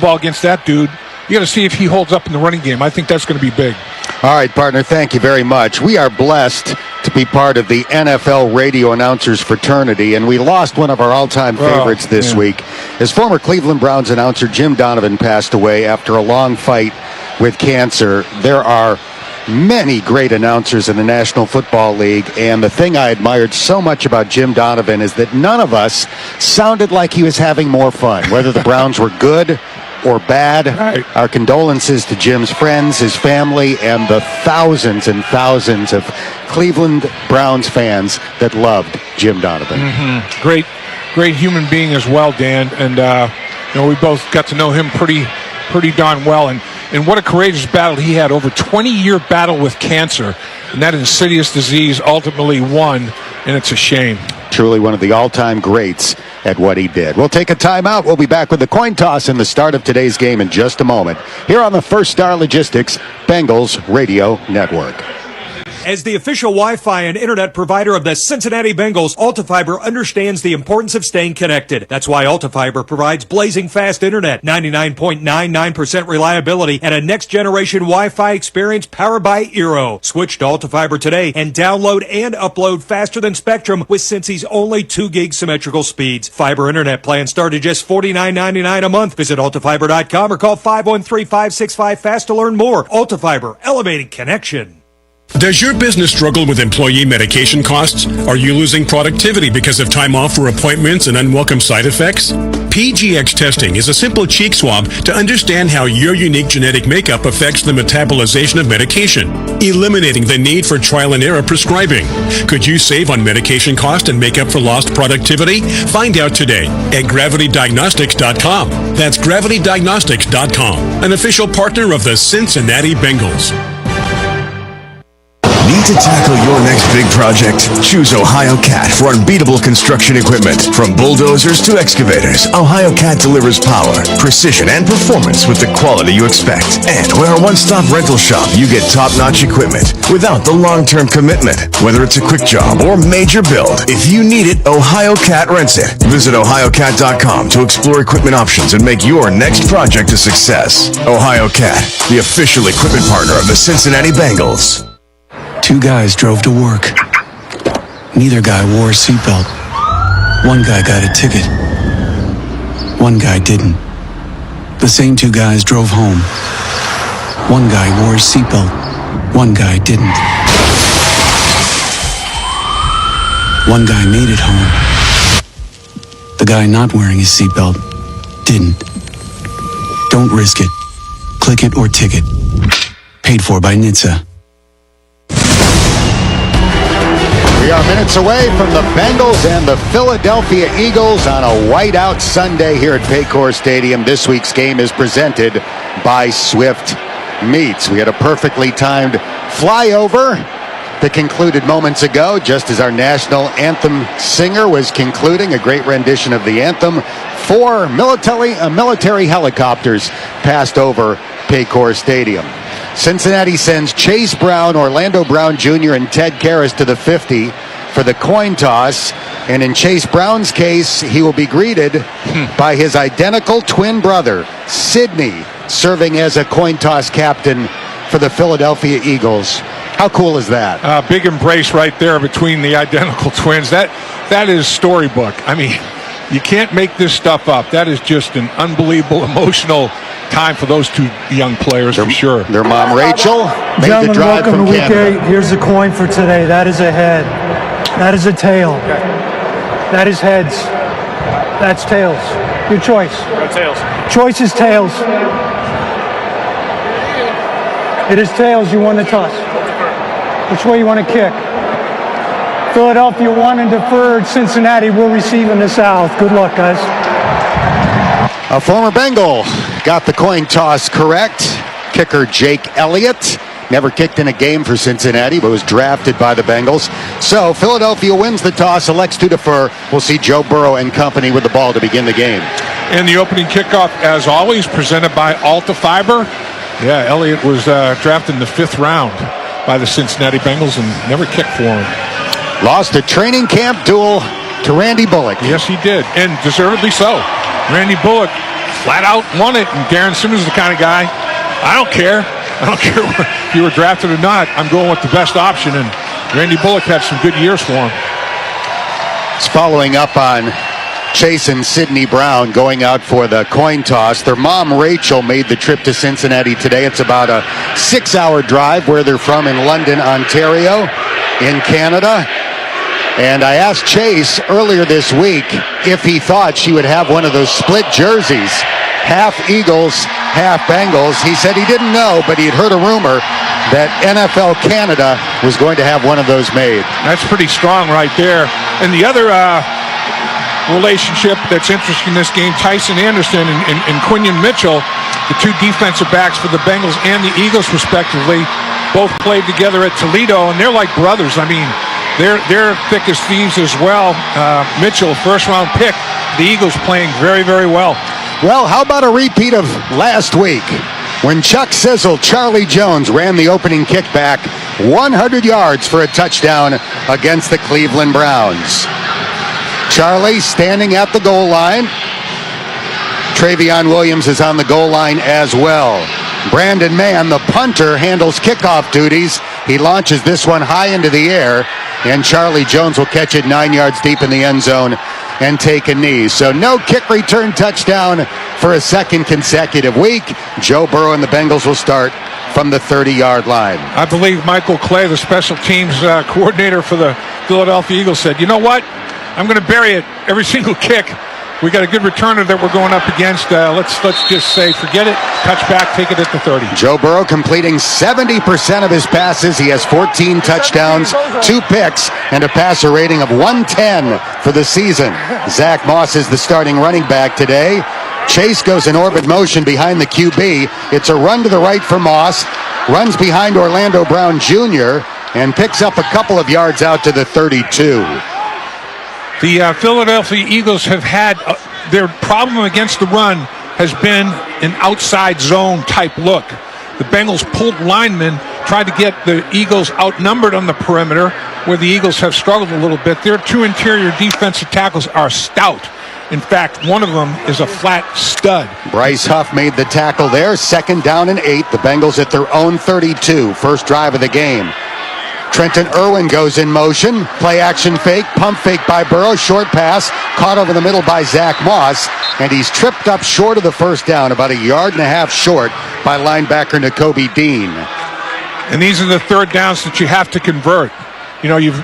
ball against that dude. You got to see if he holds up in the running game. I think that's going to be big. All right, partner, thank you very much. We are blessed to be part of the NFL radio announcers fraternity, and we lost one of our all-time favorites this week. As former Cleveland Browns announcer Jim Donovan passed away after a long fight with cancer, there are many great announcers in the National Football League, and the thing I admired so much about Jim Donovan is that none of us sounded like he was having more fun, whether the Browns were good or bad. Right. Our condolences to Jim's friends, his family, and the thousands and thousands of Cleveland Browns fans that loved Jim Donovan. Great human being as well, Dan. And we both got to know him pretty darn well. And what a courageous battle he had, over 20-year battle with cancer. And that insidious disease ultimately won, and it's a shame. Truly one of the all-time greats at what he did. We'll take a timeout. We'll be back with the coin toss and the start of today's game in just a moment, here on the First Star Logistics Bengals Radio Network. As the official Wi-Fi and internet provider of the Cincinnati Bengals, AltaFiber understands the importance of staying connected. That's why AltaFiber provides blazing fast internet, 99.99% reliability, and a next-generation Wi-Fi experience powered by Eero. Switch to AltaFiber today and download and upload faster than Spectrum with Cincy's only 2 gig symmetrical speeds. Fiber internet plans start at just $49.99 a month. Visit AltaFiber.com or call 513-565-FAST to learn more. AltaFiber, elevating connection. Does your business struggle with employee medication costs? Are you losing productivity because of time off for appointments and unwelcome side effects? PGX testing is a simple cheek swab to understand how your unique genetic makeup affects the metabolization of medication, eliminating the need for trial and error prescribing. Could you save on medication cost and make up for lost productivity? Find out today at gravitydiagnostics.com. That's gravitydiagnostics.com, an official partner of the Cincinnati Bengals. Need to tackle your next big project? Choose Ohio Cat for unbeatable construction equipment. From bulldozers to excavators, Ohio Cat delivers power, precision, and performance with the quality you expect. And we're a one-stop rental shop. You get top-notch equipment without the long-term commitment. Whether it's a quick job or major build, if you need it, Ohio Cat rents it. Visit OhioCat.com to explore equipment options and make your next project a success. Ohio Cat, the official equipment partner of the Cincinnati Bengals. 2 guys drove to work. Neither guy wore a seatbelt. One guy got a ticket. One guy didn't. The same 2 guys drove home. One guy wore his seatbelt. One guy didn't. One guy made it home. The guy not wearing his seatbelt didn't. Don't risk it. Click it or ticket. Paid for by NHTSA. We are minutes away from the Bengals and the Philadelphia Eagles on a whiteout Sunday here at Paycor Stadium. This week's game is presented by Swift Meats. We had a perfectly timed flyover that concluded moments ago, just as our national anthem singer was concluding a great rendition of the anthem. 4 military helicopters passed over Paycor Stadium. Cincinnati sends Chase Brown, Orlando Brown Jr., and Ted Karras to the 50 for the coin toss. And in Chase Brown's case, he will be greeted by his identical twin brother, Sidney, serving as a coin toss captain for the Philadelphia Eagles. How cool is that? Big embrace right there between the identical twins. That is storybook. I mean, you can't make this stuff up. That is just an unbelievable, emotional time for those 2 young players, for sure. Their mom, Rachel, made the drive from Canada. Here's the coin for today. That is a head. That is a tail. That is heads. That's tails. Your choice. Tails. Choice is tails. It is tails. You won the toss. Which way you want to kick? Philadelphia won and deferred. Cincinnati will receive in the South. Good luck, guys. A former Bengal got the coin toss correct. Kicker Jake Elliott never kicked in a game for Cincinnati, but was drafted by the Bengals. So Philadelphia wins the toss, elects to defer. We'll see Joe Burrow and company with the ball to begin the game. And the opening kickoff, as always, presented by AltaFiber. Yeah, Elliott was drafted in the 5th round by the Cincinnati Bengals and never kicked for him. Lost a training camp duel to Randy Bullock. Yes, he did, and deservedly so. Randy Bullock flat out won it. And Darren Simmons is the kind of guy, I don't care. I don't care if you were drafted or not. I'm going with the best option. And Randy Bullock had some good years for him. It's following up on Chase and Sidney Brown going out for the coin toss. Their mom, Rachel, made the trip to Cincinnati today. It's about a 6-hour drive where they're from in London, Ontario, in Canada. And I asked Chase earlier this week if he thought she would have one of those split jerseys, half Eagles, half Bengals. He said he didn't know, but he had heard a rumor that NFL Canada was going to have one of those made. That's pretty strong right there. And the other relationship that's interesting in this game, Tyson Anderson and Quinion Mitchell, the two defensive backs for the Bengals and the Eagles respectively, both played together at Toledo, and they're like brothers. I mean, they're thick as thieves as well. Mitchell, first-round pick. The Eagles playing very, very well. Well, how about a repeat of last week when Chuck Sizzle, Charlie Jones, ran the opening kickback 100 yards for a touchdown against the Cleveland Browns. Charlie standing at the goal line. Travion Williams is on the goal line as well. Brandon Mann, the punter, handles kickoff duties. He launches this one high into the air, and Charlie Jones will catch it 9 yards deep in the end zone and take a knee. So no kick return touchdown for a second consecutive week. Joe Burrow and the Bengals will start from the 30-yard line. I believe Michael Clay, the special teams coordinator for the Philadelphia Eagles, said, you know what? I'm going to bury it every single kick. We got a good returner that we're going up against. Let's just say, forget it. Touchback, take it at the 30. Joe Burrow completing 70% of his passes. He has 14 touchdowns, 2 picks, and a passer rating of 110 for the season. Zach Moss is the starting running back today. Chase goes in orbit motion behind the QB. It's a run to the right for Moss. Runs behind Orlando Brown Jr. and picks up a couple of yards out to the 32. The Philadelphia Eagles have had their problem against the run has been an outside zone type look. The Bengals pulled linemen, tried to get the Eagles outnumbered on the perimeter, where the Eagles have struggled a little bit. Their two interior defensive tackles are stout. In fact, one of them is a flat stud. Bryce Huff made the tackle there. 2nd down and 8. The Bengals at their own 32. First drive of the game. Trenton Irwin goes in motion. Play action fake. Pump fake by Burrow. Short pass. Caught over the middle by Zach Moss. And he's tripped up short of the first down. About 1.5 yards short by linebacker Nakobe Dean. And these are the third downs that you have to convert. You know, you've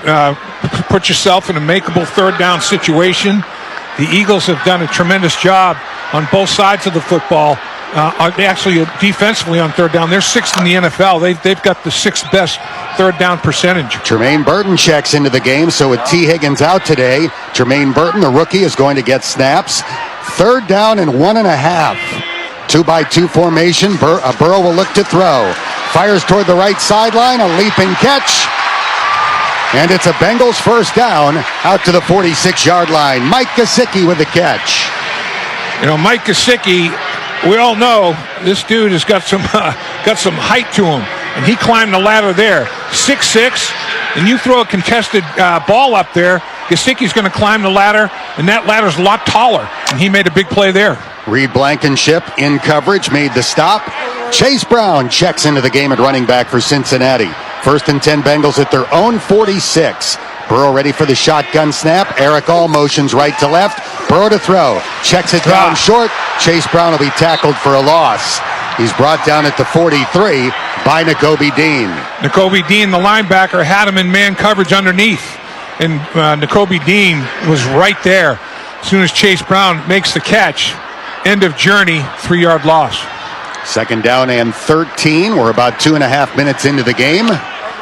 put yourself in a makeable third down situation. The Eagles have done a tremendous job on both sides of the football. Actually, defensively on third down, they're 6th in the NFL. They've got the 6th best third down percentage. Jermaine Burton checks into the game, so with T. Higgins out today, Jermaine Burton, the rookie, is going to get snaps. 3rd down and 1.5. 2-by-2 formation. Burrow will look to throw. Fires toward the right sideline, a leaping catch. And it's a Bengals first down out to the 46-yard line. Mike Gesicki with the catch. You know, Mike Gesicki, we all know this dude has got some height to him, and he climbed the ladder there. 6'6", and you throw a contested ball up there, Gesicki's going to climb the ladder, and that ladder's a lot taller, and he made a big play there. Reed Blankenship in coverage made the stop. Chase Brown checks into the game at running back for Cincinnati. 1st and 10 Bengals at their own 46. Burrow ready for the shotgun snap. Eric All motions right to left. Burrow to throw. Checks it down short. Chase Brown will be tackled for a loss. He's brought down at the 43 by Nakobe Dean. Nakobe Dean, the linebacker, had him in man coverage underneath. And Nakobe Dean was right there. As soon as Chase Brown makes the catch, end of journey, 3-yard loss. 2nd down and 13. We're about 2.5 minutes into the game.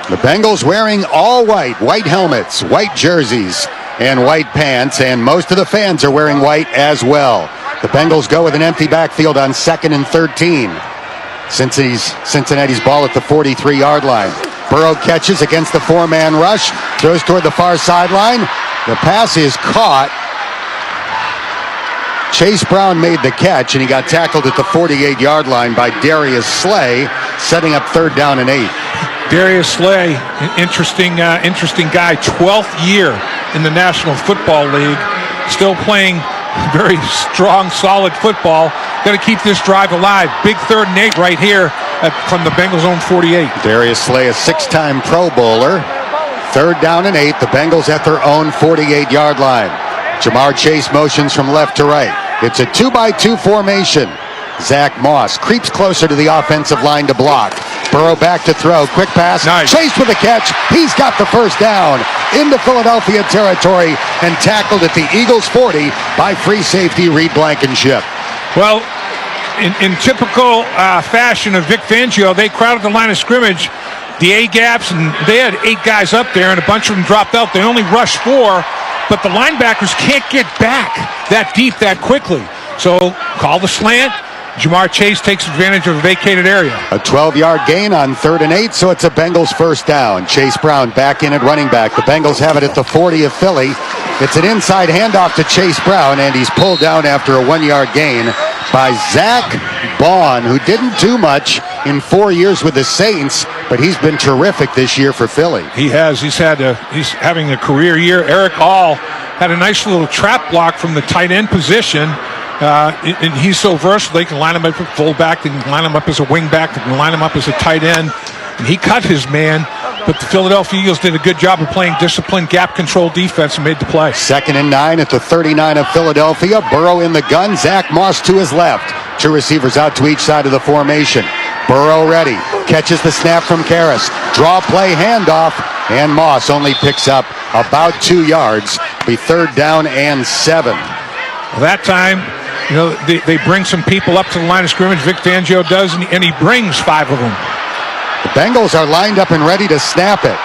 The Bengals wearing all white helmets, white jerseys, and white pants, and most of the fans are wearing white as well. The Bengals go with an empty backfield on 2nd and 13. Cincinnati's ball at the 43-yard line. Burrow catches against the 4-man rush, throws toward the far sideline. The pass is caught. Chase Brown made the catch, and he got tackled at the 48-yard line by Darius Slay, setting up 3rd down and 8. Darius Slay, an interesting guy, 12th year in the National Football League, still playing very strong, solid football. Got to keep this drive alive. Big 3rd and 8 right here from the Bengals' own 48. Darius Slay, a 6-time Pro Bowler. 3rd down and 8. The Bengals at their own 48-yard line. Jamar Chase motions from left to right. It's a 2-by-2 formation. Zach Moss creeps closer to the offensive line to block. Burrow back to throw. Quick pass. Nice. Chase with a catch. He's got the first down into Philadelphia territory and tackled at the Eagles' 40 by free safety Reed Blankenship. Well, in typical fashion of Vic Fangio, they crowded the line of scrimmage, the A-gaps, and they had 8 guys up there, and a bunch of them dropped out. They only rushed 4, but the linebackers can't get back that deep that quickly. So call the slant. Jamar Chase takes advantage of a vacated area. A 12-yard gain on 3rd and 8, so it's a Bengals first down. Chase Brown back in at running back. The Bengals have it at the 40 of Philly. It's an inside handoff to Chase Brown, and he's pulled down after a 1-yard gain by Zach Bond, who didn't do much in 4 years with the Saints, but he's been terrific this year for Philly. He has. He's having a career year. Eric All had a nice little trap block from the tight end position. And he's so versatile. They can line him up at fullback, they can line him up as a wingback, they can line him up as a tight end. And he cut his man, but the Philadelphia Eagles did a good job of playing disciplined gap control defense and made the play. 2nd and 9 at the 39 of Philadelphia. Burrow in the gun. Zach Moss to his left. 2 receivers out to each side of the formation. Burrow ready. Catches the snap from Karras. Draw play handoff. And Moss only picks up about 2 yards. Be 3rd down and 7. Well, that time, they bring some people up to the line of scrimmage. Vic Fangio does, and he brings 5 of them. The Bengals are lined up and ready to snap it.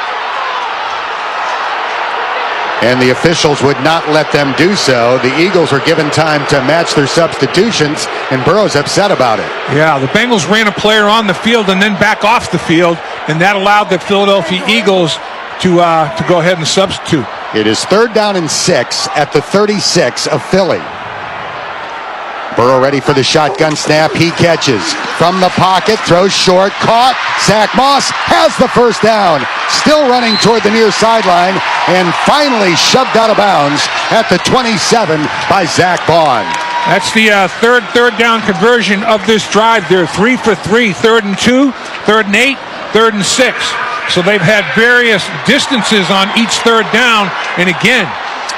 And the officials would not let them do so. The Eagles were given time to match their substitutions, and Burrow's upset about it. Yeah, the Bengals ran a player on the field and then back off the field, and that allowed the Philadelphia Eagles to go ahead and substitute. It is 3rd down and 6 at the 36 of Philly. Burrow ready for the shotgun snap. He catches from the pocket, throws short, caught. Zach Moss has the first down. Still running toward the near sideline, and finally shoved out of bounds at the 27 by Zach Bond. That's the third down conversion of this drive. They're 3 for 3, 3rd and 2, 3rd and 8, 3rd and 6. So they've had various distances on each 3rd down, and again,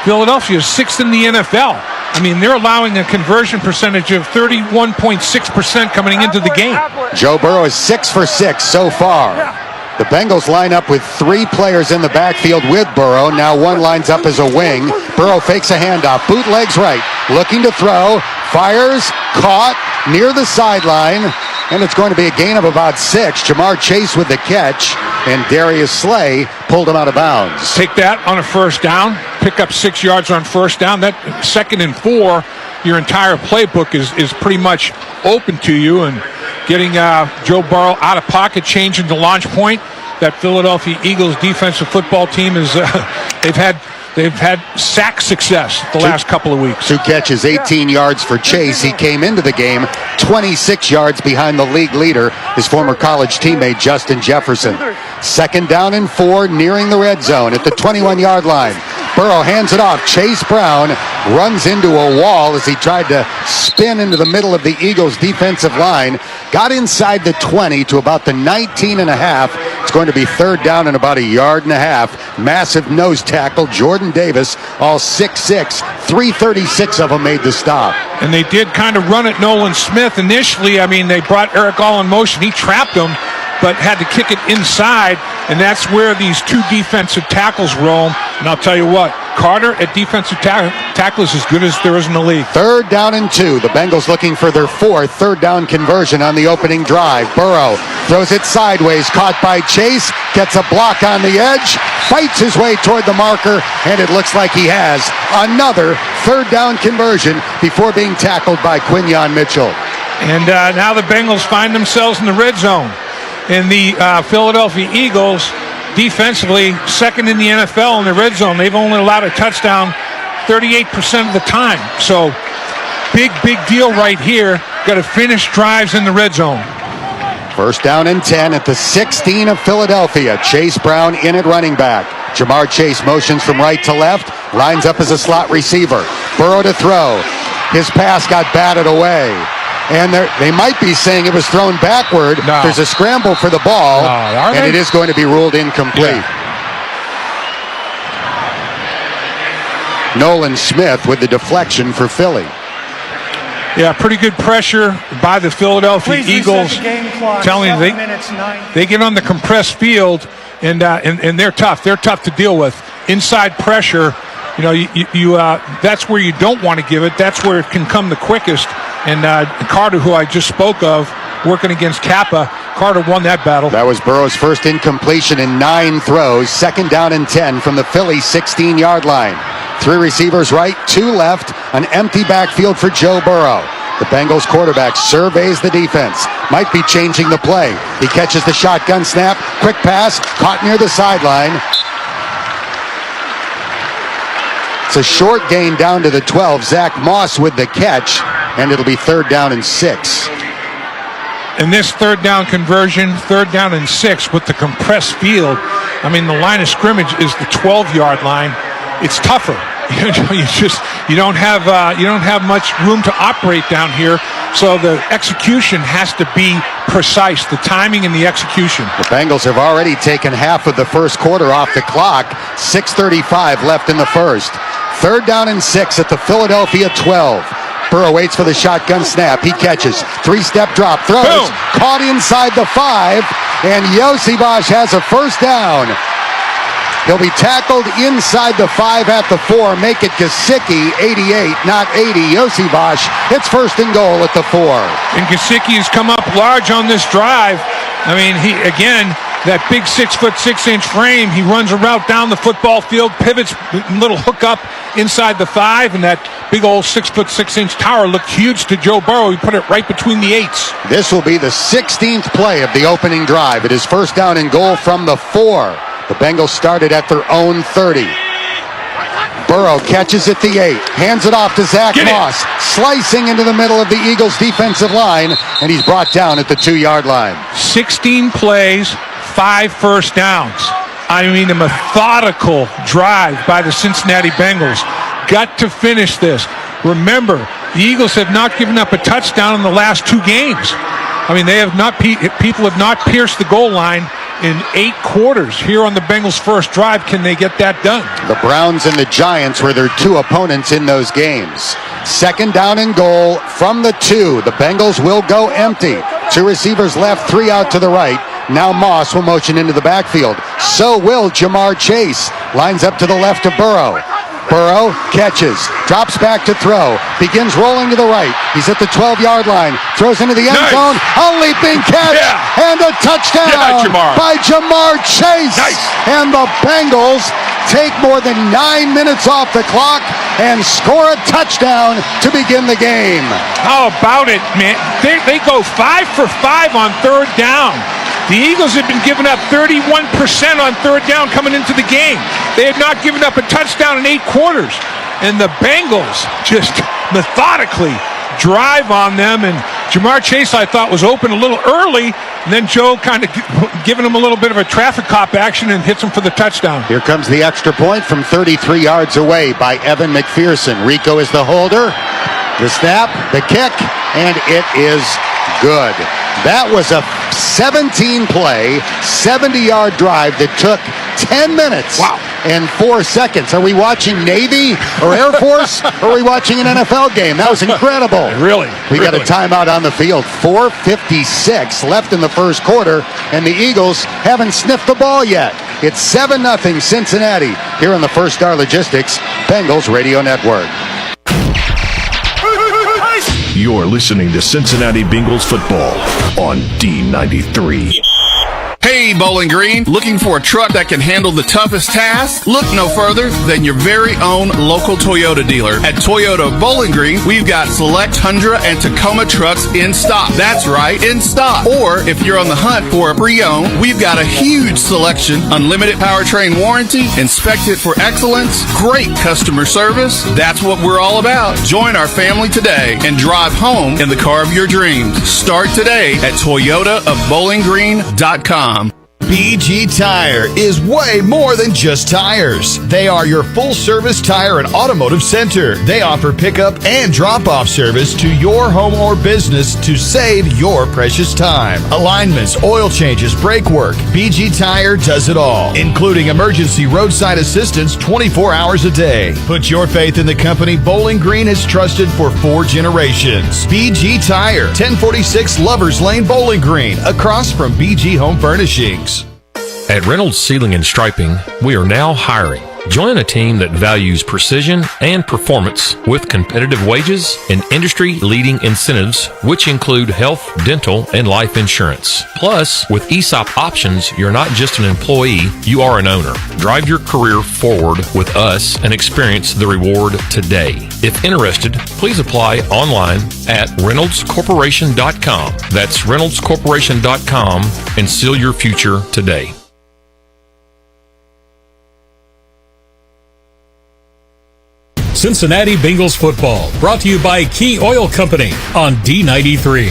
Philadelphia is 6th in the NFL. I mean, they're allowing a conversion percentage of 31.6% coming into the game. Joe Burrow is 6 for 6 so far. The Bengals line up with 3 players in the backfield with Burrow. Now 1 lines up as a wing. Burrow fakes a handoff, bootlegs right, looking to throw, fires, caught near the sideline, and it's going to be a gain of about 6. Jamar Chase with the catch, and Darius Slay pulled him out of bounds. Take that on a first down, pick up 6 yards on first down. That 2nd and 4, your entire playbook is pretty much open to you, and getting Joe Burrow out of pocket, changing the launch point. That Philadelphia Eagles defensive football team is they've had sack success the last couple of weeks. 2 catches, 18 yards for Chase. He came into the game 26 yards behind the league leader, his former college teammate Justin Jefferson. 2nd down and 4, nearing the red zone at the 21-yard line. Burrow hands it off. Chase Brown runs into a wall as he tried to spin into the middle of the Eagles defensive line. Got inside the 20 to about the 19.5. It's going to be 3rd down and about 1.5 yards. Massive nose tackle. Jordan Davis, all 6'6", 336 of them made the stop. And they did kind of run at Nolan Smith initially. I mean, they brought Eric All in motion. He trapped him, but had to kick it inside, and that's where these 2 defensive tackles roam. And I'll tell you what, Carter at defensive tackle is as good as there is in the league. 3rd down and 2. The Bengals looking for their 4th 3rd down conversion on the opening drive. Burrow throws it sideways, caught by Chase, gets a block on the edge, fights his way toward the marker, and it looks like he has another 3rd down conversion before being tackled by Quinyon Mitchell. And now the Bengals find themselves in the red zone. And the Philadelphia Eagles, defensively, 2nd in the NFL in the red zone. They've only allowed a touchdown 38% of the time. So, big deal right here. Got to finish drives in the red zone. 1st down and 10 at the 16 of Philadelphia. Chase Brown in at running back. Jamar Chase motions from right to left, lines up as a slot receiver. Burrow to throw. his pass got batted away. And they might be saying it was thrown backward. No. There's a scramble for the ball, and it is going to be ruled incomplete. Yeah. Nolan Smith with the deflection for Philly. Yeah, pretty good pressure by the Philadelphia Please Eagles. reset the game clock. Telling you, 7 minutes, 9. they get on the compressed field, and they're tough. They're tough to deal with. Inside pressure, that's where you don't want to give it. That's where it can come the quickest. And Carter, who I just spoke of, working against Kappa, Carter won that battle. That was Burrow's first incompletion in 9 throws. 2nd down and 10 from the Philly 16-yard line. 3 receivers right, 2 left, an empty backfield for Joe Burrow. The Bengals quarterback surveys the defense. Might be changing the play. He catches the shotgun snap. Quick pass, caught near the sideline. It's a short gain down to the 12. Zach Moss with the catch, and it'll be 3rd down and 6. And this 3rd down conversion, 3rd down and 6 with the compressed field. I mean, the line of scrimmage is the 12-yard line. It's tougher. You don't have much room to operate down here. So the execution has to be precise, the timing and the execution. The Bengals have already taken half of the first quarter off the clock. 6:35 left in the first. 3rd down and 6 at the Philadelphia 12. Burrow waits for the shotgun snap. He catches. 3-step drop. Throws. Boom. Caught inside the 5. And Yosibas has a first down. He'll be tackled inside the 5 at the 4. Make it Gesicki, 88, not 80. Yosibas hits 1st and goal at the 4. And Gesicki has come up large on this drive. I mean, that big 6'6" frame, he runs a route down the football field, pivots, little hook up inside the 5, and that big old 6'6" tower looked huge to Joe Burrow. He put it right between the 8s. This will be the 16th play of the opening drive. It is 1st down and goal from the 4. The Bengals started at their own 30. Burrow catches at the 8, hands it off to Zach Moss, slicing into the middle of the Eagles' defensive line, and he's brought down at the 2-yard line. 16 plays, 5 first downs. I mean, a methodical drive by the Cincinnati Bengals. Got to finish this. Remember, the Eagles have not given up a touchdown in the last 2 games. I mean, people have not pierced the goal line in 8 quarters. Here on the Bengals' first drive, can they get that done? The Browns and the Giants were their 2 opponents in those games. 2nd down and goal from the 2. The Bengals will go empty. 2 receivers left, 3 out to the right. Now Moss will motion into the backfield. So will Jamar Chase. Lines up to the left of Burrow. Burrow catches, drops back to throw, begins rolling to the right. He's at the 12-yard line, throws into the end zone, a leaping catch, and a touchdown by Jamar Chase. Nice. And the Bengals take more than 9 minutes off the clock and score a touchdown to begin the game. How about it, man? They go 5 for 5 on 3rd down. The Eagles have been giving up 31% on 3rd down coming into the game. They had not given up a touchdown in 8 quarters. And the Bengals just methodically drive on them. And Jamar Chase, I thought, was open a little early. And then Joe kind of giving him a little bit of a traffic cop action and hits him for the touchdown. Here comes the extra point from 33 yards away by Evan McPherson. Rico is the holder. The snap, the kick, and it is good. That was a 17-play, 70-yard drive that took 10 minutes and 4 seconds. Are we watching Navy or Air Force, or are we watching an NFL game? That was incredible. Really? We got a timeout on the field. 4:56 left in the first quarter, and the Eagles haven't sniffed the ball yet. It's 7-0 Cincinnati here on the First Star Logistics Bengals Radio Network. You're listening to Cincinnati Bengals football on D93. Hey, Bowling Green, looking for a truck that can handle the toughest tasks? Look no further than your very own local Toyota dealer. At Toyota Bowling Green, we've got select Tundra and Tacoma trucks in stock. That's right, in stock. Or if you're on the hunt for a pre-owned, we've got a huge selection, unlimited powertrain warranty, inspected for excellence, great customer service. That's what we're all about. Join our family today and drive home in the car of your dreams. Start today at toyotaofbowlinggreen.com. BG Tire is way more than just tires. They are your full-service tire and automotive center. They offer pickup and drop-off service to your home or business to save your precious time. Alignments, oil changes, brake work. BG Tire does it all, including emergency roadside assistance 24 hours a day. Put your faith in the company Bowling Green has trusted for 4 generations. BG Tire, 1046 Lovers Lane, Bowling Green, across from BG Home Furnishings. At Reynolds Sealing and Striping, we are now hiring. Join a team that values precision and performance with competitive wages and industry-leading incentives, which include health, dental, and life insurance. Plus, with ESOP options, you're not just an employee, you are an owner. Drive your career forward with us and experience the reward today. If interested, please apply online at reynoldscorporation.com. That's reynoldscorporation.com and seal your future today. Cincinnati Bengals football, brought to you by Key Oil Company on D93.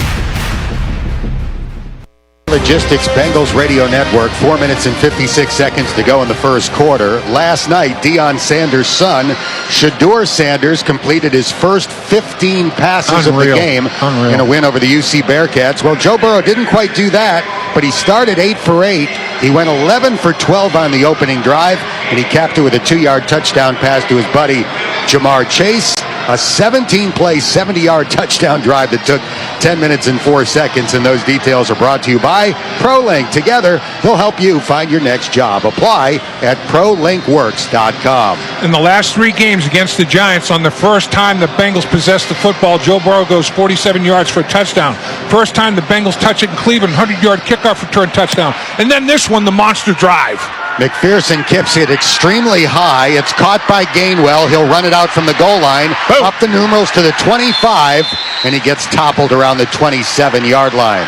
Logistics Bengals Radio Network, 4 minutes and 56 seconds to go in the first quarter. Last night, Deion Sanders' son, Shedeur Sanders, completed his first 15 passes of the game in a win over the UC Bearcats. Well, Joe Burrow didn't quite do that, but he started 8 for 8. He went 11 for 12 on the opening drive, and he capped it with a 2-yard touchdown pass to his buddy Jamar Chase. A 17-play, 70-yard touchdown drive that took 10 minutes and 4 seconds, and those details are brought to you by ProLink. Together, they'll help you find your next job. Apply at ProLinkWorks.com. In the last 3 games against the Giants, on the first time the Bengals possessed the football, Joe Burrow goes 47 yards for a touchdown. First time the Bengals touch it in Cleveland, 100-yard kickoff return touchdown. And then this one, the monster drive. McPherson kips it extremely high. It's caught by Gainwell. He'll run it out from the goal line, up the numerals to the 25, and he gets toppled around the 27-yard line.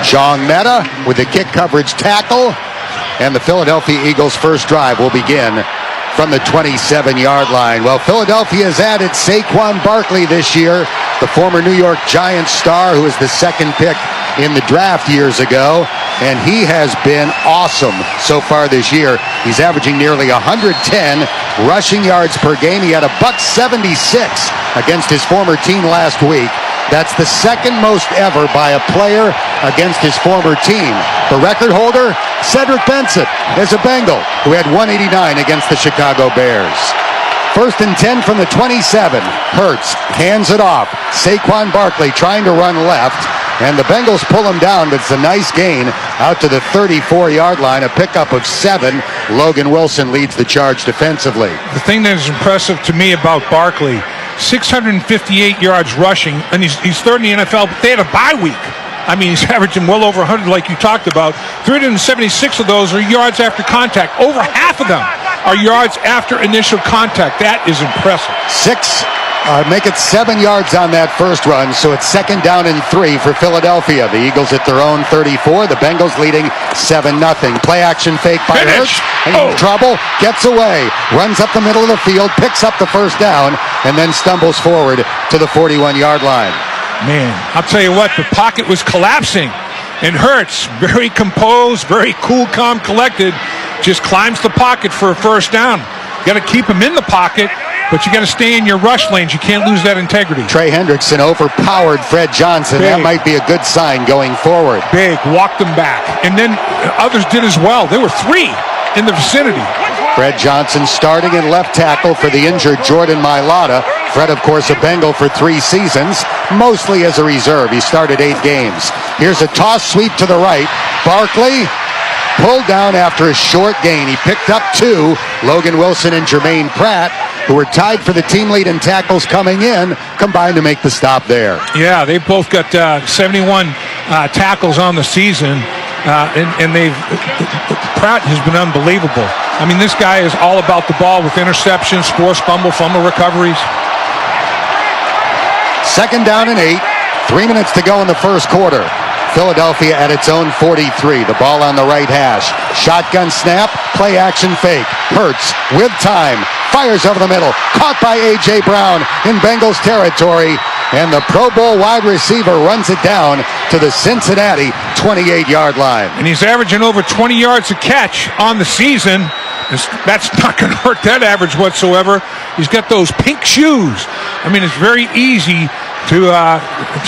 Jong Meta with the kick coverage tackle, and the Philadelphia Eagles' first drive will begin from the 27-yard line. Well, Philadelphia has added Saquon Barkley this year, the former New York Giants star who was the second pick in the draft years ago, and he has been awesome so far this year. He's averaging nearly 110 rushing yards per game. He had a $176 against his former team last week. That's the second most ever by a player against his former team. The record holder, Cedric Benson, is a Bengal who had 189 against the Chicago Bears. First and 10 from the 27. Hurts hands it off. Saquon Barkley trying to run left, and the Bengals pull him down, but it's a nice gain out to the 34-yard line, a pickup of 7. Logan Wilson leads the charge defensively. The thing that is impressive to me about Barkley, 658 yards rushing, and he's third in the NFL, but they had a bye week. I mean, he's averaging well over 100 like you talked about. 376 of those are yards after contact. Over half of them are yards after initial contact. That is impressive. Make it 7 yards on that first run, so it's second down and 3 for Philadelphia. The Eagles at their own 34. The Bengals leading 7-0. Play action fake by Hurts. And in trouble, gets away, runs up the middle of the field, picks up the first down, and then stumbles forward to the 41-yard line. Man, I'll tell you what, the pocket was collapsing, and Hurts, very composed, very cool, calm, collected, just climbs the pocket for a first down. You got to keep him in the pocket, but you got to stay in your rush lanes. You can't lose that integrity. Trey Hendrickson overpowered Fred Johnson. Big. That might be a good sign going forward. Big, walked them back. And then others did as well. There were 3 in the vicinity. Fred Johnson starting in left tackle for the injured Jordan Mailata. Fred, of course, a Bengal for 3 seasons, mostly as a reserve. He started 8 games. Here's a toss sweep to the right. Barkley pulled down after a short gain. He picked up 2. Logan Wilson and Jermaine Pratt, who were tied for the team lead in tackles coming in, combined to make the stop there. Yeah, they both got 71 tackles on the season, and Pratt has been unbelievable. I mean, this guy is all about the ball with interceptions, forced fumble recoveries. Second down and 8. 3 minutes to go in the first quarter. Philadelphia at its own 43. The ball on the right hash. Shotgun snap, play action fake. Hurts with time, fires over the middle. Caught by A.J. Brown in Bengals territory. and the Pro Bowl wide receiver runs it down to the Cincinnati 28-yard line. And he's averaging over 20 yards a catch on the season. That's not going to hurt that average whatsoever. He's got those pink shoes. I mean, it's very easy to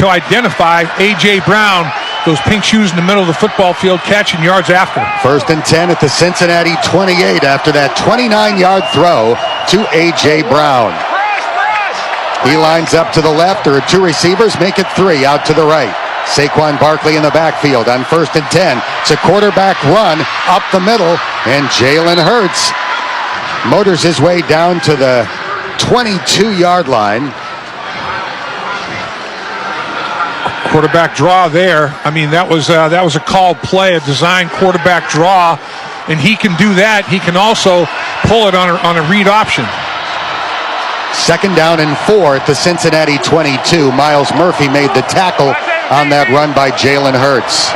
identify A.J. Brown, those pink shoes in the middle of the football field, catching yards after. 1st and 10 at the Cincinnati 28 after that 29-yard throw to A.J. Brown. He lines up to the left. There are 2 receivers. Make it 3 out to the right. Saquon Barkley in the backfield on 1st and 10. It's a quarterback run up the middle, and Jalen Hurts motors his way down to the 22-yard line. Quarterback draw there. I mean, that was a called play, a designed quarterback draw, and he can do that. He can also pull it on a read option. 2nd down and 4 at the Cincinnati 22. Miles Murphy made the tackle on that run by Jalen Hurts.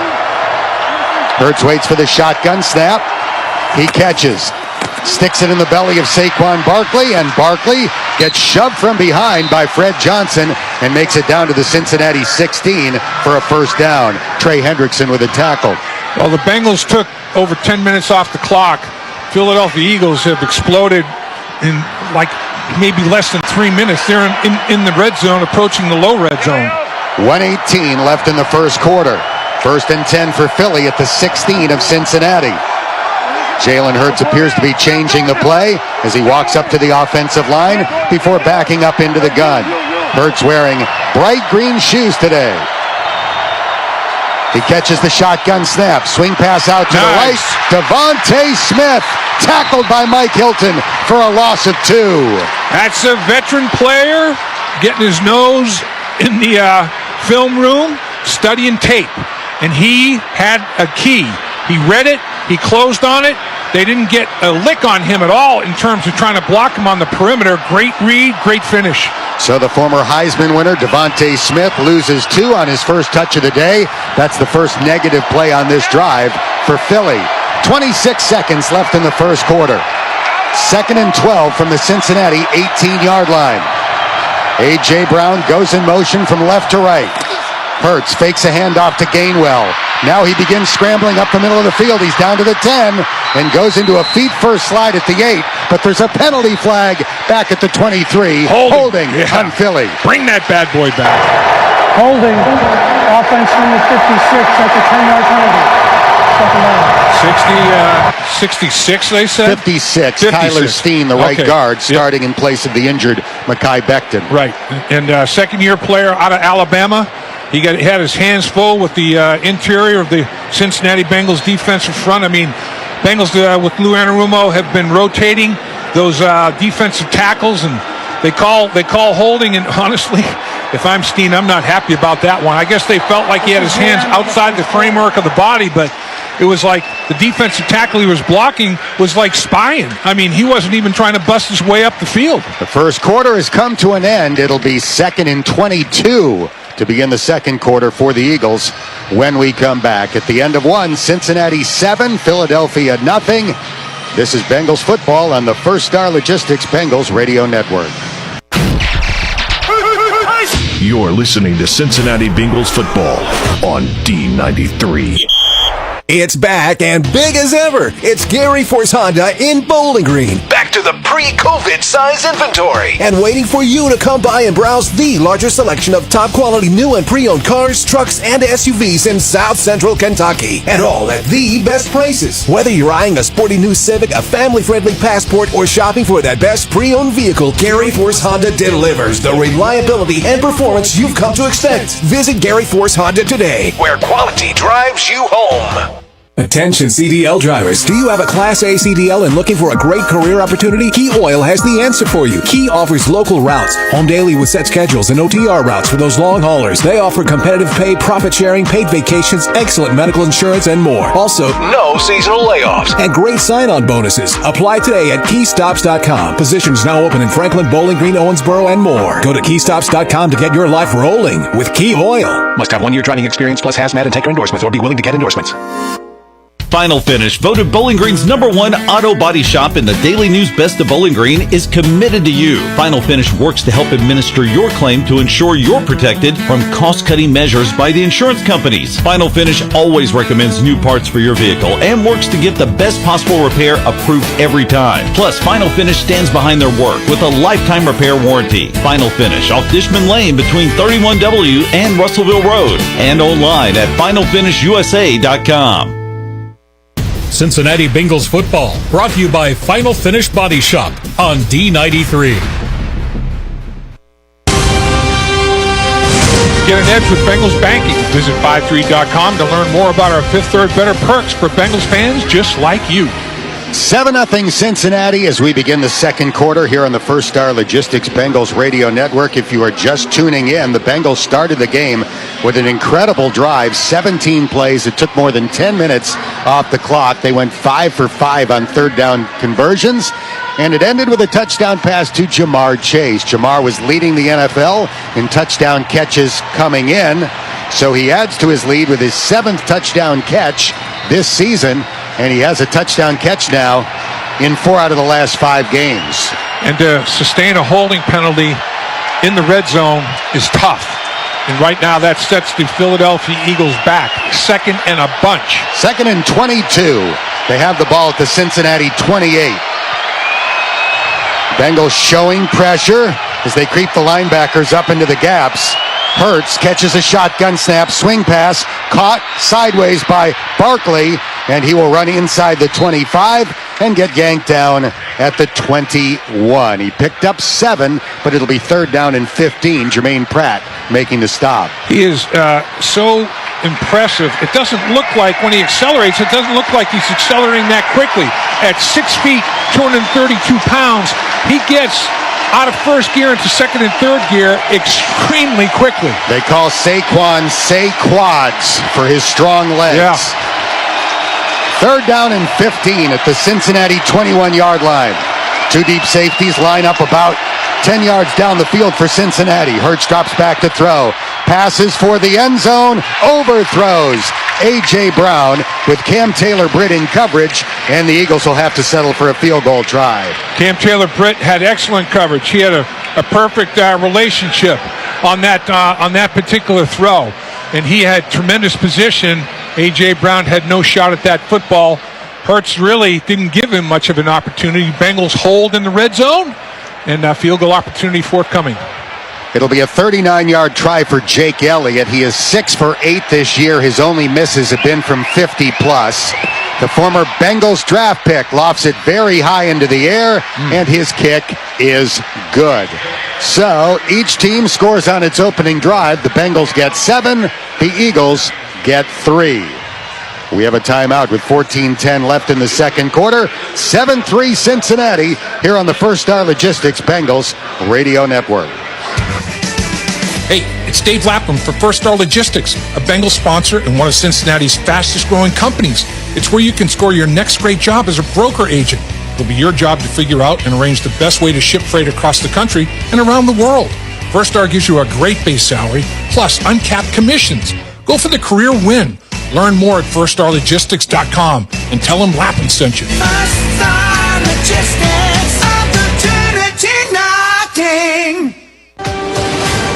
Hurts waits for the shotgun snap. He catches. Sticks it in the belly of Saquon Barkley, and Barkley gets shoved from behind by Fred Johnson and makes it down to the Cincinnati 16 for a 1st down. Trey Hendrickson with a tackle. Well, the Bengals took over 10 minutes off the clock. Philadelphia Eagles have exploded in like maybe less than 3 minutes. They're in the red zone, approaching the low red zone. 1:18 left in the 1st quarter. 1st and 10 for Philly at the 16 of Cincinnati. Jalen Hurts appears to be changing the play as he walks up to the offensive line before backing up into the gun. Hurts wearing bright green shoes today. He catches the shotgun snap. Swing pass out to the right. Devontae Smith tackled by Mike Hilton for a loss of 2. That's a veteran player getting his nose in the film room, studying tape. And he had a key. He read it. He closed on it. They didn't get a lick on him at all in terms of trying to block him on the perimeter. Great read, great finish. So the former Heisman winner, Devontae Smith, loses 2 on his first touch of the day. That's the first negative play on this drive for Philly. 26 seconds left in the 1st quarter. 2nd and 12 from the Cincinnati 18-yard line. A.J. Brown goes in motion from left to right. Hurts fakes a handoff to Gainwell. Now he begins scrambling up the middle of the field. He's down to the 10 and goes into a feet-first slide at the 8. But there's a penalty flag back at the 23. Holding on Philly. Bring that bad boy back. Holding. Offense from the 56. That's a 10-yard penalty. 66, they said? 56. Tyler Steen, the right guard, starting in place of the injured Mekhi Becton. Right. And 2nd-year player out of Alabama. He had his hands full with the interior of the Cincinnati Bengals defensive front. I mean, Bengals with Lou Anarumo have been rotating those defensive tackles, and they call holding. And honestly, if I'm Steen, I'm not happy about that one. I guess they felt like he had his hands outside the framework of the body, but it was like the defensive tackle he was blocking was like spying. I mean, he wasn't even trying to bust his way up the field. The 1st quarter has come to an end. It'll be 2nd and 22 to begin the 2nd quarter for the Eagles when we come back. At the end of 1, Cincinnati 7, Philadelphia nothing. This is Bengals football on the First Star Logistics Bengals Radio Network. You're listening to Cincinnati Bengals football on D93. It's back and big as ever. It's Gary Force Honda in Bowling Green. Back to the pre-COVID size inventory. And waiting for you to come by and browse the largest selection of top quality new and pre-owned cars, trucks, and SUVs in South Central Kentucky. And all at the best prices. Whether you're eyeing a sporty new Civic, a family-friendly Passport, or shopping for that best pre-owned vehicle, Gary Force Honda delivers the reliability and performance you've come to expect. Visit Gary Force Honda today, where quality drives you home. Attention CDL drivers. Do you have a Class A CDL and looking for a great career opportunity? Key Oil has the answer for you. Key offers local routes, home daily with set schedules, and OTR routes for those long haulers. They offer competitive pay, profit sharing, paid vacations, excellent medical insurance, and more. Also, no seasonal layoffs. And great sign-on bonuses. Apply today at keystops.com. Positions now open in Franklin, Bowling Green, Owensboro, and more. Go to keystops.com to get your life rolling with Key Oil. Must have 1 year driving experience plus hazmat and tanker endorsements or be willing to get endorsements. Final Finish, voted Bowling Green's #1 auto body shop in the Daily News Best of Bowling Green, is committed to you. Final Finish works to help administer your claim to ensure you're protected from cost-cutting measures by the insurance companies. Final Finish always recommends new parts for your vehicle and works to get the best possible repair approved every time. Plus, Final Finish stands behind their work with a lifetime repair warranty. Final Finish off Dishman Lane between 31W and Russellville Road, and online at finalfinishusa.com. Cincinnati Bengals football, brought to you by Final Finish Body Shop on D93. Get an edge with Bengals Banking. Visit 53.com to learn more about our Fifth Third Better perks for Bengals fans just like you. 7-0 Cincinnati as we begin the second quarter here on the First Star Logistics Bengals radio network. If you are just tuning in, the Bengals started the game with an incredible drive, 17 plays. It took more than 10 minutes off the clock. They went 5 for 5 on third down conversions, and it ended with a touchdown pass to Jamar Chase. Jamar was leading the NFL in touchdown catches coming in, so he adds to his lead with his 7th touchdown catch this season. And he has a touchdown catch now in 4 out of the last 5 games. And to sustain a holding penalty in the red zone is tough. And right now that sets the Philadelphia Eagles back. 2nd and a bunch. 2nd and 22. They have the ball at the Cincinnati 28. Bengals showing pressure as they creep the linebackers up into the gaps. Hurts catches a shotgun snap, swing pass, caught sideways by Barkley, and he will run inside the 25 and get yanked down at the 21. He picked up 7, but it'll be 3rd down and 15. Jermaine Pratt making the stop. He is so impressive. It doesn't look like, when he accelerates, it doesn't look like he's accelerating that quickly. At 6 feet, 232 pounds, he gets out of first gear into second and third gear extremely quickly. They call Saquon Quads for his strong legs. Yeah. 3rd down and 15 at the Cincinnati 21-yard line. 2 deep safeties line up about 10 yards down the field for Cincinnati. Hurts drops back to throw. Passes for the end zone. Overthrows. A.J. Brown with Cam Taylor-Britt in coverage, and the Eagles will have to settle for a field goal try. Cam Taylor-Britt had excellent coverage. He had a perfect relationship on that particular throw, and he had tremendous position. A.J. Brown had no shot at that football. Hurts really didn't give him much of an opportunity. Bengals hold in the red zone, and field goal opportunity forthcoming. It'll be a 39-yard try for Jake Elliott. He is 6 for 8 this year. His only misses have been from 50-plus. The former Bengals draft pick lofts it very high into the air, and his kick is good. So each team scores on its opening drive. The Bengals get 7. The Eagles get 3. We have a timeout with 14:10 left in the second quarter. 7-3 Cincinnati here on the First Star Logistics Bengals Radio Network. Hey, it's Dave Lapham for First Star Logistics, a Bengals sponsor and one of Cincinnati's fastest growing companies. It's where you can score your next great job as a broker agent. It'll be your job to figure out and arrange the best way to ship freight across the country and around the world. First Star gives you a great base salary, plus uncapped commissions. Go for the career win. Learn more at firststarlogistics.com and tell them Lapham sent you. First Star Logistics, opportunity knocking.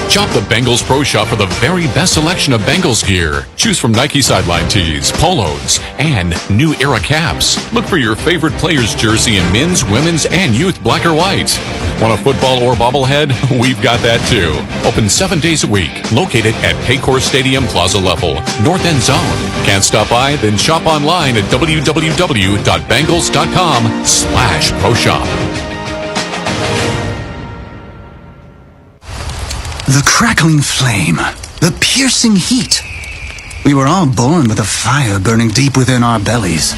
Shop the Bengals Pro Shop for the very best selection of Bengals gear. Choose from Nike sideline tees, polos, and new era caps. Look for your favorite player's jersey in men's, women's, and youth black or white. Want a football or bobblehead? We've got that too. Open 7 days a week. Located at Paycor Stadium Plaza level, North End Zone. Can't stop by? Then shop online at www.bengals.com/pro shop. The crackling flame, the piercing heat. We were all born with a fire burning deep within our bellies.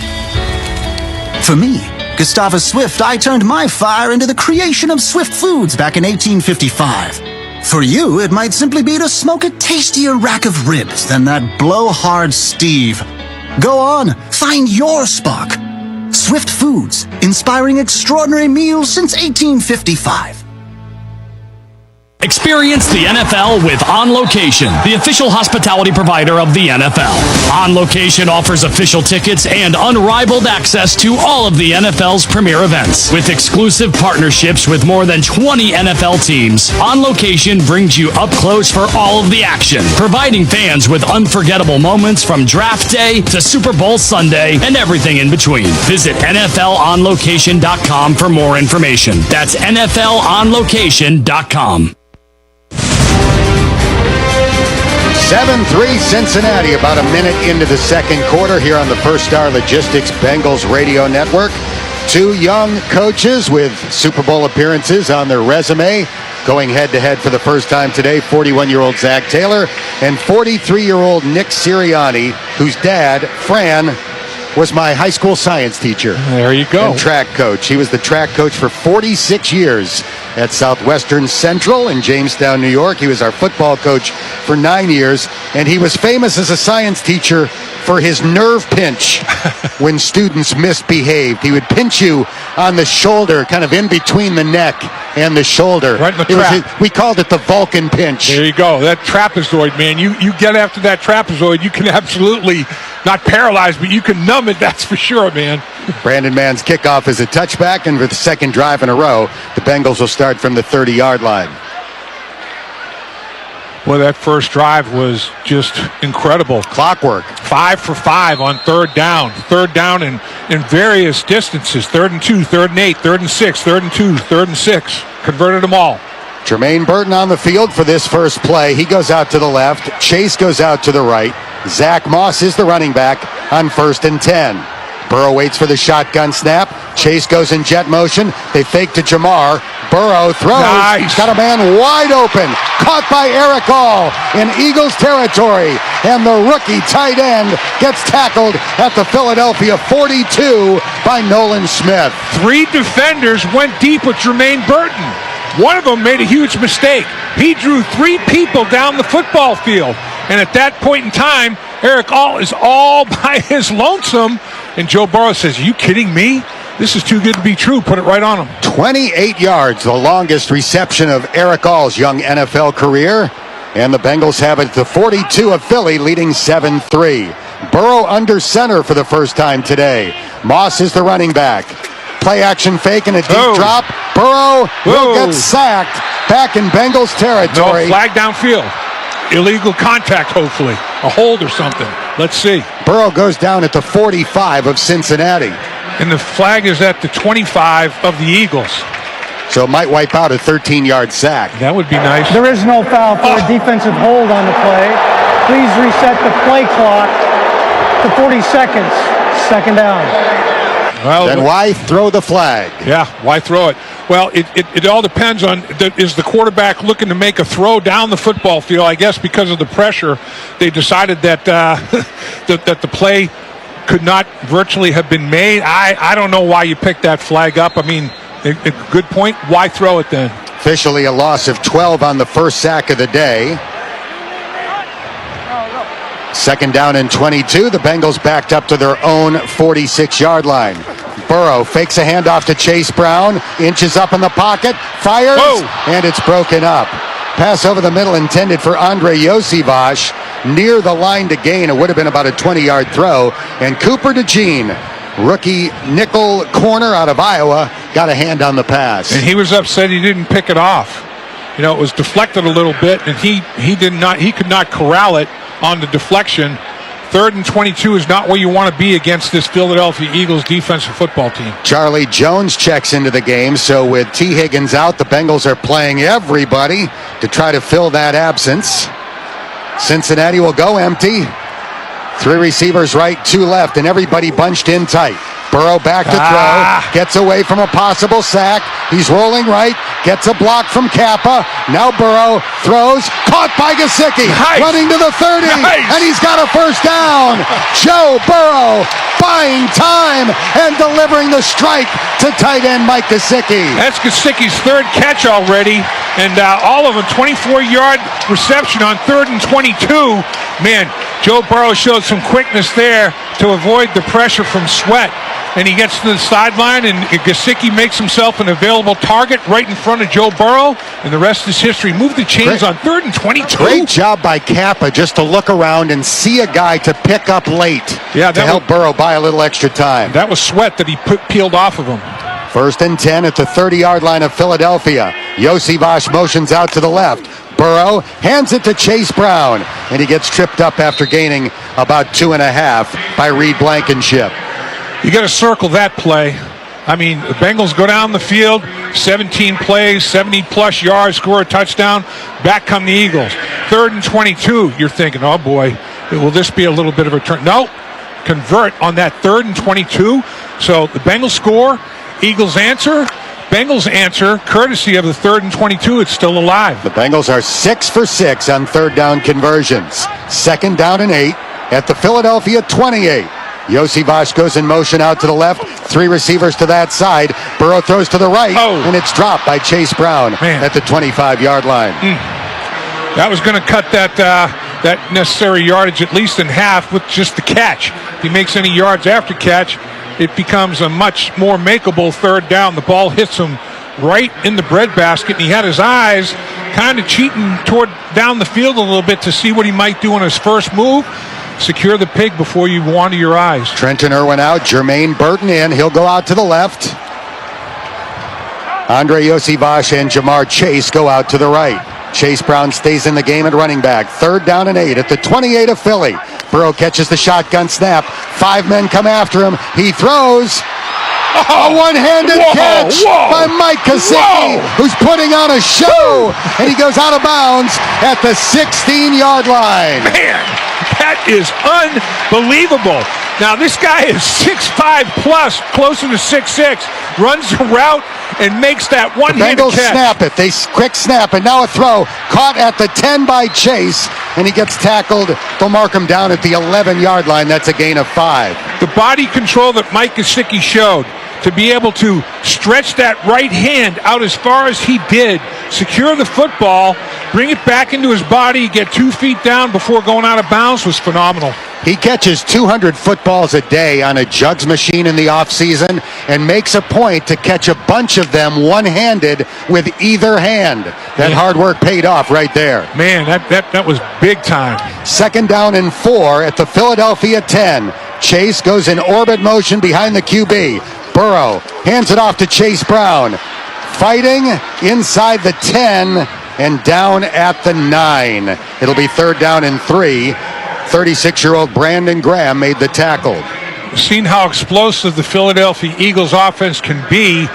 For me, Gustavus Swift, I turned my fire into the creation of Swift Foods back in 1855. For you, it might simply be to smoke a tastier rack of ribs than that blowhard Steve. Go on, find your spark. Swift Foods, inspiring extraordinary meals since 1855. Experience the NFL with On Location, the official hospitality provider of the NFL. On Location offers official tickets and unrivaled access to all of the NFL's premier events. With exclusive partnerships with more than 20 NFL teams, On Location brings you up close for all of the action, providing fans with unforgettable moments from draft day to Super Bowl Sunday and everything in between. Visit NFLOnLocation.com for more information. That's NFLOnLocation.com. 7-3 Cincinnati, about a minute into the second quarter here on the First Star Logistics Bengals radio network. Two young coaches with Super Bowl appearances on their resume, going head-to-head for the first time today. 41-year-old Zach Taylor and 43-year-old Nick Sirianni, whose dad, Fran, was my high school science teacher. There you go. And track coach. He was the track coach for 46 years at Southwestern Central in Jamestown, New York. He was our football coach for 9 years, and he was famous as a science teacher for his nerve pinch when students misbehaved. He would pinch you on the shoulder, kind of in between the neck and the shoulder. Right in the trap. We called it the Vulcan pinch. There you go. That trapezoid, man. You get after that trapezoid, you can absolutely, not paralyze, but you can numb it, that's for sure, man. Brandon Mann's kickoff is a touchback, and for the second drive in a row, the Bengals will start from the 30-yard line. Well, that first drive was just incredible. Clockwork. 5 for 5 on third down. Third down in various distances. 3rd and 2, 3rd and 8, 3rd and 6, 3rd and 2, 3rd and 6. Converted them all. Jermaine Burton on the field for this first play. He goes out to the left. Chase goes out to the right. Zach Moss is the running back on 1st and 10. Burrow waits for the shotgun snap. Chase goes in jet motion. They fake to Jamar. Burrow throws. Nice. He's got a man wide open. Caught by Eric All in Eagles territory. And the rookie tight end gets tackled at the Philadelphia 42 by Nolan Smith. 3 defenders went deep with Jermaine Burton. One of them made a huge mistake. He drew 3 people down the football field. And at that point in time, Eric All is all by his lonesome. And Joe Burrow says, "Are you kidding me? This is too good to be true." Put it right on him. 28 yards, the longest reception of Eric All's young NFL career. And the Bengals have it to 42 of Philly, leading 7-3. Burrow under center for the first time today. Moss is the running back. Play action fake and a deep drop. Burrow will get sacked back in Bengals territory. No, flag downfield. Illegal contact, hopefully. A hold or something. Let's see. Burrow goes down at the 45 of Cincinnati. And the flag is at the 25 of the Eagles. So it might wipe out a 13-yard sack. That would be nice. There is no foul for a defensive hold on the play. Please reset the play clock to 40 seconds. Second down. Well, then why throw the flag? Yeah, why throw it? Well, it all depends on, is the quarterback looking to make a throw down the football field? I guess because of the pressure, they decided that that the play could not virtually have been made. I don't know why you picked that flag up. I mean, a good point. Why throw it then? Officially a loss of 12 on the first sack of the day. Second down and 22. The Bengals backed up to their own 46-yard line. Burrow fakes a handoff to Chase Brown, inches up in the pocket, fires, and it's broken up. Pass over the middle intended for Andre Yosivas, near the line to gain. It would have been about a 20-yard throw. And Cooper DeJean, rookie nickel corner out of Iowa, got a hand on the pass. And he was upset he didn't pick it off. You know, it was deflected a little bit, and he could not corral it on the deflection. 3rd and 22 is not where you want to be against this Philadelphia Eagles defensive football team. Charlie Jones checks into the game, so with T. Higgins out, the Bengals are playing everybody to try to fill that absence. Cincinnati will go empty. 3 receivers right, 2 left, and everybody bunched in tight. Burrow back to throw, gets away from a possible sack. He's rolling right, gets a block from Kappa. Now Burrow throws, caught by Gesicki, running to the 30, and he's got a first down. Joe Burrow buying time and delivering the strike to tight end Mike Gesicki. That's Gesicki's 3rd catch already, and all of them 24-yard reception on 3rd and 22. Man, Joe Burrow showed some quickness there to avoid the pressure from Sweat. and he gets to the sideline, and Gesicki makes himself an available target right in front of Joe Burrow, and the rest is history. Move the chains on 3rd and 22. Great job by Kappa just to look around and see a guy to pick up late to help Burrow buy a little extra time. That was sweat that he peeled off of him. 1st and 10 at the 30-yard line of Philadelphia. Josivas motions out to the left. Burrow hands it to Chase Brown, and he gets tripped up after gaining about 2.5 by Reed Blankenship. You got to circle that play. I mean, the Bengals go down the field, 17 plays, 70-plus yards, score a touchdown. Back come the Eagles. 3rd and 22, you're thinking, oh, boy, will this be a little bit of a turn? No, convert on that 3rd and 22. So the Bengals score, Eagles answer. Bengals answer, courtesy of the 3rd and 22. It's still alive. The Bengals are 6 for 6 on 3rd down conversions. 2nd down and 8 at the Philadelphia 28. Josivas goes in motion out to the left. 3 receivers to that side. Burrow throws to the right, and it's dropped by Chase Brown at the 25-yard line. That was going to cut that necessary yardage at least in half with just the catch. If he makes any yards after catch, it becomes a much more makeable 3rd down. The ball hits him right in the breadbasket, and he had his eyes kind of cheating toward down the field a little bit to see what he might do on his first move. Secure the pig before you wander your eyes. Trenton Irwin out, Jermaine Burton in. He'll go out to the left. Andre Josivas and Jamar Chase go out to the right. Chase Brown stays in the game at running back. 3rd down and 8 at the 28 of Philly. Burrow catches the shotgun snap. 5 men come after him. He throws. A one-handed catch by Mike Gesicki, who's putting on a show, and he goes out of bounds at the 16-yard line. Man, that is unbelievable. Now, this guy is 6'5 plus, closer to 6'6", runs the route and makes that one-handed Bengals catch. Snap it. They quick snap, and now a throw caught at the 10 by Chase, and he gets tackled. They'll mark him down at the 11-yard line. That's a gain of 5. The body control that Mike Gesicki showed to be able to stretch that right hand out as far as he did, secure the football, bring it back into his body, get 2 feet down before going out of bounds was phenomenal. He catches 200 footballs a day on a jugs machine in the offseason and makes a point to catch a bunch of them one-handed with either hand. That hard work paid off right there. Man, that was big time. 2nd down and 4 at the Philadelphia 10. Chase goes in orbit motion behind the QB. Burrow hands it off to Chase Brown. Fighting inside the 10 and down at the 9. It'll be 3rd down and 3. 36-year-old Brandon Graham made the tackle. Seen how explosive the Philadelphia Eagles offense can be. You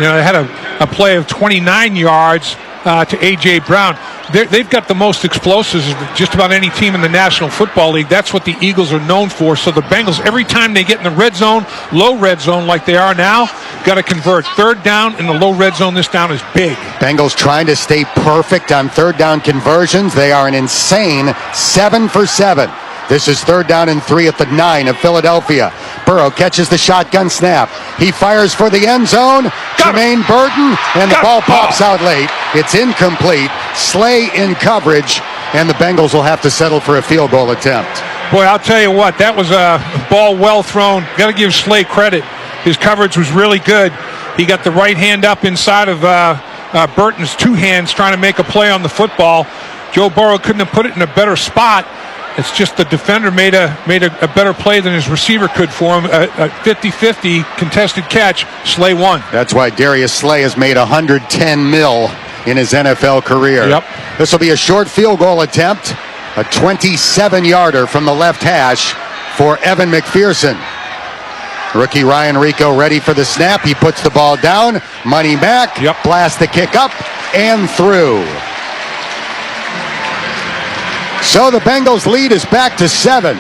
know, they had a play of 29 yards to A.J. Brown. They've got the most explosives of just about any team in the National Football League. That's what the Eagles are known for. So the Bengals, every time they get in the red zone, low red zone like they are now, got to convert. 3rd down in the low red zone. This down is big. Bengals trying to stay perfect on 3rd down conversions. They are an insane 7 for 7. This is 3rd down and 3 at the 9 of Philadelphia. Burrow catches the shotgun snap. He fires for the end zone. Jermaine Burton, and the ball pops out late. It's incomplete. Slay in coverage, and the Bengals will have to settle for a field goal attempt. Boy, I'll tell you what, that was a ball well thrown. Got to give Slay credit. His coverage was really good. He got the right hand up inside of Burton's 2 hands trying to make a play on the football. Joe Burrow couldn't have put it in a better spot. It's just the defender made a better play than his receiver could for him. A 50-50 contested catch. Slay won. That's why Darius Slay has made $110 million in his NFL career. Yep. This will be a short field goal attempt. A 27-yarder from the left hash for Evan McPherson. Rookie Ryan Rico ready for the snap. He puts the ball down. Money Mac blasts the kick up and through. So the Bengals lead is back to 7.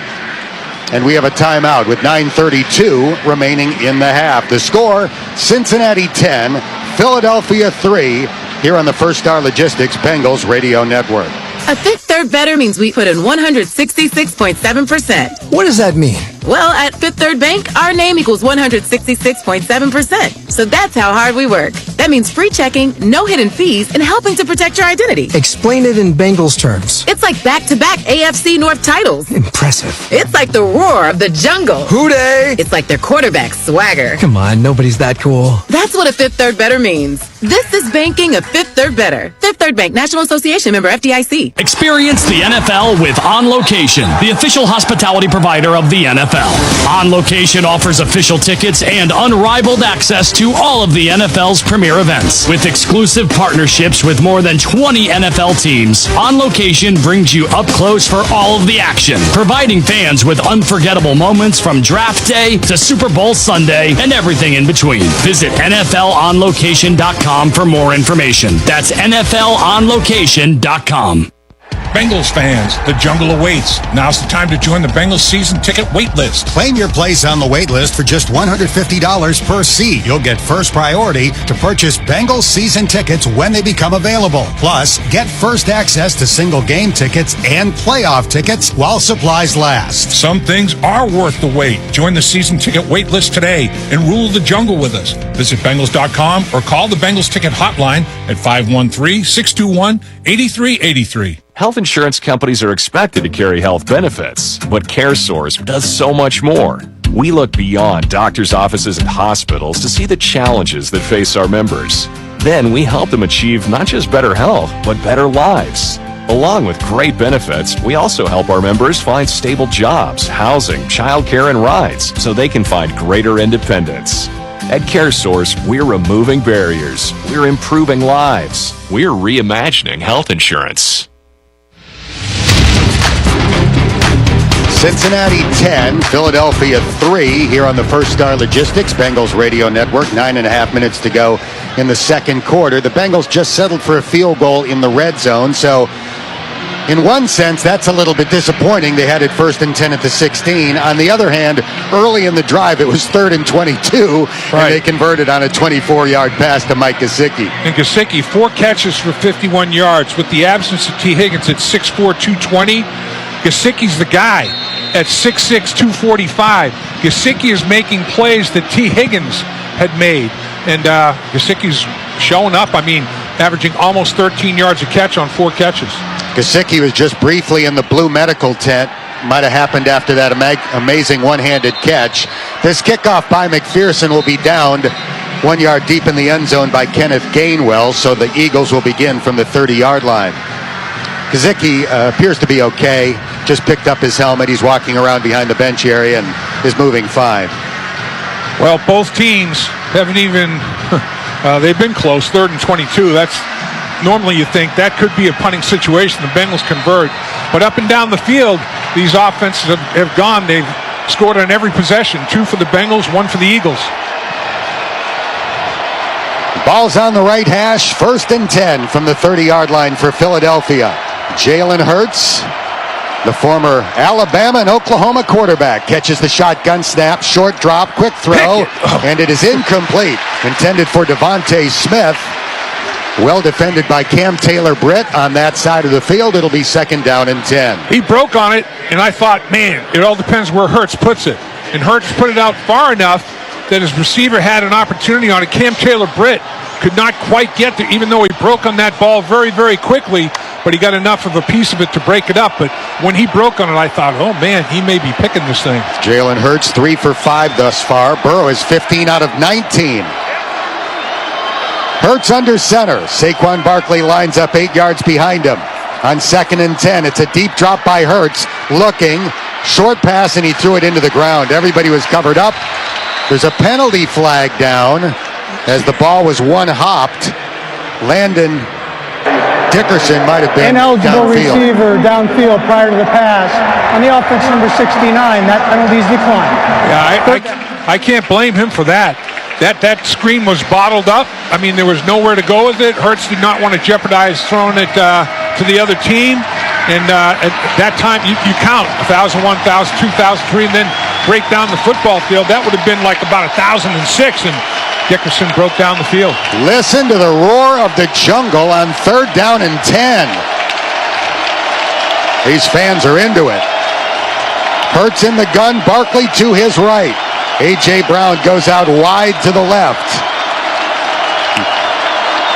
And we have a timeout with 9:32 remaining in the half. The score, Cincinnati 10, Philadelphia 3, here on the First Star Logistics Bengals Radio Network. A Fifth Third Better means we put in 166.7%. What does that mean? Well, at Fifth Third Bank, our name equals 166.7%. So that's how hard we work. That's That means free checking, no hidden fees, and helping to protect your identity. Explain it in Bengals terms. It's like back-to-back AFC North titles. Impressive. It's like the roar of the jungle. Hooday! It's like their quarterback's swagger. Come on, nobody's that cool. That's what a Fifth Third Better means. This is banking a Fifth Third Better. Fifth Third Bank, National Association member FDIC. Experience the NFL with On Location, the official hospitality provider of the NFL. On Location offers official tickets and unrivaled access to all of the NFL's premier events. With exclusive partnerships with more than 20 NFL teams, On Location brings you up close for all of the action, providing fans with unforgettable moments from draft day to Super Bowl Sunday and everything in between. Visit NFLOnLocation.com for more information. That's NFLOnLocation.com. Bengals fans, the jungle awaits. Now's the time to join the Bengals season ticket wait list. Claim your place on the wait list for just $150 per seat. You'll get first priority to purchase Bengals season tickets when they become available. Plus, get first access to single game tickets and playoff tickets while supplies last. Some things are worth the wait. Join the season ticket wait list today and rule the jungle with us. Visit Bengals.com or call the Bengals ticket hotline at 513-621-8383. Health insurance companies are expected to carry health benefits, but CareSource does so much more. We look beyond doctors' offices and hospitals to see the challenges that face our members. Then we help them achieve not just better health, but better lives. Along with great benefits, we also help our members find stable jobs, housing, childcare, and rides so they can find greater independence. At CareSource, we're removing barriers. We're improving lives. We're reimagining health insurance. Cincinnati 10, Philadelphia 3 here on the First Star Logistics Bengals Radio Network. 9.5 minutes to go in the second quarter. The Bengals just settled for a field goal in the red zone, so in one sense, that's a little bit disappointing. They had it 1st and 10 at the 16. On the other hand, early in the drive, it was 3rd and 22, and they converted on a 24-yard pass to Mike Gesicki. And Gesicki, 4 catches for 51 yards. With the absence of T. Higgins at 6'4", 220, Gesicki's the guy at 6'6", 245. Gesicki is making plays that T. Higgins had made. And Gesicki's showing up. I mean, averaging almost 13 yards a catch on 4 catches. Gesicki was just briefly in the blue medical tent. Might have happened after that amazing one-handed catch. This kickoff by McPherson will be downed 1 yard deep in the end zone by Kenneth Gainwell, so the Eagles will begin from the 30-yard line. Gesicki appears to be okay. Just picked up his helmet. He's walking around behind the bench area and is moving fine. Well, both teams haven't even, they've been close, 3rd and 22. That's normally you think that could be a punting situation. The Bengals convert. But up and down the field, these offenses have gone. They've scored on every possession. 2 for the Bengals, 1 for the Eagles. Ball's on the right hash. 1st and 10 from the 30-yard line for Philadelphia. Jalen Hurts, the former Alabama and Oklahoma quarterback, catches the shotgun snap, short drop, quick throw, and it is incomplete. Intended for Devontae Smith. Well defended by Cam Taylor-Britt on that side of the field. It'll be 2nd down and 10. He broke on it, and I thought, man, it all depends where Hurts puts it. And Hurts put it out far enough that his receiver had an opportunity on it. Cam Taylor-Britt could not quite get there, even though he broke on that ball very, very quickly, but he got enough of a piece of it to break it up. But when he broke on it, I thought, oh, man, he may be picking this thing. Jalen Hurts, 3 for 5 thus far. Burrow is 15 out of 19. Hurts under center. Saquon Barkley lines up 8 yards behind him. On 2nd and 10, it's a deep drop by Hurts. Looking, short pass, and he threw it into the ground. Everybody was covered up. There's a penalty flag down as the ball was one-hopped. Landon Dickerson might have been ineligible downfield. Receiver downfield prior to the pass. On the offense, number 69, that penalty's declined. Yeah, I can't blame him for that. That screen was bottled up. I mean, there was nowhere to go with it. Hurts did not want to jeopardize throwing it to the other team. And at that time, you count 1,001, 1,002, 1,003, and then break down the football field. That would have been like about 1,006, and Dickerson broke down the field. Listen to the roar of the jungle on 3rd down and 10. These fans are into it. Hurts in the gun, Barkley to his right. A.J. Brown goes out wide to the left.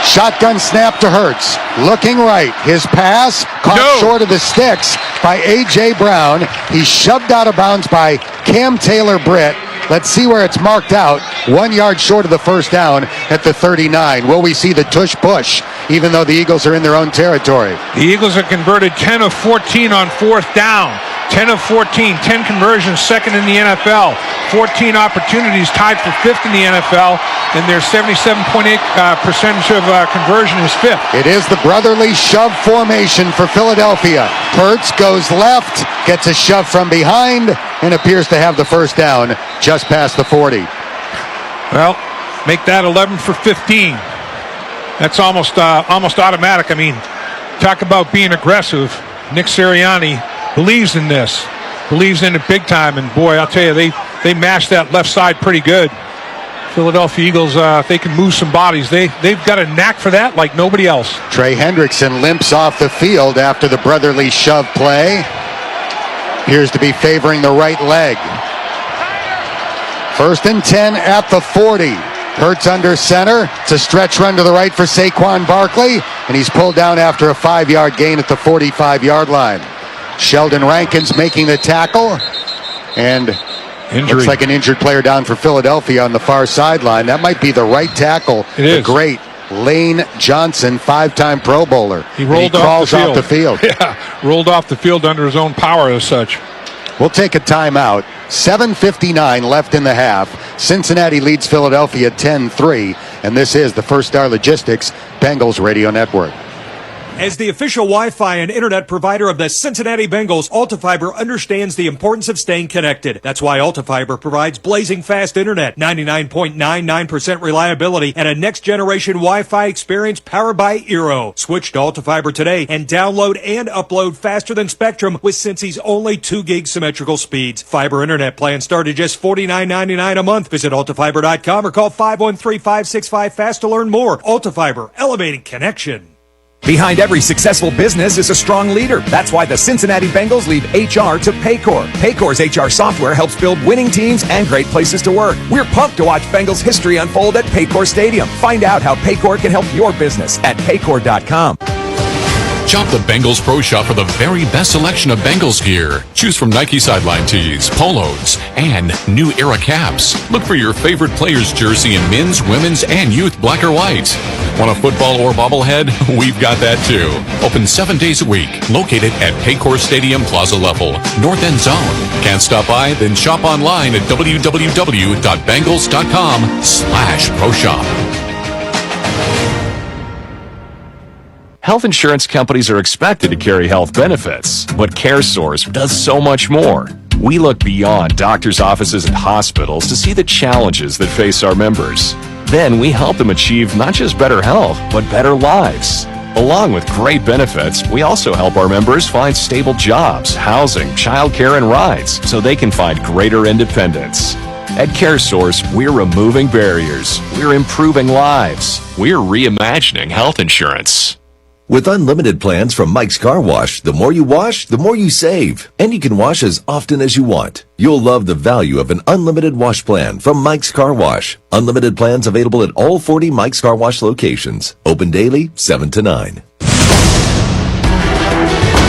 Shotgun snap to Hurts. Looking right. His pass caught short of the sticks by A.J. Brown. He's shoved out of bounds by Cam Taylor-Britt. Let's see where it's marked out. 1 yard short of the first down at the 39. Will we see the tush push, even though the Eagles are in their own territory? The Eagles have converted 10 of 14 on fourth down. 10 of 14, 10 conversions, second in the NFL. 14 opportunities, tied for fifth in the NFL, and their 77.8% percentage of conversion is fifth. It is the brotherly shove formation for Philadelphia. Hurts goes left, gets a shove from behind, and appears to have the first down just past the 40. Well, make that 11 for 15. That's almost automatic. I mean, talk about being aggressive. Nick Sirianni believes in this, believes in it big time, and boy, I'll tell you, they mashed that left side pretty good. Philadelphia Eagles, if they can move some bodies, they've got a knack for that like nobody else. Trey Hendrickson limps off the field after the brotherly shove play. Appears to be favoring the right leg. 1st and 10 at the 40. Hurts under center. It's a stretch run to the right for Saquon Barkley, and he's pulled down after a 5-yard gain at the 45-yard line. Sheldon Rankins making the tackle, and looks like an injured player down for Philadelphia on the far sideline. That might be the right tackle. It is. The great Lane Johnson, 5-time Pro Bowler. He rolled crawls off the field. Yeah, rolled off the field under his own power as such. We'll take a timeout. 7:59 left in the half. Cincinnati leads Philadelphia 10-3, and this is the First Star Logistics Bengals Radio Network. As the official Wi-Fi and internet provider of the Cincinnati Bengals, AltaFiber understands the importance of staying connected. That's why AltaFiber provides blazing fast internet, 99.99% reliability, and a next-generation Wi-Fi experience powered by Eero. Switch to AltaFiber today and download and upload faster than Spectrum with Cincy's only 2 gig symmetrical speeds. Fiber internet plans start at just $49.99 a month. Visit AltaFiber.com or call 513-565-FAST to learn more. AltaFiber, elevating connection. Behind every successful business is a strong leader. That's why the Cincinnati Bengals leave HR to Paycor. Paycor's HR software helps build winning teams and great places to work. We're pumped to watch Bengals history unfold at Paycor Stadium. Find out how Paycor can help your business at Paycor.com. Shop the Bengals Pro Shop for the very best selection of Bengals gear. Choose from Nike sideline tees, polos, and new era caps. Look for your favorite player's jersey in men's, women's, and youth black or white. Want a football or bobblehead? We've got that too. Open 7 days a week. Located at Paycor Stadium Plaza level, North End Zone. Can't stop by? Then shop online at www.bengals.com/pro shop. Health insurance companies are expected to carry health benefits, but CareSource does so much more. We look beyond doctors' offices and hospitals to see the challenges that face our members. Then we help them achieve not just better health, but better lives. Along with great benefits, we also help our members find stable jobs, housing, childcare, and rides so they can find greater independence. At CareSource, we're removing barriers. We're improving lives. We're reimagining health insurance. With unlimited plans from Mike's Car Wash, the more you wash, the more you save. And you can wash as often as you want. You'll love the value of an unlimited wash plan from Mike's Car Wash. Unlimited plans available at all 40 Mike's Car Wash locations. Open daily, 7 to 9.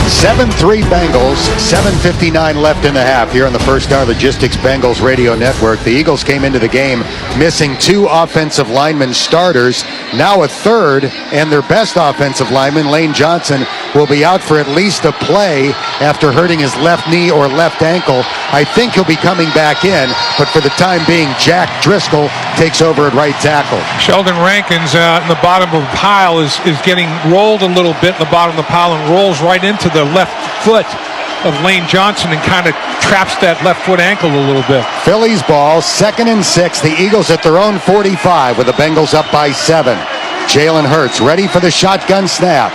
7-3 Bengals, 7:59 left in the half here on the First Star Logistics Bengals Radio Network. The Eagles came into the game missing 2 offensive linemen starters, now a third, and their best offensive lineman, Lane Johnson, will be out for at least a play after hurting his left knee or left ankle. I think he'll be coming back in, but for the time being, Jack Driscoll takes over at right tackle. Sheldon Rankins in the bottom of the pile is getting rolled a little bit in the bottom of the pile and rolls right into the left foot of Lane Johnson and kind of traps that left foot ankle a little bit. Phillies ball, 2nd and 6. The Eagles at their own 45 with the Bengals up by 7. Jalen Hurts ready for the shotgun snap.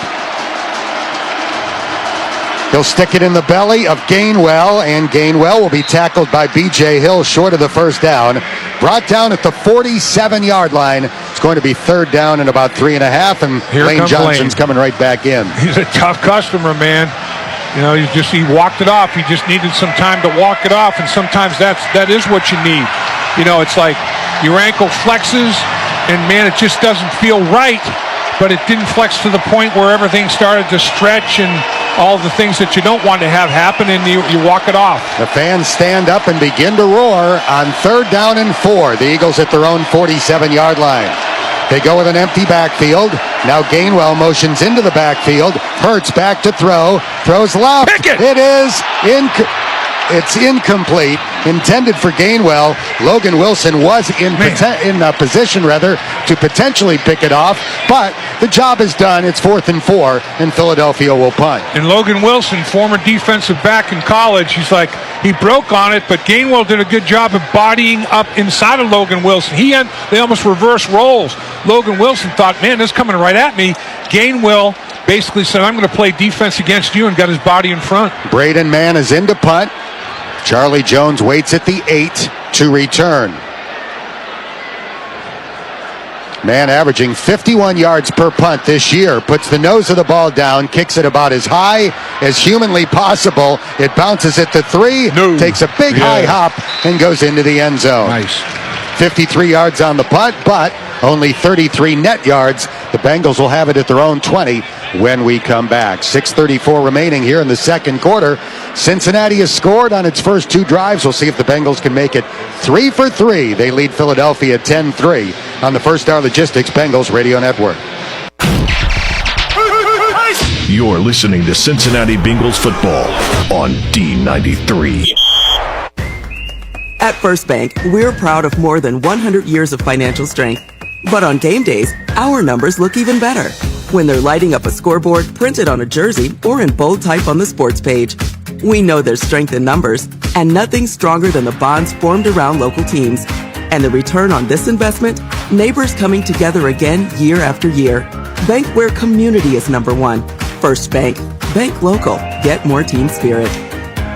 He'll stick it in the belly of Gainwell, and Gainwell will be tackled by B.J. Hill short of the first down. Brought down at the 47-yard line. It's going to be 3rd down and about 3.5, and Lane Johnson's coming right back in. He's a tough customer, man. You know, he walked it off. He just needed some time to walk it off, and sometimes that is what you need. You know, it's like your ankle flexes, and man, it just doesn't feel right but it didn't flex to the point where everything started to stretch and all the things that you don't want to have happen, and you walk it off. The fans stand up and begin to roar on 3rd down and 4. The Eagles at their own 47-yard line. They go with an empty backfield. Now Gainwell motions into the backfield. Hurts back to throw. Throws left. It is it's incomplete. Intended for Gainwell. Logan Wilson was in position to potentially pick it off, but the job is done. It's 4th and 4, and Philadelphia will punt. And Logan Wilson, former defensive back in college, he broke on it, but Gainwell did a good job of bodying up inside of Logan Wilson. They almost reverse roles. Logan Wilson thought, man, this is coming right at me. Gainwell basically said, I'm going to play defense against you, and got his body in front. Braden Mann is in to punt. Charlie Jones waits at the 8 to return. Mann averaging 51 yards per punt this year. Puts the nose of the ball down, kicks it about as high as humanly possible. It bounces at the 3, takes a big high hop, and goes into the end zone. Nice. 53 yards on the punt, but only 33 net yards. The Bengals will have it at their own 20 when we come back. 6:34 remaining here in the second quarter. Cincinnati has scored on its first 2 drives. We'll see if the Bengals can make it 3 for 3. They lead Philadelphia 10-3 on the First Star Logistics Bengals Radio Network. You're listening to Cincinnati Bengals football on D93. At First Bank, we're proud of more than 100 years of financial strength. But on game days, our numbers look even better when they're lighting up a scoreboard printed on a jersey or in bold type on the sports page. We know there's strength in numbers, and nothing's stronger than the bonds formed around local teams. And the return on this investment? Neighbors coming together again year after year. Bank where community is number one. First Bank. Bank local. Get more team spirit.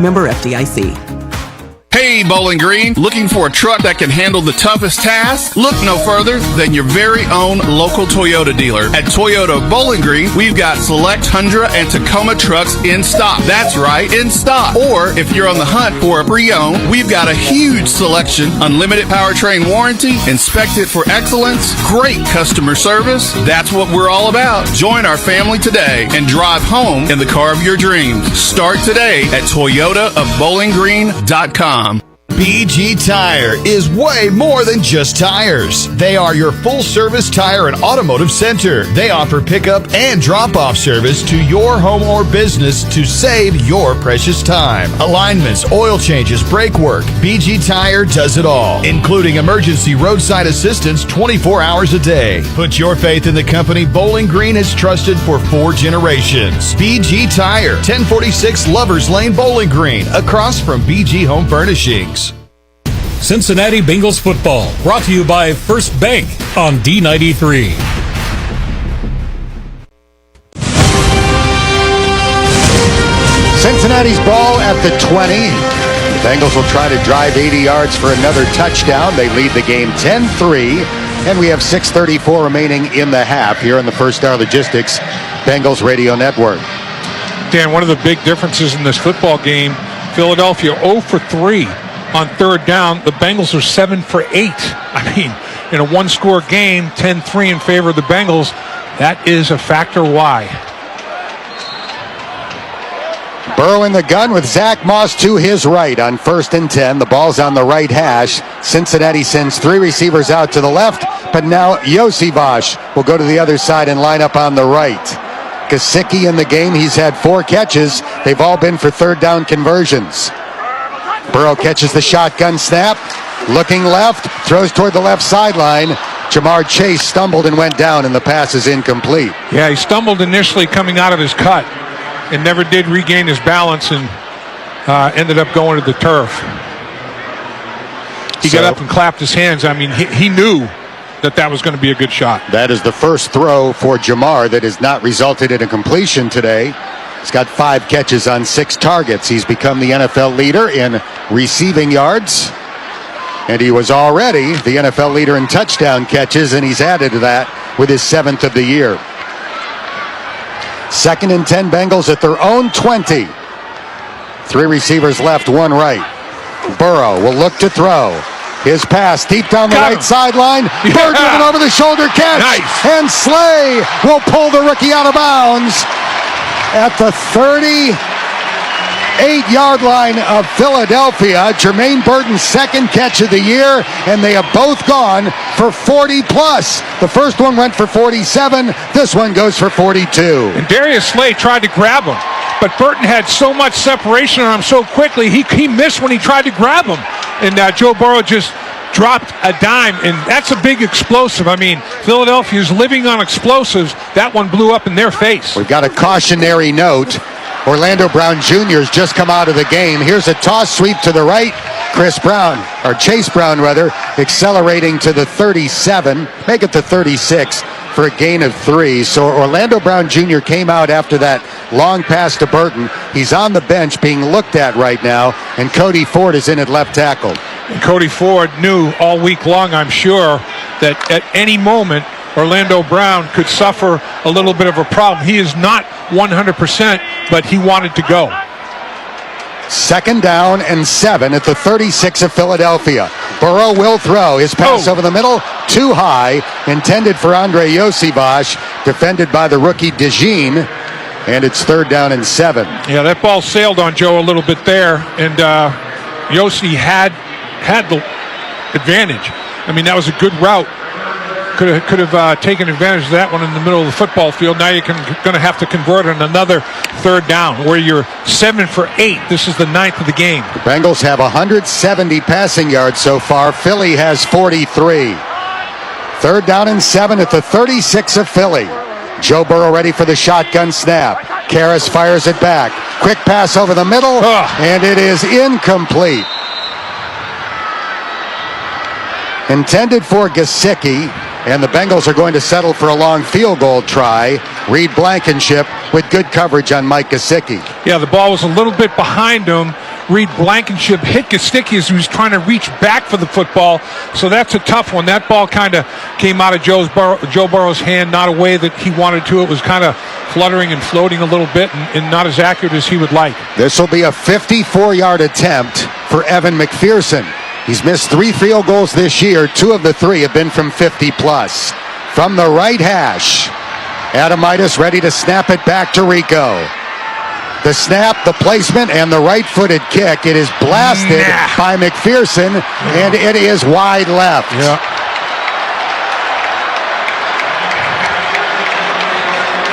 Member FDIC. Hey, Bowling Green, looking for a truck that can handle the toughest tasks? Look no further than your very own local Toyota dealer. At Toyota Bowling Green, we've got select Tundra and Tacoma trucks in stock. That's right, in stock. Or if you're on the hunt for a pre-owned, we've got a huge selection, unlimited powertrain warranty, inspected for excellence, great customer service. That's what we're all about. Join our family today and drive home in the car of your dreams. Start today at toyotaofbowlinggreen.com. BG Tire is way more than just tires. They are your full-service tire and automotive center. They offer pickup and drop-off service to your home or business to save your precious time. Alignments, oil changes, brake work. BG Tire does it all, including emergency roadside assistance 24 hours a day. Put your faith in the company Bowling Green has trusted for 4 generations. BG Tire, 1046 Lovers Lane, Bowling Green, across from BG Home Furnishings. Cincinnati Bengals football, brought to you by First Bank on D93. Cincinnati's ball at the 20. The Bengals will try to drive 80 yards for another touchdown. They lead the game 10-3, and we have 6:34 remaining in the half here in the First Star Logistics Bengals Radio Network. Dan, one of the big differences in this football game, Philadelphia 0 for 3 on 3rd down. The Bengals are 7 for 8. I mean, in a one-score game, 10-3 in favor of the Bengals. That is a factor why. Burrow in the gun with Zach Moss to his right on 1st and 10. The ball's on the right hash. Cincinnati sends 3 receivers out to the left, but now Yosivash will go to the other side and line up on the right. Gesicki in the game. He's had 4 catches. They've all been for 3rd down conversions. Burrow catches the shotgun snap, looking left, throws toward the left sideline. Jamar Chase stumbled and went down, and the pass is incomplete. Yeah, he stumbled initially coming out of his cut and never did regain his balance, and ended up going to the turf. He got up and clapped his hands. I mean, he knew that was going to be a good shot. That is the first throw for Jamar that has not resulted in a completion today. He's got 5 catches on 6 targets. He's become the NFL leader in receiving yards, and he was already the NFL leader in touchdown catches, and he's added to that with his 7th of the year. 2nd and 10, Bengals at their own 20. 3 receivers left, 1 right. Burrow will look to throw. His pass deep down the right sideline. Yeah. Bird with an over-the-shoulder catch. Nice. And Slay will pull the rookie out of bounds at the 38-yard line of Philadelphia. Jermaine Burton's second catch of the year, and they have both gone for 40-plus. The first one went for 47. This one goes for 42. And Darius Slay tried to grab him, but Burton had so much separation on him so quickly, he missed when he tried to grab him. And Joe Burrow just dropped a dime, and that's a big explosive. I mean, Philadelphia's living on explosives. That one blew up in their face. We've got a cautionary note. Orlando Brown Jr. has just come out of the game. Here's a toss sweep to the right. Chase Brown, accelerating to the 37, make it the 36 for a gain of 3. So Orlando Brown Jr. came out after that long pass to Burton. He's on the bench being looked at right now, and Cody Ford is in at left tackle. And Cody Ford knew all week long, I'm sure, that at any moment Orlando Brown could suffer a little bit of a problem. He is not 100%, but he wanted to go. 2nd down and 7 at the 36 of Philadelphia. Burrow will throw. His pass over the middle, too high, intended for Andre Yosivas, defended by the rookie DeJean, and it's 3rd down and 7. Yeah, that ball sailed on Joe a little bit there, and Yossi had the advantage. I mean, that was a good route. Could have taken advantage of that one in the middle of the football field. Now you're going to have to convert on another 3rd down, where you're 7 for 8. This is the 9th of the game. The Bengals have 170 passing yards so far. Philly has 43. 3rd down and 7 at the 36 of Philly. Joe Burrow ready for the shotgun snap. Karras fires it back. Quick pass over the middle, and it is incomplete. Intended for Gesicki, and the Bengals are going to settle for a long field goal try. Reed Blankenship with good coverage on Mike Gesicki. Yeah, the ball was a little bit behind him. Reed Blankenship hit Gesicki as he was trying to reach back for the football, so that's a tough one. That ball kind of came out of Joe Burrow's hand, not a way that he wanted to. It was kind of fluttering and floating a little bit and not as accurate as he would like. This will be a 54-yard attempt for Evan McPherson. He's missed 3 field goals this year. 2 of the 3 have been from 50-plus. From the right hash, Adamitis ready to snap it back to Rico. The snap, the placement, and the right-footed kick. It is blasted by McPherson, and it is wide left. Yeah.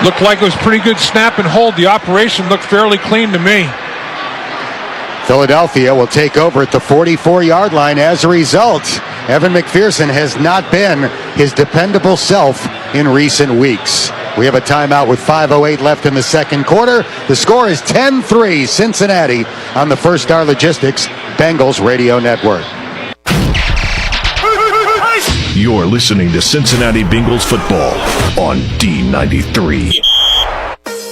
Looked like it was pretty good snap and hold. The operation looked fairly clean to me. Philadelphia will take over at the 44-yard line. As a result, Evan McPherson has not been his dependable self in recent weeks. We have a timeout with 5:08 left in the second quarter. The score is 10-3 Cincinnati on the First Star Logistics Bengals Radio Network. You're listening to Cincinnati Bengals football on D93.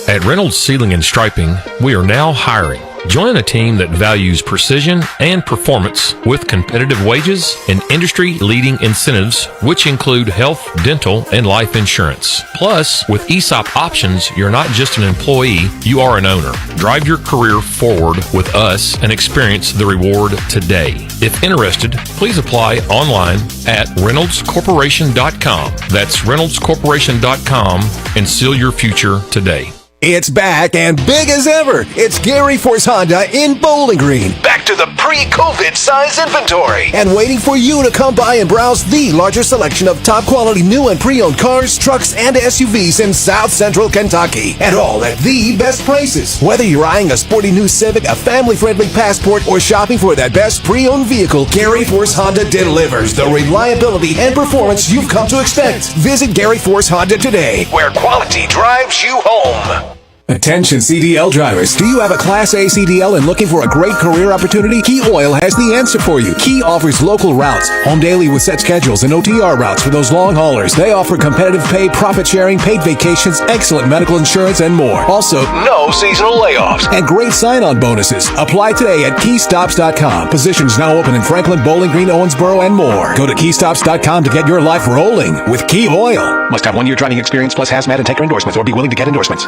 At Reynolds Sealing and Striping, we are now hiring. Join a team that values precision and performance with competitive wages and industry-leading incentives, which include health, dental, and life insurance. Plus, with ESOP options, you're not just an employee, you are an owner. Drive your career forward with us and experience the reward today. If interested, please apply online at reynoldscorporation.com. That's reynoldscorporation.com and seal your future today. It's back and big as ever. It's Gary Force Honda in Bowling Green. Back to the pre-COVID size inventory. And waiting for you to come by and browse the largest selection of top quality new and pre-owned cars, trucks, and SUVs in South Central Kentucky. And all at the best prices. Whether you're eyeing a sporty new Civic, a family-friendly Passport, or shopping for that best pre-owned vehicle, Gary Force Honda delivers the reliability and performance you've come to expect. Visit Gary Force Honda today, where quality drives you home. Attention CDL drivers. Do you have a Class A CDL and looking for a great career opportunity? Key Oil has the answer for you. Key offers local routes, home daily with set schedules, and OTR routes for those long haulers. They offer competitive pay, profit sharing, paid vacations, excellent medical insurance, and more. Also, no seasonal layoffs. And great sign-on bonuses. Apply today at keystops.com. Positions now open in Franklin, Bowling Green, Owensboro, and more. Go to keystops.com to get your life rolling with Key Oil. Must have 1 year driving experience plus hazmat and taker endorsements or be willing to get endorsements.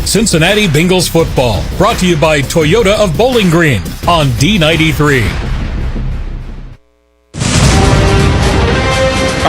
Cincinnati Bengals football, brought to you by Toyota of Bowling Green on D93.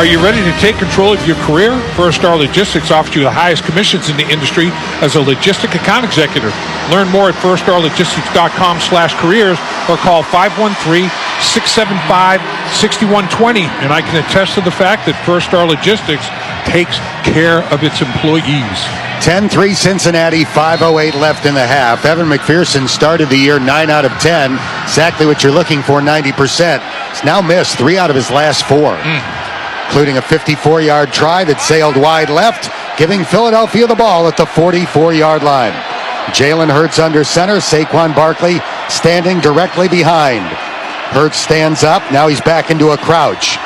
Are you ready to take control of your career? First Star Logistics offers you the highest commissions in the industry as a logistic account executive. Learn more at firststarlogistics.com/careers or call 513-675-6120. And I can attest to the fact that First Star Logistics takes care of its employees. 10-3 Cincinnati, 5:08 left in the half. Evan McPherson started the year 9 out of 10. Exactly what you're looking for, 90%. He's now missed 3 out of his last 4. Including a 54-yard try that sailed wide left, giving Philadelphia the ball at the 44-yard line. Jalen Hurts under center, Saquon Barkley standing directly behind. Hurts stands up, now he's back into a crouch.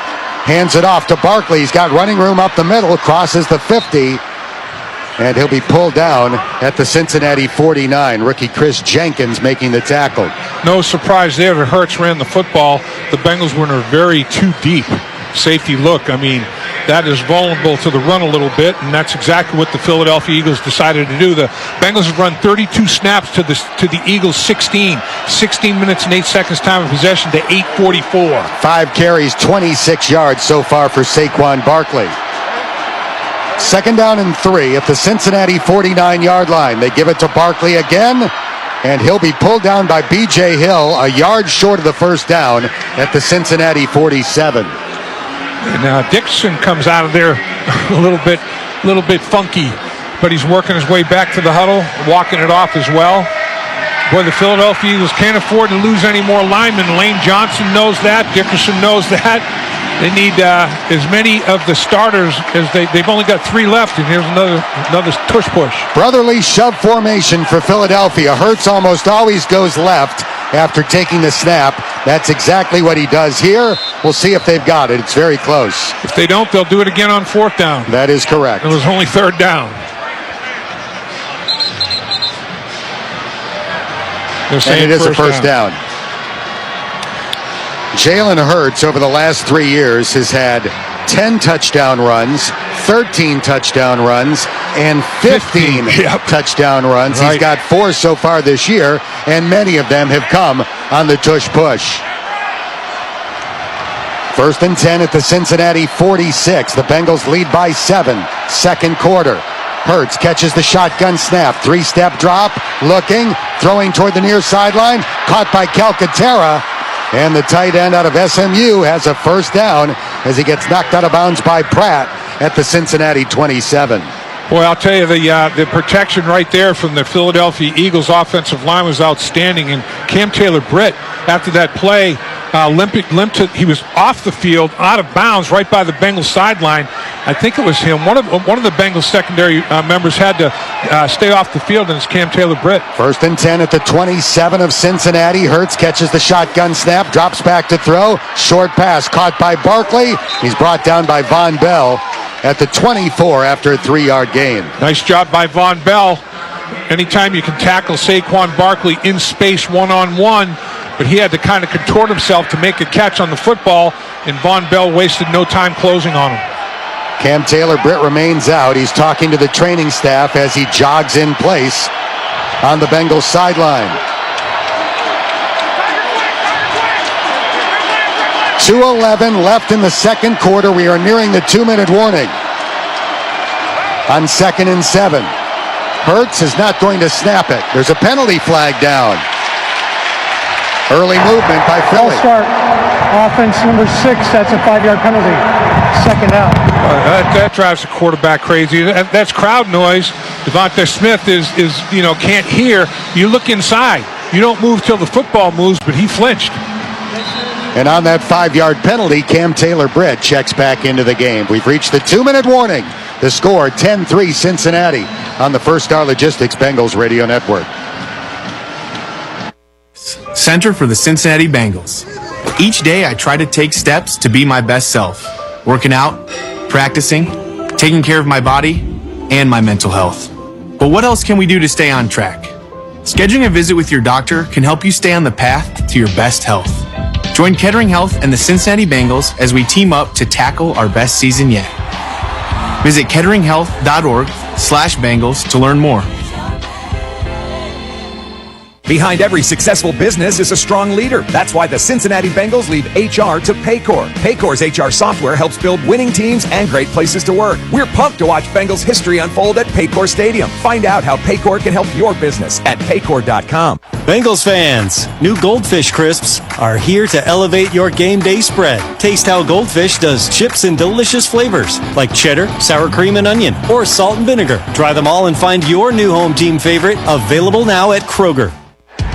Hands it off to Barkley, he's got running room up the middle, crosses the 50, and he'll be pulled down at the Cincinnati 49. Rookie Chris Jenkins making the tackle. No surprise there that Hurts ran the football. The Bengals were in a very too deep safety look. I mean, that is vulnerable to the run a little bit, and that's exactly what the Philadelphia Eagles decided to do. The Bengals have run 32 snaps to the Eagles 16 minutes and 8 seconds time of possession to 8:44. 5 carries, 26 yards so far for Saquon Barkley. Second down and 3 at the Cincinnati 49-yard line. They give it to Barkley again, and he'll be pulled down by B.J. Hill, a yard short of the first down at the Cincinnati 47. And Dixon comes out of there a little bit funky, but he's working his way back to the huddle, walking it off as well. Boy, the Philadelphia Eagles can't afford to lose any more linemen. Lane Johnson knows that. Dickerson knows that. They need as many of the starters as they've only got 3 left, and here's another tush push. Brotherly shove formation for Philadelphia. Hurts almost always goes left after taking the snap. That's exactly what he does here. We'll see if they've got it. It's very close. If they don't, they'll do it again on 4th down. That is correct. It was only 3rd down. And it is a first down. Jalen Hurts over the last 3 years has had 10 touchdown runs, 13 touchdown runs, and 15 touchdown runs. Right. He's got 4 so far this year, and many of them have come on the tush push. 1st and 10 at the Cincinnati 46. The Bengals lead by 7. Second quarter. Hurts catches the shotgun snap. 3-step drop. Looking. Throwing toward the near sideline. Caught by Calcaterra. And the tight end out of SMU has a first down as he gets knocked out of bounds by Pratt at the Cincinnati 27. Boy, I'll tell you, the protection right there from the Philadelphia Eagles offensive line was outstanding. And Cam Taylor-Britt, after that play, he was off the field, out of bounds, right by the Bengals sideline. I think it was him. One of the Bengals secondary members had to stay off the field, and it's Cam Taylor-Britt. 1st and 10 at the 27 of Cincinnati. Hurts catches the shotgun snap, drops back to throw. Short pass caught by Barkley. He's brought down by Von Bell at the 24 after a 3-yard gain. Nice job by Von Bell. Anytime you can tackle Saquon Barkley in space one-on-one, but he had to kind of contort himself to make a catch on the football, and Von Bell wasted no time closing on him. Cam Taylor-Britt remains out. He's talking to the training staff as he jogs in place on the Bengals sideline. 2:11 left in the second quarter. We are nearing the 2-minute warning. On 2nd and 7. Hurts is not going to snap it. There's a penalty flag down. Early movement by Philly. False start. Offense number 6. That's a 5-yard penalty. Second out. That drives the quarterback crazy. That's crowd noise. Devonta Smith can't hear. You look inside. You don't move till the football moves, but he flinched. And on that 5-yard penalty, Cam Taylor-Britt checks back into the game. We've reached the 2-minute warning. The score, 10-3 Cincinnati on the First Star Logistics Bengals Radio Network. Center for the Cincinnati Bengals. Each day I try to take steps to be my best self. Working out, practicing, taking care of my body, and my mental health. But what else can we do to stay on track? Scheduling a visit with your doctor can help you stay on the path to your best health. Join Kettering Health and the Cincinnati Bengals as we team up to tackle our best season yet. Visit ketteringhealth.org/Bengals to learn more. Behind every successful business is a strong leader. That's why the Cincinnati Bengals leave HR to Paycor. Paycor's HR software helps build winning teams and great places to work. We're pumped to watch Bengals history unfold at Paycor Stadium. Find out how Paycor can help your business at paycor.com. Bengals fans, new Goldfish Crisps are here to elevate your game day spread. Taste how Goldfish does chips in delicious flavors like cheddar, sour cream and onion, or salt and vinegar. Try them all and find your new home team favorite, available now at Kroger.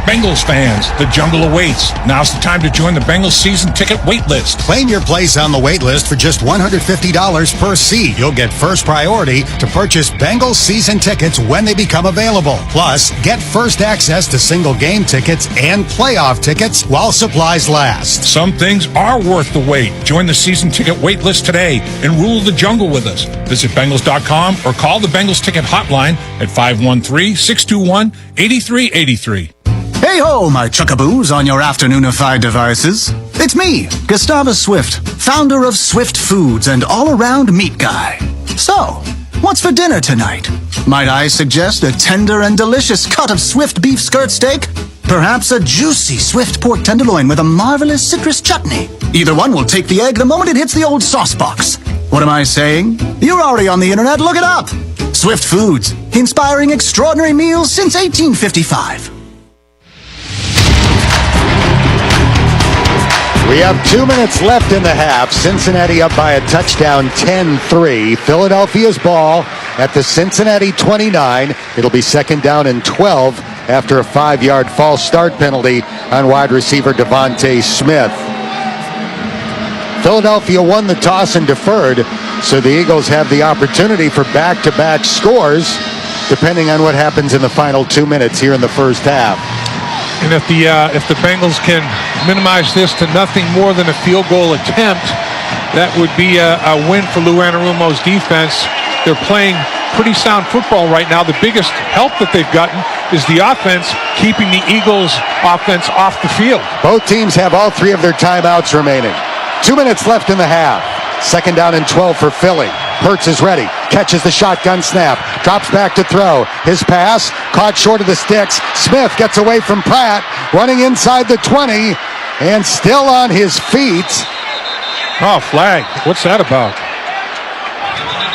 Bengals fans, the jungle awaits. Now's the time to join the Bengals season ticket wait list. Claim your place on the wait list for just $150 per seat. You'll get first priority to purchase Bengals season tickets when they become available. Plus, get first access to single game tickets and playoff tickets while supplies last. Some things are worth the wait. Join the season ticket wait list today and rule the jungle with us. Visit Bengals.com or call the Bengals ticket hotline at 513-621-8383. Hey ho, my chuckaboos on your afternoonified devices. It's me, Gustavus Swift, founder of Swift Foods and all-around meat guy. So, what's for dinner tonight? Might I suggest a tender and delicious cut of Swift beef skirt steak? Perhaps a juicy Swift pork tenderloin with a marvelous citrus chutney. Either one will take the egg the moment it hits the old sauce box. What am I saying? You're already on the internet, look it up! Swift Foods, inspiring extraordinary meals since 1855. We have 2 minutes left in the half. Cincinnati up by a touchdown, 10-3. Philadelphia's ball at the Cincinnati 29. It'll be second down and 12 after a 5-yard false start penalty on wide receiver Devontae Smith. Philadelphia won the toss and deferred, so the Eagles have the opportunity for back-to-back scores, depending on what happens in the final 2 minutes here in the first half. And if the Bengals can minimize this to nothing more than a field goal attempt, that would be a win for Lou Anarumo's defense. They're playing pretty sound football right now. The biggest help that they've gotten is the offense, keeping the Eagles' offense off the field. Both teams have all three of their timeouts remaining. 2 minutes left in the half. Second down and 12 for Philly. Hurts is ready, catches the shotgun snap, drops back to throw. His pass caught short of the sticks. Smith gets away from Pratt, running inside the 20, and still on his feet. Oh, flag. What's that about?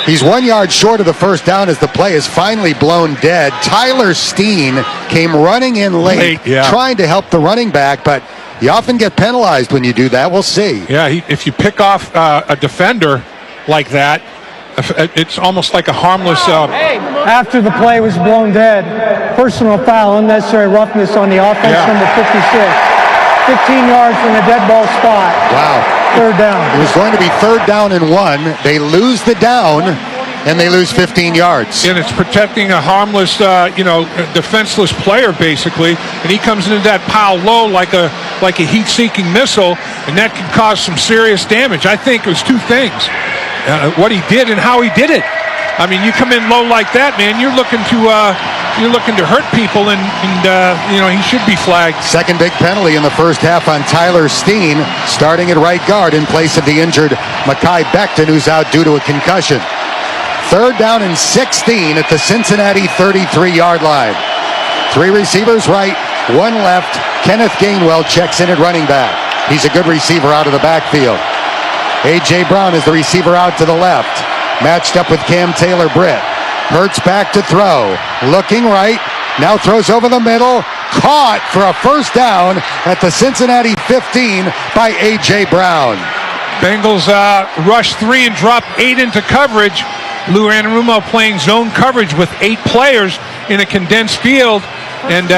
He's 1 yard short of the first down as the play is finally blown dead. Tyler Steen came running in late trying to help the running back, but you often get penalized when you do that. We'll see. Yeah, if you pick off a defender like that, it's almost like a harmless... After the play was blown dead, personal foul, unnecessary roughness on the offense, number 56. 15 yards from the dead ball spot. Wow. Third down. It was going to be third down and 1. They lose the down, and they lose 15 yards. And it's protecting a harmless, defenseless player, basically. And he comes into that pile low like a heat-seeking missile, and that can cause some serious damage. I think it was two things. What he did and how he did it. I mean, you come in low like that, man, you're looking to hurt people, and he should be flagged. Second big penalty in the first half on Tyler Steen, starting at right guard in place of the injured Mekhi Becton, who's out due to a concussion. Third down and 16 at the Cincinnati 33-yard line. Three receivers right, one left. Kenneth Gainwell checks in at running back. He's a good receiver out of the backfield. A.J. Brown is the receiver out to the left, matched up with Cam Taylor-Britt. Hurts back to throw, looking right, now throws over the middle, caught for a first down at the Cincinnati 15 by A.J. Brown. Bengals rush 3 and drop 8 into coverage. Lou Anarumo playing zone coverage with 8 players in a condensed field, and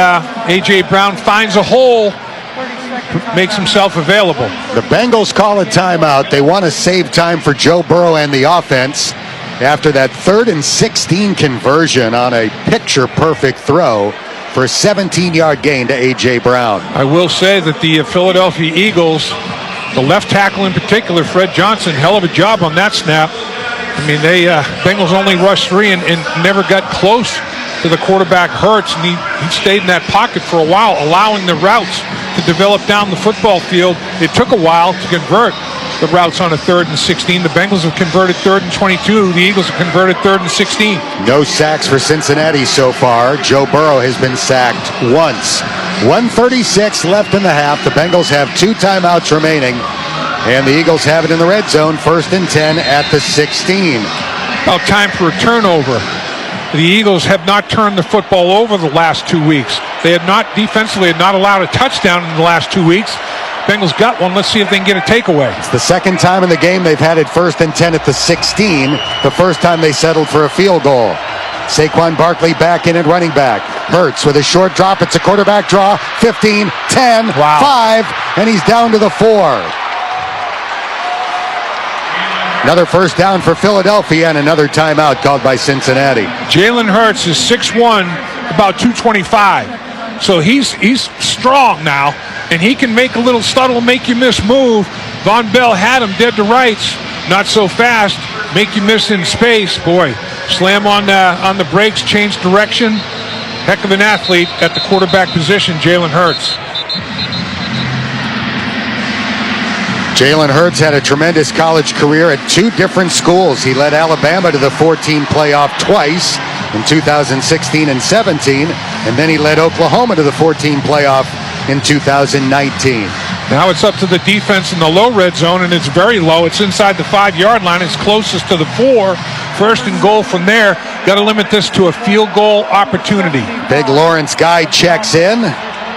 A.J. Brown finds a hole, makes himself available. The Bengals call a timeout. They want to save time for Joe Burrow and the offense after that 3rd and 16 conversion on a picture-perfect throw for a 17-yard gain to A.J. Brown. I will say that the Philadelphia Eagles, the left tackle in particular, Fred Johnson, hell of a job on that snap. I mean, Bengals only rushed 3 and never got close to to the quarterback Hurts, and he stayed in that pocket for a while, allowing the routes to develop down the football field. It took a while to convert the routes on a 3rd and 16. The Bengals have converted 3rd and 22. The Eagles have converted 3rd and 16. No sacks for Cincinnati so far. Joe Burrow has been sacked once. 1:36 left in the half. The Bengals have 2 timeouts remaining, and the Eagles have it in the red zone, 1st and 10 at the 16. About time for a turnover. The Eagles have not turned the football over the last 2 weeks. They had not, defensively, had not allowed a touchdown in the last 2 weeks. Bengals got one. Let's see if they can get a takeaway. It's the second time in the game they've had it 1st and 10 at the 16. The first time they settled for a field goal. Saquon Barkley back in at running back. Hurts with a short drop. It's a quarterback draw. 15, 10, 5, and he's down to the 4. Another first down for Philadelphia and another timeout called by Cincinnati. Jalen Hurts is 6'1", about 225. So he's strong now, and he can make a little subtle make you miss move. Von Bell had him dead to rights. Not so fast. Make you miss in space. Boy, slam on the brakes, change direction. Heck of an athlete at the quarterback position, Jalen Hurts. Jalen Hurts had a tremendous college career at 2 different schools. He led Alabama to the 14 playoff twice in 2016 and 17, and then he led Oklahoma to the 14 playoff in 2019. Now it's up to the defense in the low red zone, and it's very low. It's inside the 5-yard line. It's closest to the 4. 1st and goal from there. Got to limit this to a field goal opportunity. Big Lawrence Guy checks in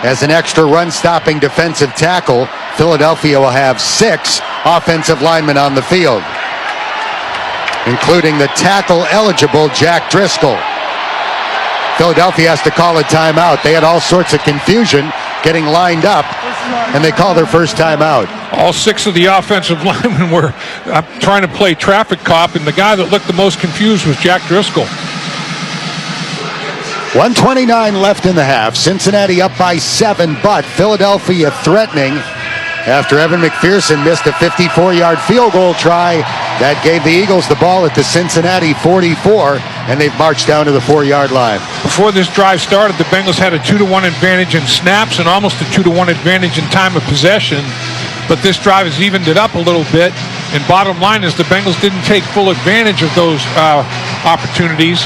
as an extra run-stopping defensive tackle. Philadelphia will have 6 offensive linemen on the field, including the tackle-eligible Jack Driscoll. Philadelphia has to call a timeout. They had all sorts of confusion getting lined up, and they call their first timeout. All 6 of the offensive linemen were trying to play traffic cop, and the guy that looked the most confused was Jack Driscoll. 1:29 left in the half. Cincinnati up by 7, but Philadelphia threatening after Evan McPherson missed a 54-yard field goal try. That gave the Eagles the ball at the Cincinnati 44, and they've marched down to the 4-yard line. Before this drive started, the Bengals had a 2-1 advantage in snaps and almost a 2-1 advantage in time of possession. But this drive has evened it up a little bit. And bottom line is the Bengals didn't take full advantage of those opportunities,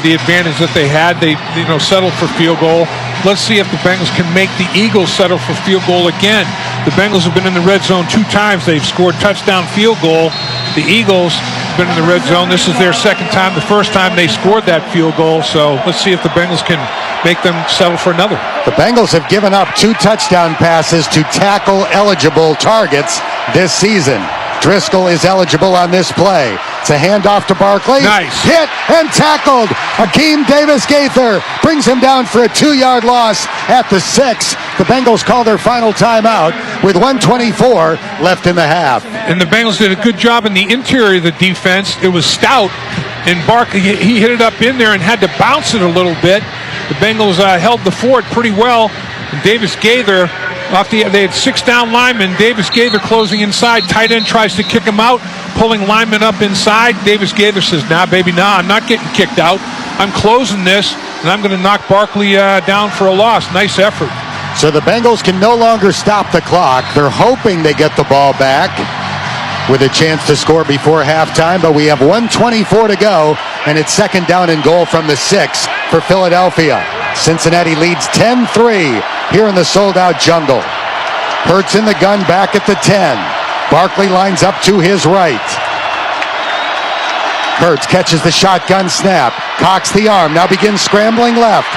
the advantage that they had. They settled for field goal. Let's see if the Bengals can make the Eagles settle for field goal again. The Bengals have been in the red zone 2 times. They've scored touchdown field goal. The Eagles have been in the red zone. This is their second time. The first time they scored that field goal. So let's see if the Bengals can make them settle for another. The Bengals have given up 2 touchdown passes to tackle-eligible targets this season. Driscoll is eligible on this play. It's a handoff to Barkley. Nice. Hit and tackled. Akeem Davis-Gaither brings him down for a 2-yard loss at the 6. The Bengals call their final timeout with 1:24 left in the half. And the Bengals did a good job in the interior of the defense. It was stout, and Barkley, he hit it up in there and had to bounce it a little bit. The Bengals held the fort pretty well. And Davis-Gaither, they had 6 down linemen. Davis-Gaither closing inside. Tight end tries to kick him out, pulling lineman up inside. Davis-Gaither says, nah, baby, nah, I'm not getting kicked out. I'm closing this, and I'm going to knock Barkley down for a loss. Nice effort. So the Bengals can no longer stop the clock. They're hoping they get the ball back with a chance to score before halftime, but we have 1:24 to go, and it's 2nd down and goal from the 6 for Philadelphia. Cincinnati leads 10-3 here in the sold-out jungle. Hurts in the gun back at the 10. Barkley lines up to his right. Hurts catches the shotgun snap, cocks the arm, now begins scrambling left.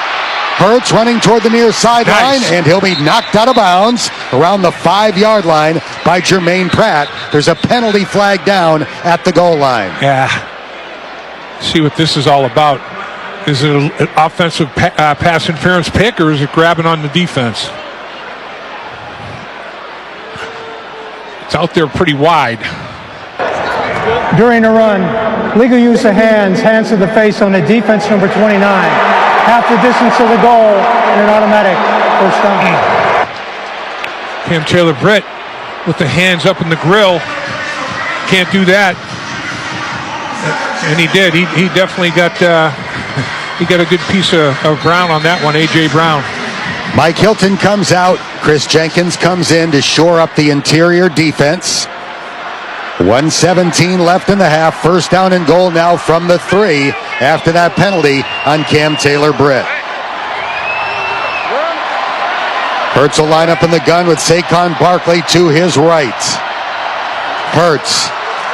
Hurts running toward the near sideline, Nice. and he'll be knocked out of bounds around the 5-yard line by Jermaine Pratt. There's a penalty flag down at the goal line. Yeah. See what this is all about. Is it an offensive pass interference pick, or is it grabbing on the defense? It's out there pretty wide. During the run, legal use of hands to the face on the defense, number 29. Half the distance of the goal and an automatic first down. Cam Taylor-Britt with the hands up in the grill. Can't do that. And he did. He definitely got he got a good piece of ground on that one, A.J. Brown. Mike Hilton comes out. Chris Jenkins comes in to shore up the interior defense. 1:17 left in the half. First down and goal now from the 3 after that penalty on Cam Taylor-Britt. Hurts will line up in the gun with Saquon Barkley to his right. Hurts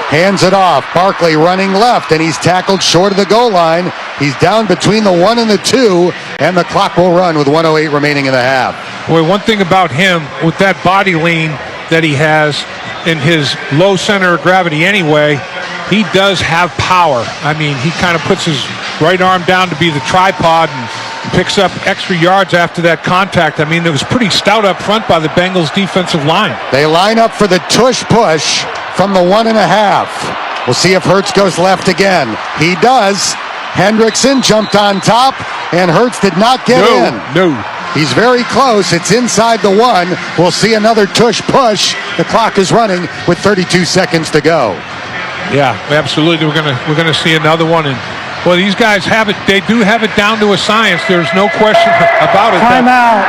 hands it off. Barkley running left, and he's tackled short of the goal line. He's down between the 1 and the 2, and the clock will run with 1:08 remaining in the half. Boy, one thing about him, with that body lean that he has in his low center of gravity anyway, he does have power. I mean, he kind of puts his right arm down to be the tripod and picks up extra yards after that contact. I mean, it was pretty stout up front by the Bengals defensive line. They line up for the tush push from the 1.5. We'll see if Hurts goes left again. He does. Hendrickson jumped on top, and Hurts did not get in. No. He's very close. It's inside the 1. We'll see another tush push. The clock is running with 32 seconds to go. Yeah, absolutely. We're gonna see another one. And well, these guys have it. They do have it down to a science. There's no question about it. Timeout.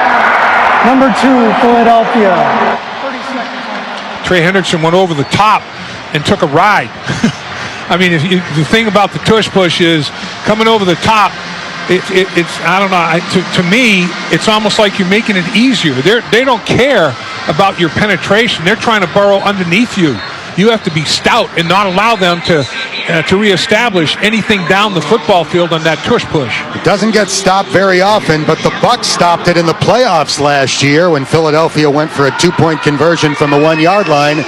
Number 2, Philadelphia. Trey Hendrickson went over the top and took a ride. I mean, the thing about the tush push is coming over the top. It's I don't know. To me, it's almost like you're making it easier. They don't care about your penetration. They're trying to burrow underneath you. You have to be stout and not allow them to reestablish anything down the football field on that tush push. It doesn't get stopped very often, but the Bucs stopped it in the playoffs last year when Philadelphia went for a 2-point conversion from the 1-yard line,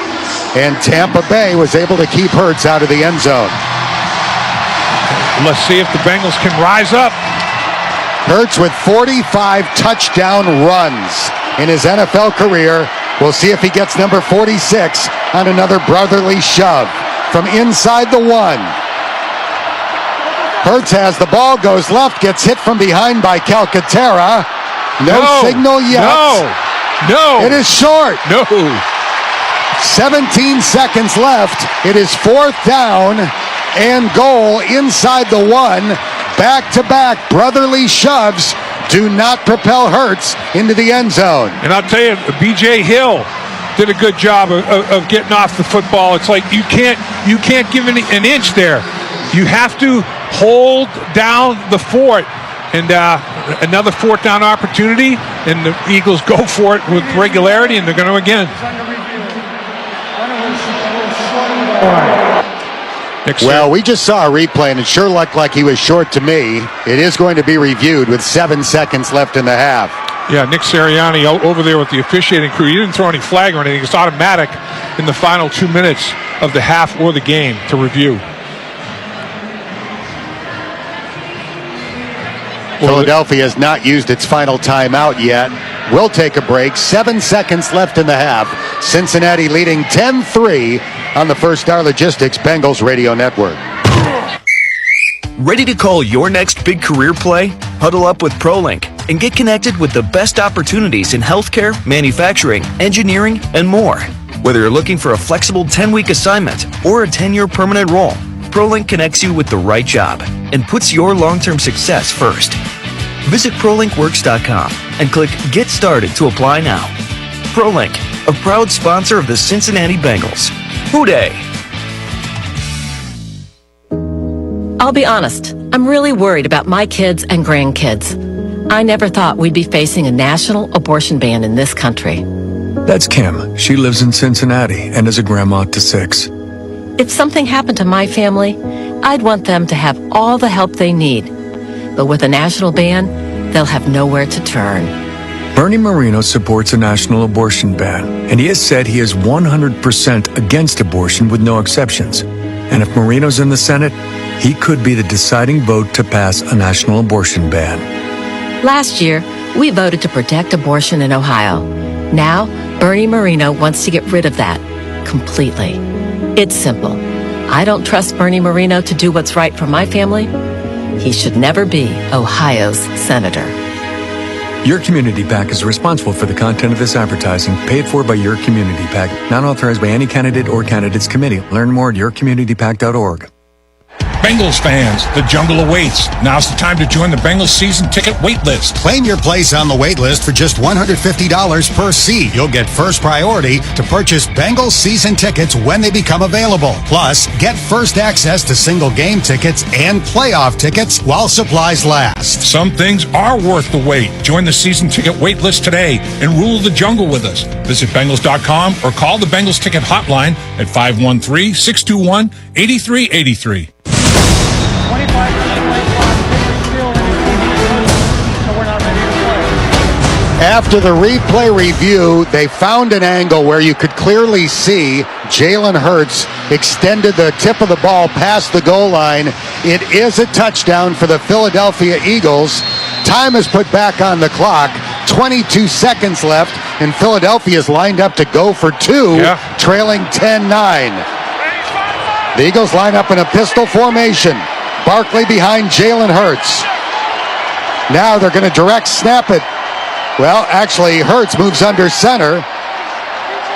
and Tampa Bay was able to keep Hurts out of the end zone. Let's see if the Bengals can rise up. Hurts with 45 touchdown runs in his NFL career. We'll see if he gets number 46 on another brotherly shove from inside the 1. Hurts has the ball, goes left, gets hit from behind by Calcaterra. No signal yet. No. It is short. No. 17 seconds left. It is 4th down and goal inside the 1. Back-to-back brotherly shoves do not propel Hurts into the end zone. And I'll tell you, B.J. Hill did a good job of getting off the football. It's like you can't give an inch there. You have to hold down the fort. And another 4th down opportunity, and the Eagles go for it with regularity, and they're going to again. Well, we just saw a replay, and it sure looked like he was short to me. It is going to be reviewed with 7 seconds left in the half. Yeah, Nick Sirianni over there with the officiating crew. He didn't throw any flag or anything. It's automatic in the final 2 minutes of the half or the game to review. Philadelphia has not used its final timeout yet. We'll take a break. 7 seconds left in the half. Cincinnati leading 10-3 on the First Star Logistics Bengals Radio Network. Ready to call your next big career play? Huddle up with ProLink and get connected with the best opportunities in healthcare, manufacturing, engineering, and more. Whether you're looking for a flexible 10-week assignment or a 10-year permanent role, ProLink connects you with the right job and puts your long-term success first. Visit ProLinkWorks.com and click Get Started to apply now. ProLink, a proud sponsor of the Cincinnati Bengals. Hooday! I'll be honest, I'm really worried about my kids and grandkids. I never thought we'd be facing a national abortion ban in this country. That's Kim. She lives in Cincinnati and is a grandma to 6. If something happened to my family, I'd want them to have all the help they need. But with a national ban, they'll have nowhere to turn. Bernie Moreno supports a national abortion ban, and he has said he is 100% against abortion with no exceptions. And if Moreno's in the Senate, he could be the deciding vote to pass a national abortion ban. Last year, we voted to protect abortion in Ohio. Now, Bernie Moreno wants to get rid of that completely. It's simple. I don't trust Bernie Moreno to do what's right for my family. He should never be Ohio's senator. Your Community PAC is responsible for the content of this advertising, paid for by Your Community PAC, not authorized by any candidate or candidates committee. Learn more at yourcommunitypac.org. Bengals fans, the jungle awaits. Now's the time to join the Bengals season ticket wait list. Claim your place on the wait list for just $150 per seat. You'll get first priority to purchase Bengals season tickets when they become available. Plus, get first access to single game tickets and playoff tickets while supplies last. Some things are worth the wait. Join the season ticket wait list today and rule the jungle with us. Visit Bengals.com or call the Bengals ticket hotline at 513-621-8383. After the replay review, they found an angle where you could clearly see Jalen Hurts extended the tip of the ball past the goal line. It is a touchdown for the Philadelphia Eagles. Time is put back on the clock. 22 seconds left, and Philadelphia's lined up to go for two, trailing 10-9. The Eagles line up in a pistol formation. Barkley behind Jalen Hurts. Now they're going to direct snap it. Well, actually, Hurts moves under center.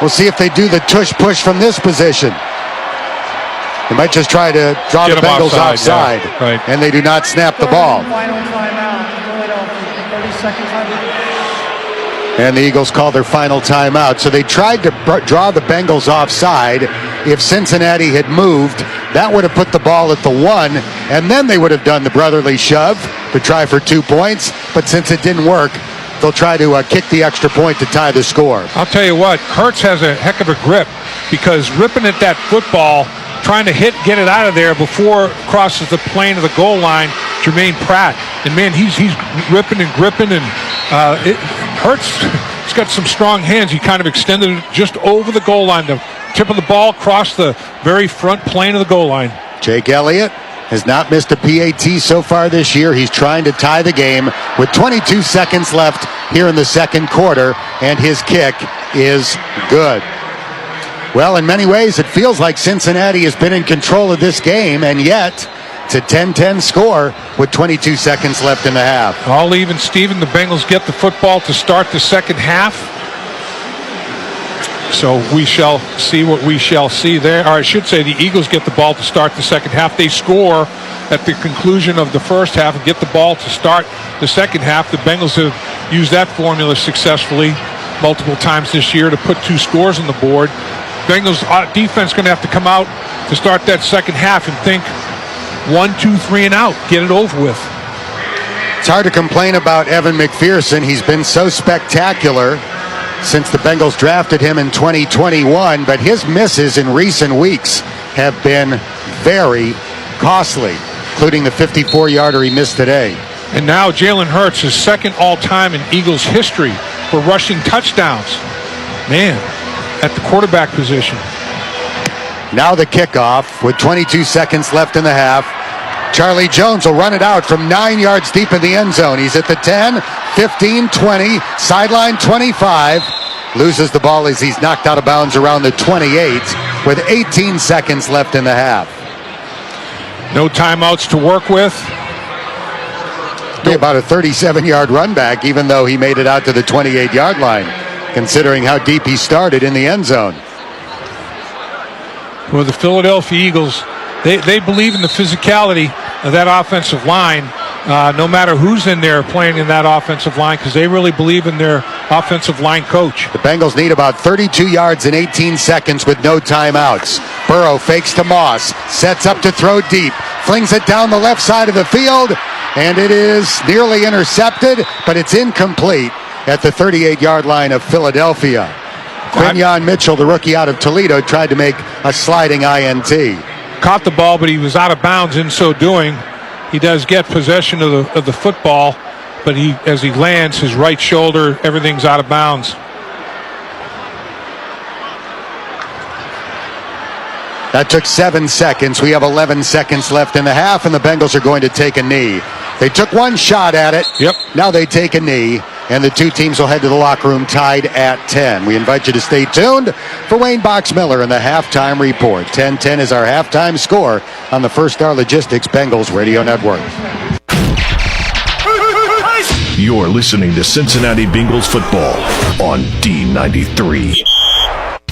We'll see if they do the tush-push from this position. They might just try to draw the Bengals offside. Yeah, right. And they do not snap the ball. Final timeout. Philadelphia, 30-second timeout. And the Eagles call their final timeout. So they tried to draw the Bengals offside. If Cincinnati had moved, that would have put the ball at the 1, and then they would have done the brotherly shove to try for 2 points. But since it didn't work, they'll try to kick the extra point to tie the score. I'll tell you what, Hurts has a heck of a grip because ripping at that football, trying to get it out of there before it crosses the plane of the goal line, Jermaine Pratt. And, man, he's ripping and gripping, and Hurts, he's got some strong hands. He kind of extended it just over the goal line. The tip of the ball crossed the very front plane of the goal line. Jake Elliott has not missed a PAT so far this year. He's trying to tie the game with 22 seconds left here in the second quarter, and his kick is good. Well, in many ways, it feels like Cincinnati has been in control of this game, and yet it's a 10-10 score with 22 seconds left in the half. All even, Steven. The Bengals get the football to start the second half. So we shall see what we shall see there. Or I should say the Eagles get the ball to start the second half. They score at the conclusion of the first half and get the ball to start the second half. The Bengals have used that formula successfully multiple times this year to put 2 scores on the board. Bengals defense going to have to come out to start that second half and think 1, 2, 3 and out. Get it over with. It's hard to complain about Evan McPherson. He's been so spectacular since the Bengals drafted him in 2021, but his misses in recent weeks have been very costly, including the 54-yarder he missed today. And now Jalen Hurts is second all-time in Eagles history for rushing touchdowns. Man, at the quarterback position. Now the kickoff with 22 seconds left in the half. Charlie Jones will run it out from 9 yards deep in the end zone. He's at the 10, 15, 20, sideline 25. Loses the ball as he's knocked out of bounds around the 28 with 18 seconds left in the half. No timeouts to work with. Be about a 37-yard run back, even though he made it out to the 28-yard line, considering how deep he started in the end zone. Well, the Philadelphia Eagles, they believe in the physicality of that offensive line, no matter who's in there playing in that offensive line, because they really believe in their offensive line coach. The Bengals need about 32 yards in 18 seconds with no timeouts. Burrow fakes to Moss, sets up to throw deep, flings it down the left side of the field, and it is nearly intercepted, but it's incomplete at the 38-yard line of Philadelphia. Quinyon Mitchell, the rookie out of Toledo, tried to make a sliding INT. Caught the ball, but he was out of bounds in so doing. He does get possession of the football, but as he lands, his right shoulder, everything's out of bounds. That took 7 seconds. We have 11 seconds left in the half, and the Bengals are going to take a knee. They took one shot at it. Yep. Now they take a knee, and the two teams will head to the locker room tied at 10. We invite you to stay tuned for Wayne Boxmiller in the halftime report. 10-10 is our halftime score on the First Star Logistics Bengals Radio Network. You're listening to Cincinnati Bengals football on D93.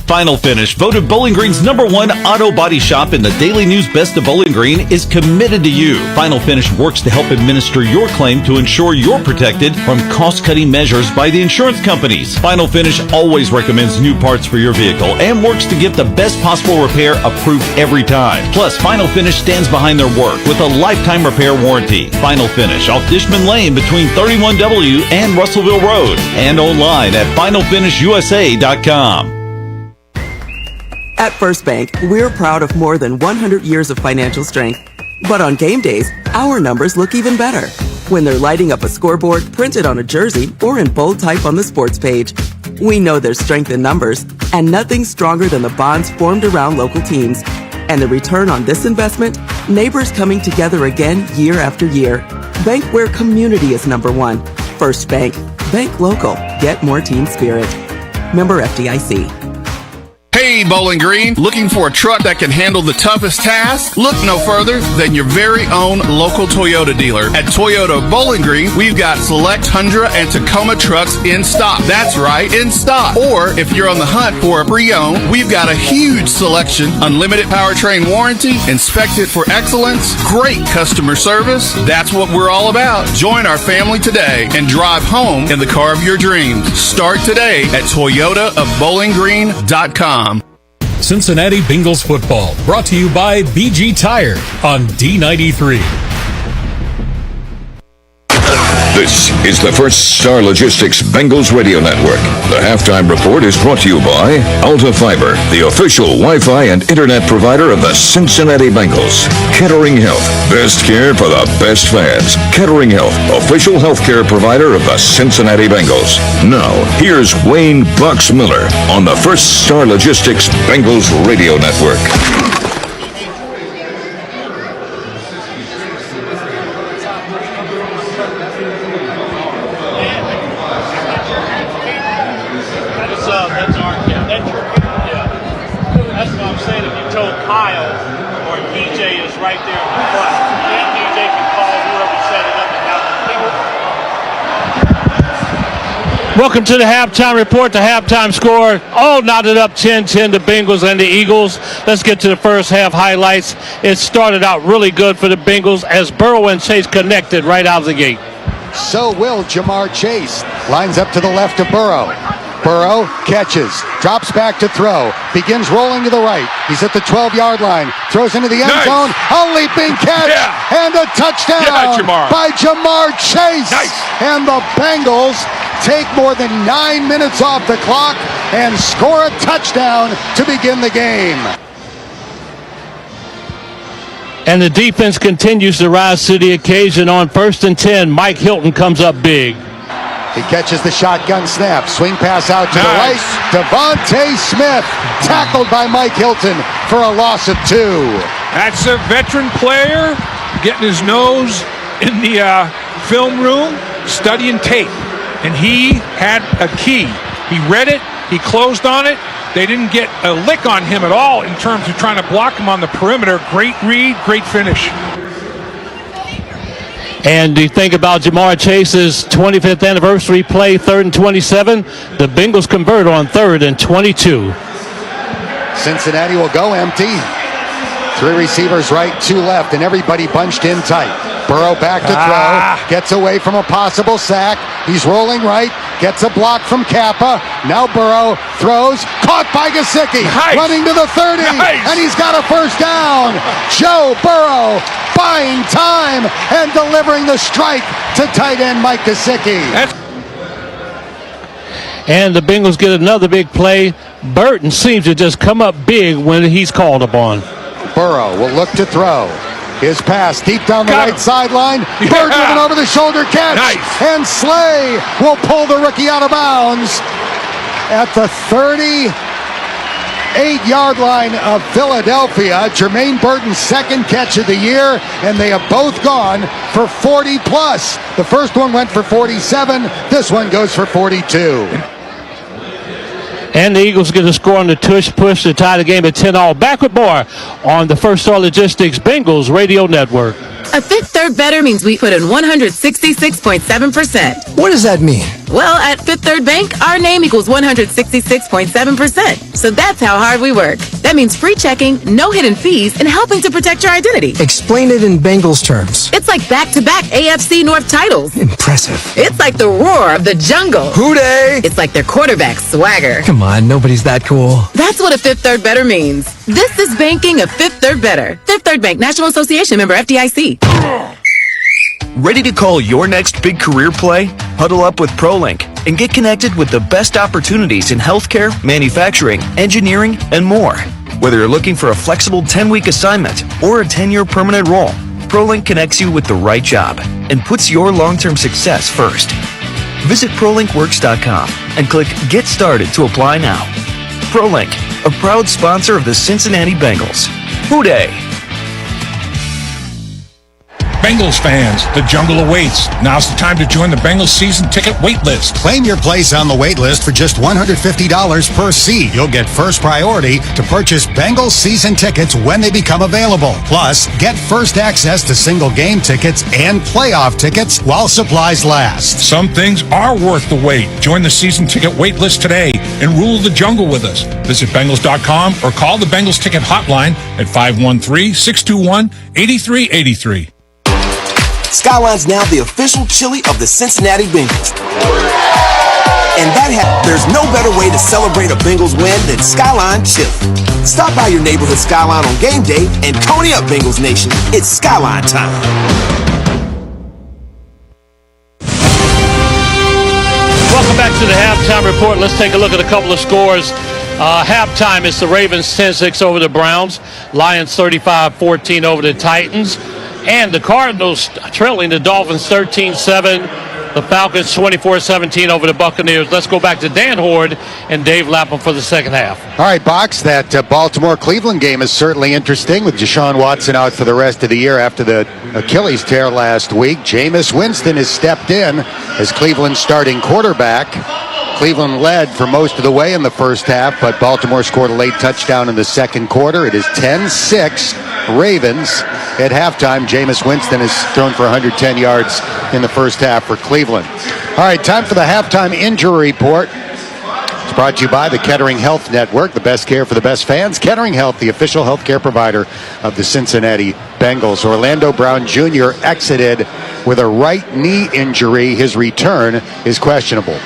Final Finish, voted Bowling Green's #1 auto body shop in the Daily News Best of Bowling Green, is committed to you. Final Finish works to help administer your claim to ensure you're protected from cost-cutting measures by the insurance companies. Final Finish always recommends new parts for your vehicle and works to get the best possible repair approved every time. Plus, Final Finish stands behind their work with a lifetime repair warranty. Final Finish off Dishman Lane between 31W and Russellville Road, and online at finalfinishusa.com. At First Bank, we're proud of more than 100 years of financial strength. But on game days, our numbers look even better when they're lighting up a scoreboard printed on a jersey or in bold type on the sports page. We know there's strength in numbers, and nothing's stronger than the bonds formed around local teams. And the return on this investment? Neighbors coming together again year after year. Bank where community is #1. First Bank. Bank local. Get more team spirit. Member FDIC. Hey, Bowling Green, looking for a truck that can handle the toughest task? Look no further than your very own local Toyota dealer. At Toyota Bowling Green, we've got select Tundra and Tacoma trucks in stock. That's right, in stock. Or if you're on the hunt for a pre-owned, we've got a huge selection, unlimited powertrain warranty, inspected for excellence, great customer service. That's what we're all about. Join our family today and drive home in the car of your dreams. Start today at toyotaofbowlinggreen.com. Cincinnati Bengals football, brought to you by BG Tire on D93. This is the First Star Logistics Bengals Radio Network. The halftime report is brought to you by Alta Fiber, the official Wi-Fi and internet provider of the Cincinnati Bengals. Kettering Health, best care for the best fans. Kettering Health, official healthcare provider of the Cincinnati Bengals. Now, here's Wayne Bucks Miller on the First Star Logistics Bengals Radio Network. Welcome to the halftime report. The halftime score all knotted up 10-10 the Bengals and the Eagles. Let's get to the first half highlights. It started out really good for the Bengals as Burrow and Chase connected right out of the gate. So will Jamar Chase. Lines up to the left of Burrow. Burrow catches, drops back to throw, begins rolling to the right. He's at the 12-yard line, throws into the end zone, a leaping catch, and a touchdown by Jamar Chase. And the Bengals take more than 9 minutes off the clock and score a touchdown to begin the game. And the defense continues to rise to the occasion. On 1st and 10, Mike Hilton comes up big. He catches the shotgun snap. Swing pass out to the right. Devontae Smith tackled by Mike Hilton for a loss of 2. That's a veteran player getting his nose in the film room, studying tape. And he had a key. He read it. He closed on it. They didn't get a lick on him at all in terms of trying to block him on the perimeter. Great read, great finish. And you think about Jamar Chase's 25th anniversary play, 3rd and 27. The Bengals convert on 3rd and 22. Cincinnati will go empty. 3 receivers right, 2 left, and everybody bunched in tight. Burrow back to throw, gets away from a possible sack. He's rolling right, gets a block from Kappa. Now Burrow throws, caught by Gesicki, running to the 30, and he's got a first down. Joe Burrow buying time and delivering the strike to tight end Mike Gesicki. And the Bengals get another big play. Burton seems to just come up big when he's called upon. Burrow will look to throw. His pass deep down the right sideline. Bird with an over-the-shoulder catch. And Slay will pull the rookie out of bounds at the 38-yard line of Philadelphia. Jermaine Burton's 2nd catch of the year, and they have both gone for 40-plus. The first one went for 47. This one goes for 42. And the Eagles get a score on the tush push to tie the game at 10-all. Back with more on the First Star Logistics Bengals Radio Network. A Fifth Third Better means we put in 166.7%. What does that mean? Well, at Fifth Third Bank, our name equals 166.7%. So that's how hard we work. That means free checking, no hidden fees, and helping to protect your identity. Explain it in Bengals terms. It's like back-to-back AFC North titles. Impressive. It's like the roar of the jungle. Hooday! It's like their quarterback swagger. Come on, nobody's that cool. That's what a Fifth Third Better means. This is banking a Fifth Third Better. Fifth Third Bank, National Association member FDIC. Ready to call your next big career play? Huddle up with ProLink and get connected with the best opportunities in healthcare, manufacturing, engineering, and more. Whether you're looking for a flexible 10-week assignment or a 10-year permanent role, ProLink connects you with the right job and puts your long-term success first. Visit ProLinkWorks.com and click Get Started to apply now. ProLink, a proud sponsor of the Cincinnati Bengals. Hooday! Bengals fans, the jungle awaits. Now's the time to join the Bengals season ticket wait list. Claim your place on the wait list for just $150 per seat. You'll get first priority to purchase Bengals season tickets when they become available. Plus, get first access to single game tickets and playoff tickets while supplies last. Some things are worth the wait. Join the season ticket wait list today and rule the jungle with us. Visit Bengals.com or call the Bengals ticket hotline at 513-621-8383. Skyline's now the official chili of the Cincinnati Bengals. And there's no better way to celebrate a Bengals win than Skyline Chili. Stop by your neighborhood Skyline on game day and pony up, Bengals Nation. It's Skyline time. Welcome back to the halftime report. Let's take a look at a couple of scores. Halftime, it's the Ravens 10-6 over the Browns. Lions 35-14 over the Titans. And the Cardinals trailing the Dolphins 13-7. The Falcons 24-17 over the Buccaneers. Let's go back to Dan Horde and Dave Lapham for the second half. All right, Box, that Baltimore-Cleveland game is certainly interesting with Deshaun Watson out for the rest of the year after the Achilles tear last week. Jameis Winston has stepped in as Cleveland's starting quarterback. Cleveland led for most of the way in the first half, but Baltimore scored a late touchdown in the second quarter. It is 10-6 Ravens. At halftime, Jameis Winston has thrown for 110 yards in the first half for Cleveland. All right, time for the halftime injury report. It's brought to you by the Kettering Health Network, the best care for the best fans. Kettering Health, the official healthcare provider of the Cincinnati Bengals. Orlando Brown Jr. exited with a right knee injury. His return is questionable.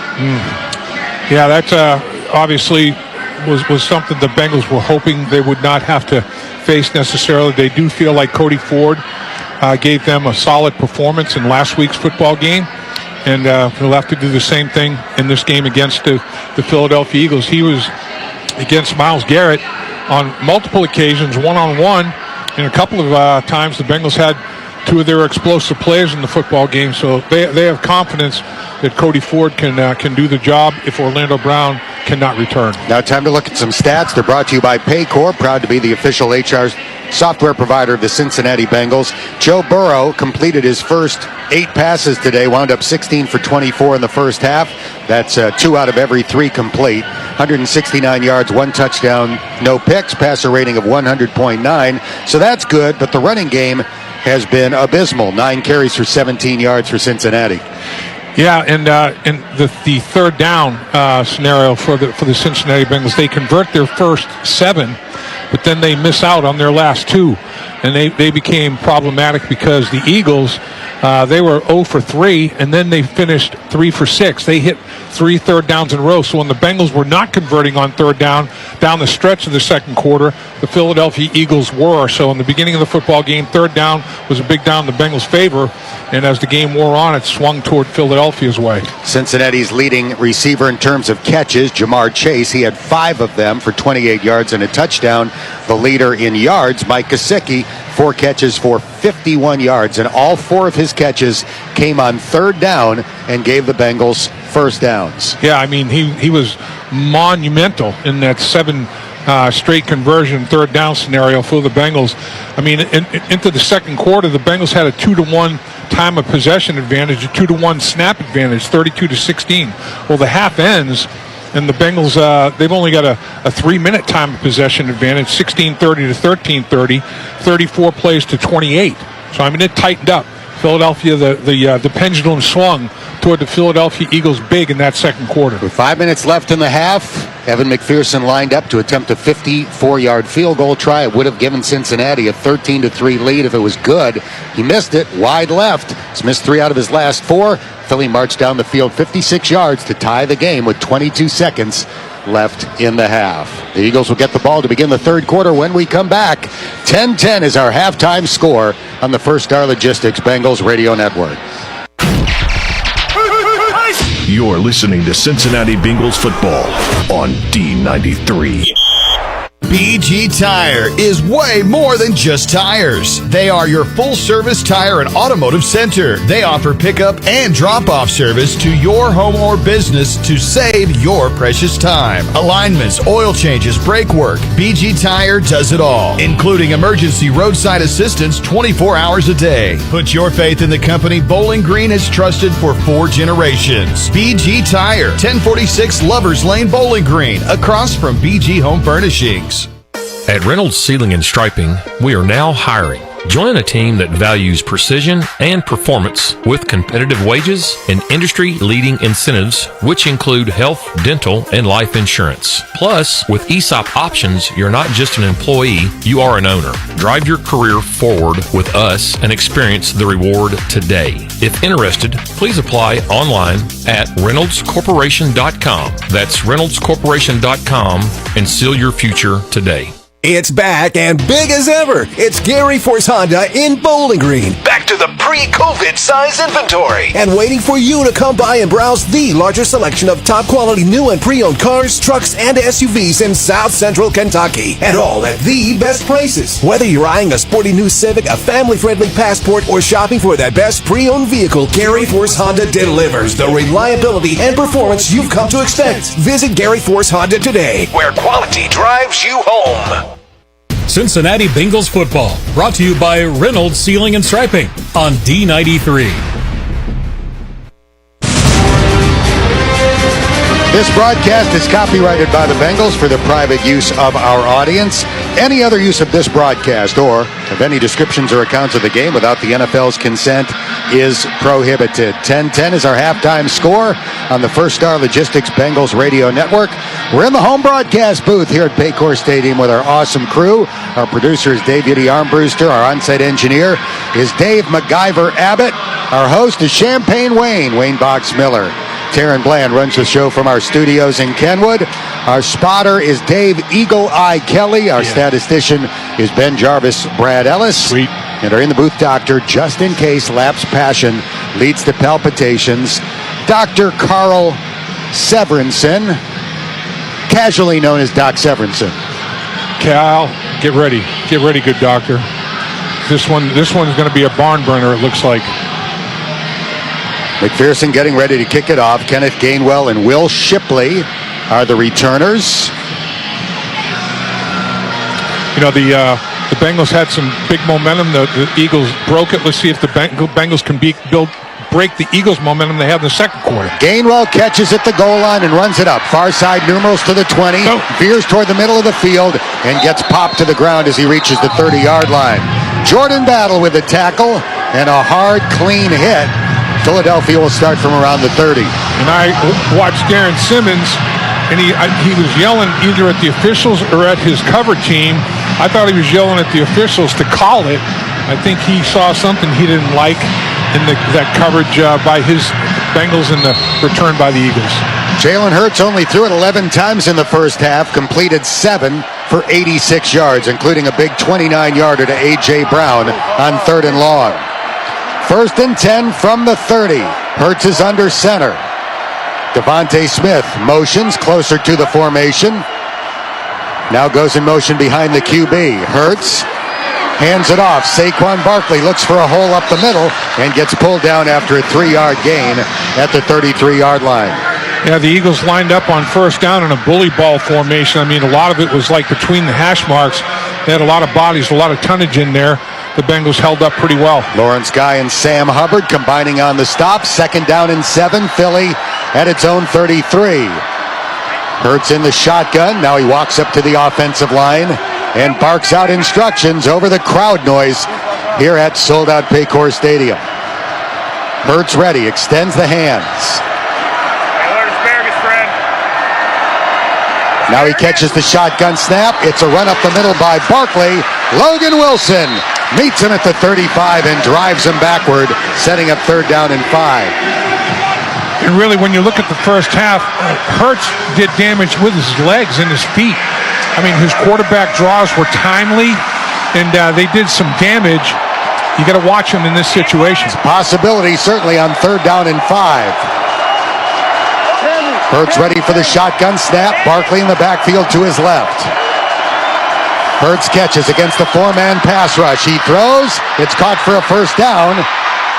Yeah, that's obviously was something the Bengals were hoping they would not have to face necessarily. They do feel like Cody Ford gave them a solid performance in last week's football game, and he'll have to do the same thing in this game against the Philadelphia Eagles. He was against Myles Garrett on multiple occasions, one-on-one, and a couple of times the Bengals had two of their explosive players in the football game, so they have confidence that Cody Ford can do the job if Orlando Brown cannot return. Now time to look at some stats. They're brought to you by Paycor, proud to be the official HR software provider of the Cincinnati Bengals. Joe Burrow completed his first 8 passes today, wound up 16 for 24 in the first half. That's 2 out of every 3 complete. 169 yards, 1 touchdown, no picks, passer rating of 100.9. So that's good, but the running game has been abysmal. 9 carries for 17 yards for Cincinnati. Yeah, and the third down scenario for the Cincinnati Bengals, they convert their first 7, but then they miss out on their last 2, and they became problematic because the Eagles, they were 0 for 3, and then they finished 3 for 6. They hit 3 third downs in a row. So when the Bengals were not converting on third down the stretch of the second quarter, the Philadelphia Eagles were. So in the beginning of the football game, third down was a big down in the Bengals' favor, and as the game wore on, it swung toward Philadelphia's way. Cincinnati's leading receiver in terms of catches, Jamar Chase, he had 5 of them for 28 yards and a touchdown. The leader in yards, Mike Gesicki, 4 catches for 51 yards, and all 4 of his catches came on third down and gave the Bengals first downs. Yeah, I mean, he was monumental in that 7 straight conversion third down scenario for the Bengals. I mean, into the second quarter, the Bengals had a 2-to-1 time of possession advantage, a 2-to-1 snap advantage, 32-16. Well, the half ends, and the Bengals, they've only got a 3-minute time of possession advantage, 16:30 to 13:30, 34 plays to 28. So, I mean, it tightened up. Philadelphia, the pendulum swung toward the Philadelphia Eagles big in that second quarter. With 5 minutes left in the half, Evan McPherson lined up to attempt a 54-yard field goal try. It would have given Cincinnati a 13-3 lead if it was good. He missed it, wide left. He's missed 3 out of his last 4. Philly marched down the field 56 yards to tie the game with 22 seconds left in the half. The Eagles will get the ball to begin the third quarter when we come back. 10-10 is our halftime score on the First Star Logistics Bengals Radio Network. You're listening to Cincinnati Bengals football on D93. BG Tire is way more than just tires. They are your full-service tire and automotive center. They offer pickup and drop-off service to your home or business to save your precious time. Alignments, oil changes, brake work. BG Tire does it all, including emergency roadside assistance 24 hours a day. Put your faith in the company Bowling Green has trusted for 4 generations. BG Tire, 1046 Lovers Lane, Bowling Green, across from BG Home Furnishings. At Reynolds Sealing and Striping, we are now hiring. Join a team that values precision and performance with competitive wages and industry-leading incentives, which include health, dental, and life insurance. Plus, with ESOP options, you're not just an employee, you are an owner. Drive your career forward with us and experience the reward today. If interested, please apply online at reynoldscorporation.com. That's reynoldscorporation.com and seal your future today. It's back and big as ever. It's Gary Force Honda in Bowling Green. Back to the pre-COVID size inventory. And waiting for you to come by and browse the largest selection of top quality new and pre-owned cars, trucks, and SUVs in South Central Kentucky. And all at the best prices. Whether you're eyeing a sporty new Civic, a family-friendly Passport, or shopping for that best pre-owned vehicle, Gary Force Honda delivers the reliability and performance you've come to expect. Visit Gary Force Honda today, where quality drives you home. Cincinnati Bengals football, brought to you by Reynolds Sealing and Striping on D93. This broadcast is copyrighted by the Bengals for the private use of our audience. Any other use of this broadcast or of any descriptions or accounts of the game without the NFL's consent is prohibited. 10-10 is our halftime score on the First Star Logistics Bengals Radio Network. We're in the home broadcast booth here at Paycor Stadium with our awesome crew. Our producer is Dave Yiddy Armbruster. Our on-site engineer is Dave MacGyver Abbott. Our host is Champagne Wayne Box Miller. Taryn Bland runs the show from our studios in Kenwood. Our spotter is Dave Eagle Eye Kelly. Our statistician is Ben Jarvis Brad Ellis. Sweet. And our in the booth doctor, just in case lapse passion leads to palpitations, Dr. Carl Severinsen, casually known as Doc Severinsen. Cal, get ready, good doctor. This one's going to be a barn burner, it looks like. McPherson getting ready to kick it off. Kenneth Gainwell and Will Shipley are the returners. You know, the Bengals had some big momentum. The Eagles broke it. Let's see if the Bengals can break the Eagles' momentum they have in the second quarter. Gainwell catches at the goal line and runs it up. Far side numerals to the 20. Veers toward the middle of the field and gets popped to the ground as he reaches the 30-yard line. Jordan Battle with the tackle and a hard, clean hit. Philadelphia will start from around the 30. And I watched Darren Simmons, and he was yelling either at the officials or at his cover team. I thought he was yelling at the officials to call it. I think he saw something he didn't like in that coverage by his Bengals and the return by the Eagles. Jalen Hurts only threw it 11 times in the first half, completed 7 for 86 yards, including a big 29-yarder to A.J. Brown on 3rd and long. 1st and 10 from the 30. Hurts is under center. Devontae Smith motions closer to the formation. Now goes in motion behind the QB. Hurts hands it off. Saquon Barkley looks for a hole up the middle and gets pulled down after a 3-yard gain at the 33-yard line. Yeah, the Eagles lined up on first down in a bully ball formation. I mean, a lot of it was like between the hash marks. They had a lot of bodies, a lot of tonnage in there. The Bengals held up pretty well. Lawrence Guy and Sam Hubbard combining on the stop. 2nd down and 7. Philly at its own 33. Hurts in the shotgun. Now he walks up to the offensive line and barks out instructions over the crowd noise here at sold-out Paycor Stadium. Hurts ready, extends the hands. Now he catches the shotgun snap. It's a run up the middle by Barkley. Logan Wilson meets him at the 35 and drives him backward, setting up third down and 5. And really, when you look at the first half, Hurts did damage with his legs and his feet. I mean, his quarterback draws were timely, and they did some damage. You got to watch him in this situation. Possibility, certainly, on third down and 5. Hurts ready for the shotgun snap. Barkley in the backfield to his left. Hurts catches against the four-man pass rush. He throws. It's caught for a first down.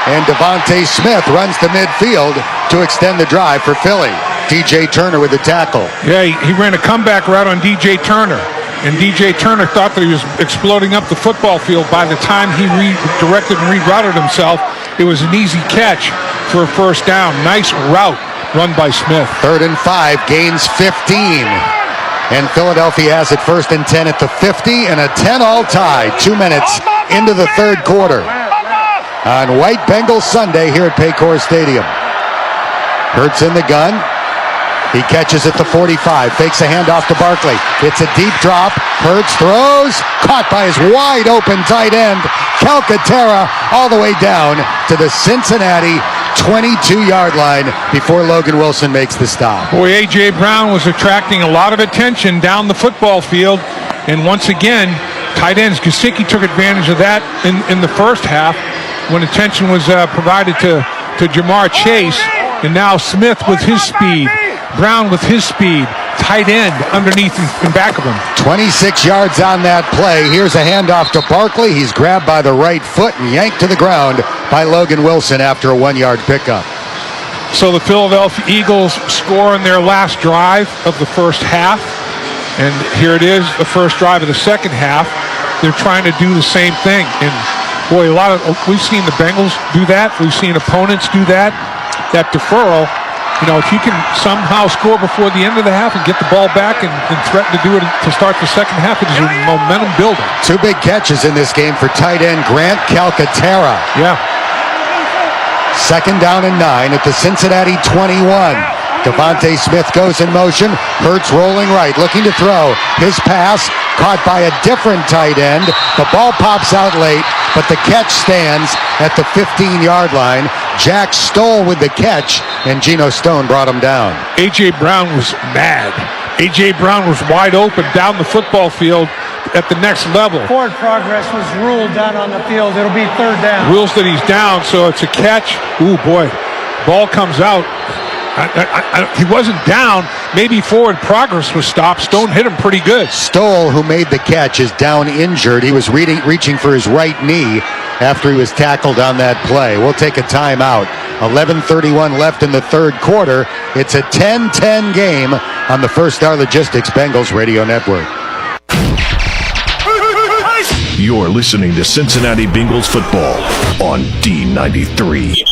And Devontae Smith runs to midfield to extend the drive for Philly. DJ Turner with the tackle. Yeah, he ran a comeback route on DJ Turner. And DJ Turner thought that he was exploding up the football field. By the time he redirected and rerouted himself, it was an easy catch for a first down. Nice route run by Smith. Third and 5, gains 15. And Philadelphia has it first and 10 at the 50 and a 10-all tie. 2 minutes into the third quarter. On White Bengals Sunday here at Paycor Stadium. Hurts in the gun. He catches at the 45, fakes a handoff to Barkley. It's a deep drop. Hurts throws, caught by his wide open tight end, Calcaterra, all the way down to the Cincinnati 22-yard line before Logan Wilson makes the stop. Boy, A.J. Brown was attracting a lot of attention down the football field. And once again, tight ends, Gesicki took advantage of that in the first half when attention was provided to Jamar Chase. And now Smith with his speed, Brown with his speed, tight end underneath and back of him. 26 yards on that play. Here's a handoff to Barkley. He's grabbed by the right foot and yanked to the ground by Logan Wilson after a 1-yard pickup. So the Philadelphia Eagles score in their last drive of the first half. And here it is, the first drive of the second half. They're trying to do the same thing. And boy, we've seen the Bengals do that. We've seen opponents do that. That deferral. You know, if you can somehow score before the end of the half and get the ball back and threaten to do it to start the second half, it is a momentum builder. 2 big catches in this game for tight end Grant Calcaterra. Yeah. Second down and 9 at the Cincinnati 21. Devontae Smith goes in motion. Hurts rolling right, looking to throw. His pass caught by a different tight end. The ball pops out late, but the catch stands at the 15-yard line. Jack Stoll with the catch, and Geno Stone brought him down. A.J. Brown was mad. A.J. Brown was wide open down the football field at the next level. Forward progress was ruled down on the field. It'll be third down. Rules that he's down, so it's a catch. Ooh, boy. Ball comes out. He wasn't down. Maybe forward progress was stopped. Stone hit him pretty good. Stoll, who made the catch, is down injured. He was reaching for his right knee after he was tackled on that play. We'll take a timeout. 11:31 left in the third quarter. It's a 10-10 game on the First Star Logistics Bengals Radio Network. You're listening to Cincinnati Bengals football on D93.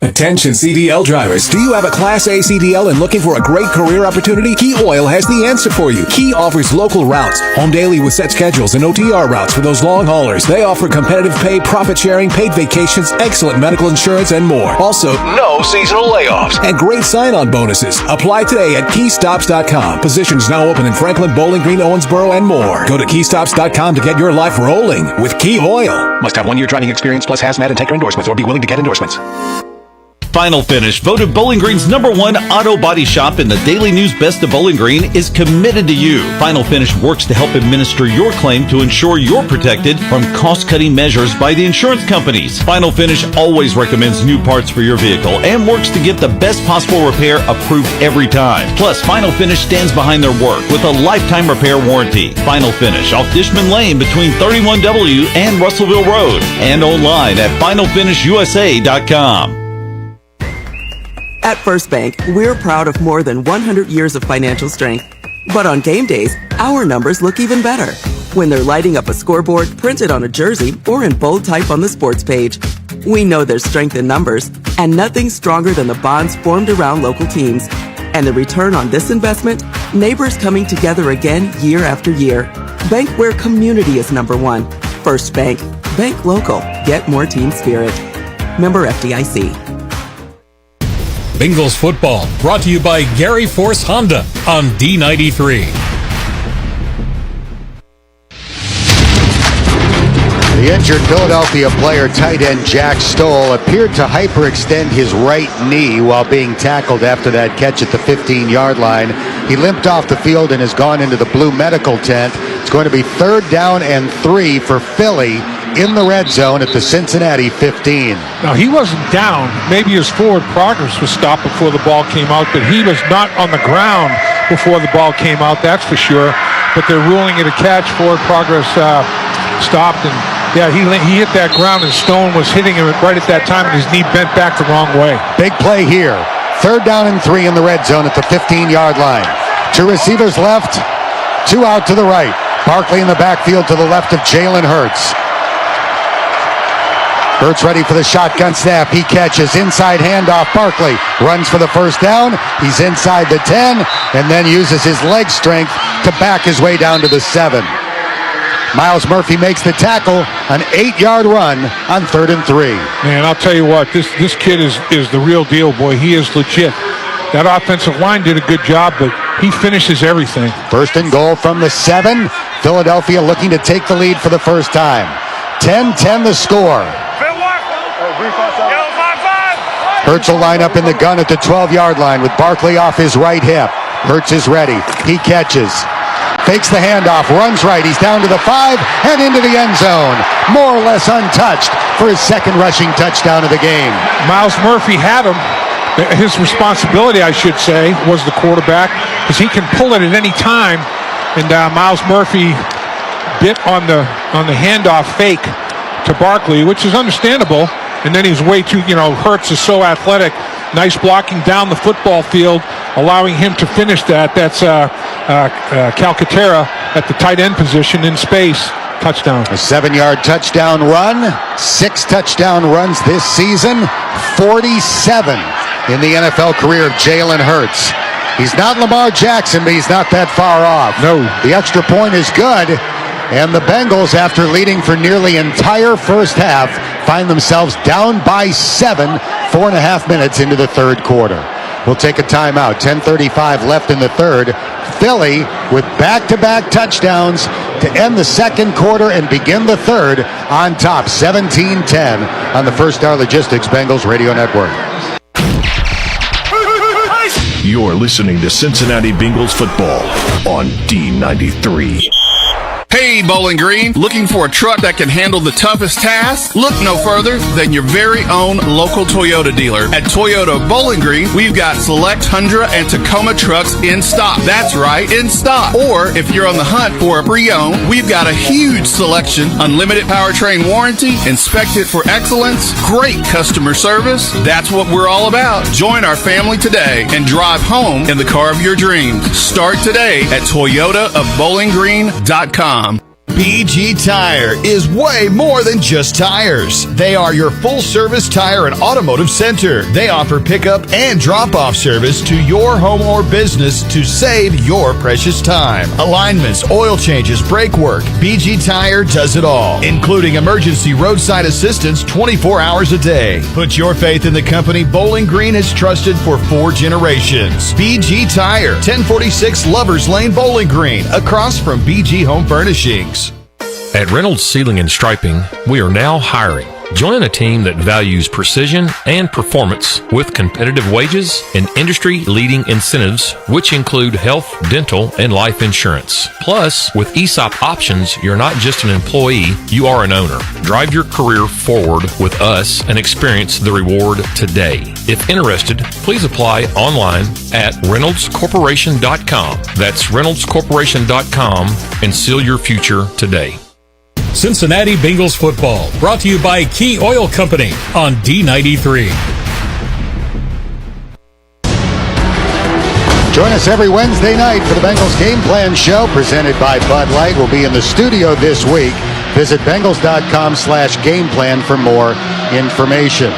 Attention CDL drivers. Do you have a Class A CDL and looking for a great career opportunity? Key Oil has the answer for you. Key offers local routes, home daily with set schedules, and OTR routes for those long haulers. They offer competitive pay, profit sharing, paid vacations, excellent medical insurance, and more. Also, no seasonal layoffs. And great sign-on bonuses. Apply today at keystops.com. Positions now open in Franklin, Bowling Green, Owensboro, and more. Go to keystops.com to get your life rolling with Key Oil. Must have 1 year driving experience plus hazmat and take endorsements or be willing to get endorsements. Final Finish, voted Bowling Green's #1 auto body shop in the Daily News Best of Bowling Green, is committed to you. Final Finish works to help administer your claim to ensure you're protected from cost-cutting measures by the insurance companies. Final Finish always recommends new parts for your vehicle and works to get the best possible repair approved every time. Plus, Final Finish stands behind their work with a lifetime repair warranty. Final Finish off Dishman Lane between 31W and Russellville Road, and online at finalfinishusa.com. At First Bank, we're proud of more than 100 years of financial strength. But on game days, our numbers look even better when they're lighting up a scoreboard printed on a jersey or in bold type on the sports page. We know there's strength in numbers, and nothing stronger than the bonds formed around local teams. And the return on this investment? Neighbors coming together again year after year. Bank where community is #1. First Bank. Bank local. Get more team spirit. Member FDIC. Bengals football brought to you by Gary Force Honda on D93. The injured Philadelphia player, tight end Jack Stoll, appeared to hyperextend his right knee while being tackled after that catch at the 15-yard line. He limped off the field and has gone into the blue medical tent. It's going to be 3rd down and 3 for Philly in the red zone at the Cincinnati 15. Now, he wasn't down. Maybe his forward progress was stopped before the ball came out, but he was not on the ground before the ball came out, that's for sure. But they're ruling it a catch. Forward progress stopped, and yeah, he hit that ground, and Stone was hitting him right at that time, and his knee bent back the wrong way. Big play here. 3rd down and 3 in the red zone at the 15-yard line. 2 receivers left, 2 out to the right. Barkley in the backfield to the left of Jalen Hurts. Hurts ready for the shotgun snap. He catches inside handoff. Barkley runs for the 1st down. He's inside the 10 and then uses his leg strength to back his way down to the 7. Miles Murphy makes the tackle, an 8-yard run on 3rd and 3. Man, I'll tell you what, this kid is the real deal, boy. He is legit. That offensive line did a good job, but he finishes everything. 1st and goal from the 7. Philadelphia looking to take the lead for the first time. 10-10 the score. Hurts will line up in the gun at the 12-yard line with Barkley off his right hip. Hurts is ready. He catches. Fakes the handoff, runs right, he's down to the 5 and into the end zone. More or less untouched for his 2nd rushing touchdown of the game. Miles Murphy had him. His responsibility, I should say, was the quarterback, because he can pull it at any time. And Miles Murphy bit on the handoff fake to Barkley, which is understandable. And then he's way too, Hurts is so athletic. Nice blocking down the football field, allowing him to finish that. That's Calcaterra at the tight end position in space. Touchdown. A 7-yard touchdown run. 6 touchdown runs this season. 47 in the NFL career of Jalen Hurts. He's not Lamar Jackson, but he's not that far off. No. The extra point is good. And the Bengals, after leading for nearly entire first half, find themselves down by 7, 4.5 minutes into the 3rd quarter. We'll take a timeout. 10:35 left in the 3rd. Philly with back-to-back touchdowns to end the 2nd quarter and begin the 3rd on top, 17-10 on the First Star Logistics Bengals Radio Network. You're listening to Cincinnati Bengals football on D93. Hey, Bowling Green, looking for a truck that can handle the toughest tasks? Look no further than your very own local Toyota dealer. At Toyota Bowling Green, we've got select Tundra and Tacoma trucks in stock. That's right, in stock. Or if you're on the hunt for a pre-owned, we've got a huge selection, unlimited powertrain warranty, inspected for excellence, great customer service. That's what we're all about. Join our family today and drive home in the car of your dreams. Start today at toyotaofbowlinggreen.com. BG Tire is way more than just tires. They are your full-service tire and automotive center. They offer pickup and drop-off service to your home or business to save your precious time. Alignments, oil changes, brake work. BG Tire does it all, including emergency roadside assistance 24 hours a day. Put your faith in the company Bowling Green has trusted for 4 generations. BG Tire, 1046 Lovers Lane, Bowling Green, across from BG Home Furnishings. At Reynolds Sealing and Striping, we are now hiring. Join a team that values precision and performance with competitive wages and industry-leading incentives, which include health, dental, and life insurance. Plus, with ESOP options, you're not just an employee, you are an owner. Drive your career forward with us and experience the reward today. If interested, please apply online at reynoldscorporation.com. That's reynoldscorporation.com and seal your future today. Cincinnati Bengals football brought to you by Key Oil Company on D93. Join us every Wednesday night for the Bengals Game Plan Show presented by Bud Light. We'll be in the studio this week. Visit Bengals.com/gameplan for more information.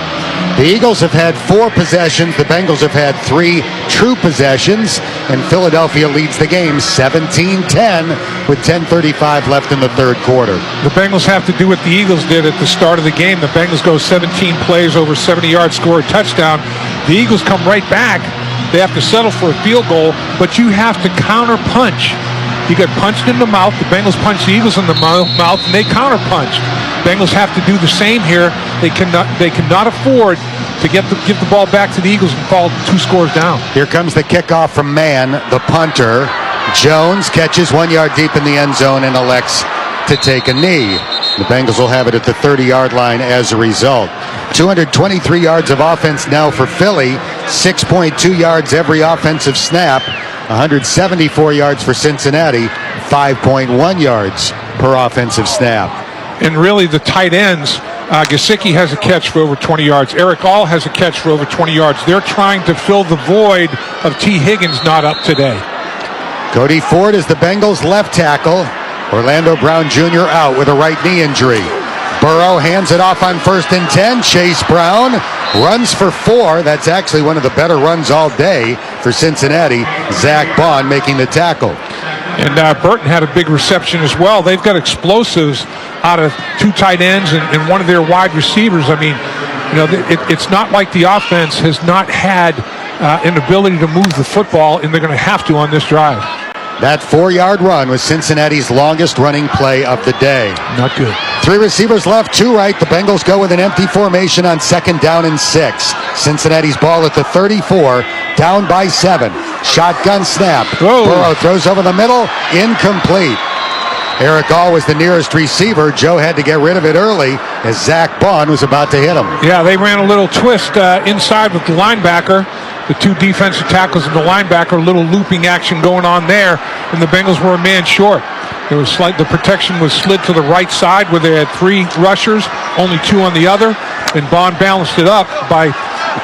The Eagles have had 4 possessions. The Bengals have had 3 true possessions. And Philadelphia leads the game 17-10 with 10:35 left in the third quarter. The Bengals have to do what the Eagles did at the start of the game. The Bengals go 17 plays, over 70 yards, score a touchdown. The Eagles come right back. They have to settle for a field goal, but you have to counter punch. He got punched in the mouth. The Bengals punched the Eagles in the mouth, and they counter punched. Bengals have to do the same here. They cannot afford to give the ball back to the Eagles and fall 2 scores down. Here comes the kickoff from Mann, the punter. Jones catches 1 yard deep in the end zone and elects to take a knee. The Bengals will have it at the 30-yard line as a result. 223 yards of offense now for Philly, 6.2 yards every offensive snap, 174 yards for Cincinnati, 5.1 yards per offensive snap. And really the tight ends, Gesicki has a catch for over 20 yards. Eric All has a catch for over 20 yards. They're trying to fill the void of T. Higgins not up today. Cody Ford is the Bengals left tackle. Orlando Brown Jr. out with a right knee injury. Burrow hands it off on 1st and 10. Chase Brown runs for 4. That's actually one of the better runs all day for Cincinnati. Zach Bond making the tackle. And Burton had a big reception as well. They've got explosives out of 2 tight ends and one of their wide receivers. I mean, it's not like the offense has not had an ability to move the football, and they're going to have to on this drive. That 4-yard run was Cincinnati's longest running play of the day. Not good. 3 receivers left, 2 right. The Bengals go with an empty formation on 2nd down and 6. Cincinnati's ball at the 34, down by 7. Shotgun snap. Whoa. Burrow throws over the middle, incomplete. Eric All was the nearest receiver. Joe had to get rid of it early as Zach Bond was about to hit him. Yeah, they ran a little twist inside with the linebacker. The 2 defensive tackles and the linebacker, a little looping action going on there, and the Bengals were a man short. The protection was slid to the right side where they had 3 rushers, only 2 on the other, and Bond balanced it up by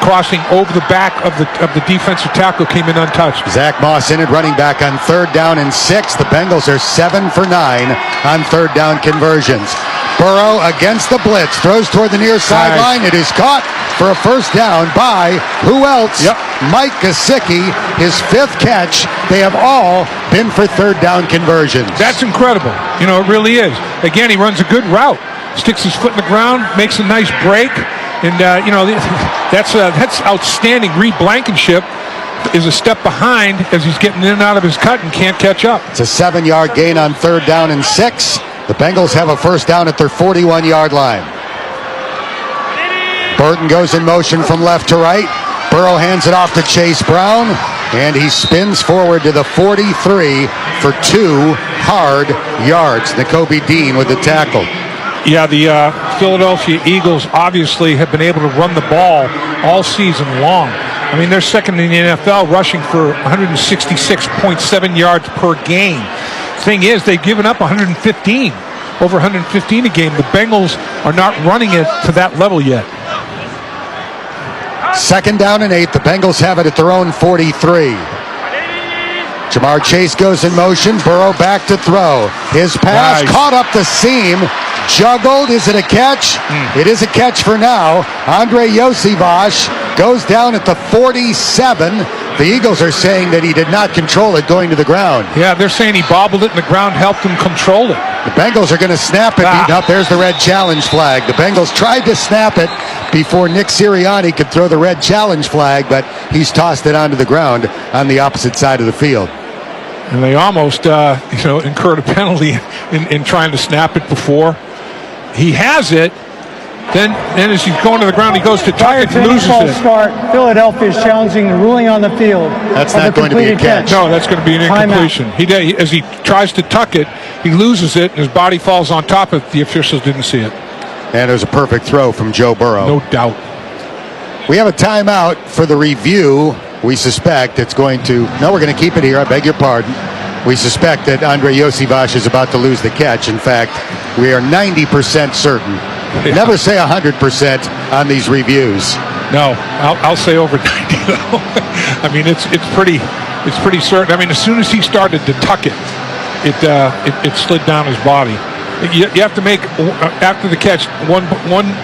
crossing over the back of the defensive tackle, came in untouched. Zach Moss in at running back on 3rd down and 6. The Bengals are 7 for 9 on 3rd down conversions. Burrow against the blitz, throws toward the near sideline. It is caught for a 1st down by who else? Yep. Mike Gesicki, his 5th catch. They have all been for 3rd down conversions. That's incredible. It really is. Again, he runs a good route, sticks his foot in the ground, makes a nice break, and that's outstanding. Reed Blankenship is a step behind as he's getting in and out of his cut and can't catch up. It's a 7-yard gain on 3rd down and 6. The Bengals have a 1st down at their 41-yard line. Burton goes in motion from left to right. Burrow hands it off to Chase Brown, and he spins forward to the 43 for 2 hard yards. Nakobe Dean with the tackle. Yeah, the Philadelphia Eagles obviously have been able to run the ball all season long. I mean, they're 2nd in the NFL, rushing for 166.7 yards per game. Thing is, they've given up over 115 a game. The Bengals are not running it to that level yet. 2nd down and 8. The Bengals have it at their own 43. Jamar Chase goes in motion. Burrow back to throw. His pass caught up the seam. Juggled. Is it a catch? It is a catch for now. Andre Yosivas goes down at the 47. The Eagles are saying that he did not control it going to the ground. Yeah, they're saying he bobbled it and the ground helped him control it. The Bengals are going to snap it. There's the red challenge flag. The Bengals tried to snap it before Nick Sirianni could throw the red challenge flag, but he's tossed it onto the ground on the opposite side of the field. And they almost incurred a penalty in trying to snap it before. He has it. Then as he's going to the ground, he goes to tuck it and loses it. Start. Philadelphia is challenging the ruling on the field. That's not going to be a catch. No, that's going to be an incompletion. As he tries to tuck it, he loses it, and his body falls on top of it. The officials didn't see it. And there's a perfect throw from Joe Burrow. No doubt. We have a timeout for the review. We suspect it's going to... No, we're going to keep it here. I beg your pardon. We suspect that Andre Yosivas is about to lose the catch. In fact, we are 90% certain. Never say 100% on these reviews. No, I'll say over 90 though. I mean, it's pretty certain. I mean, as soon as he started to tuck it, it slid down his body. You have to make, after the catch, one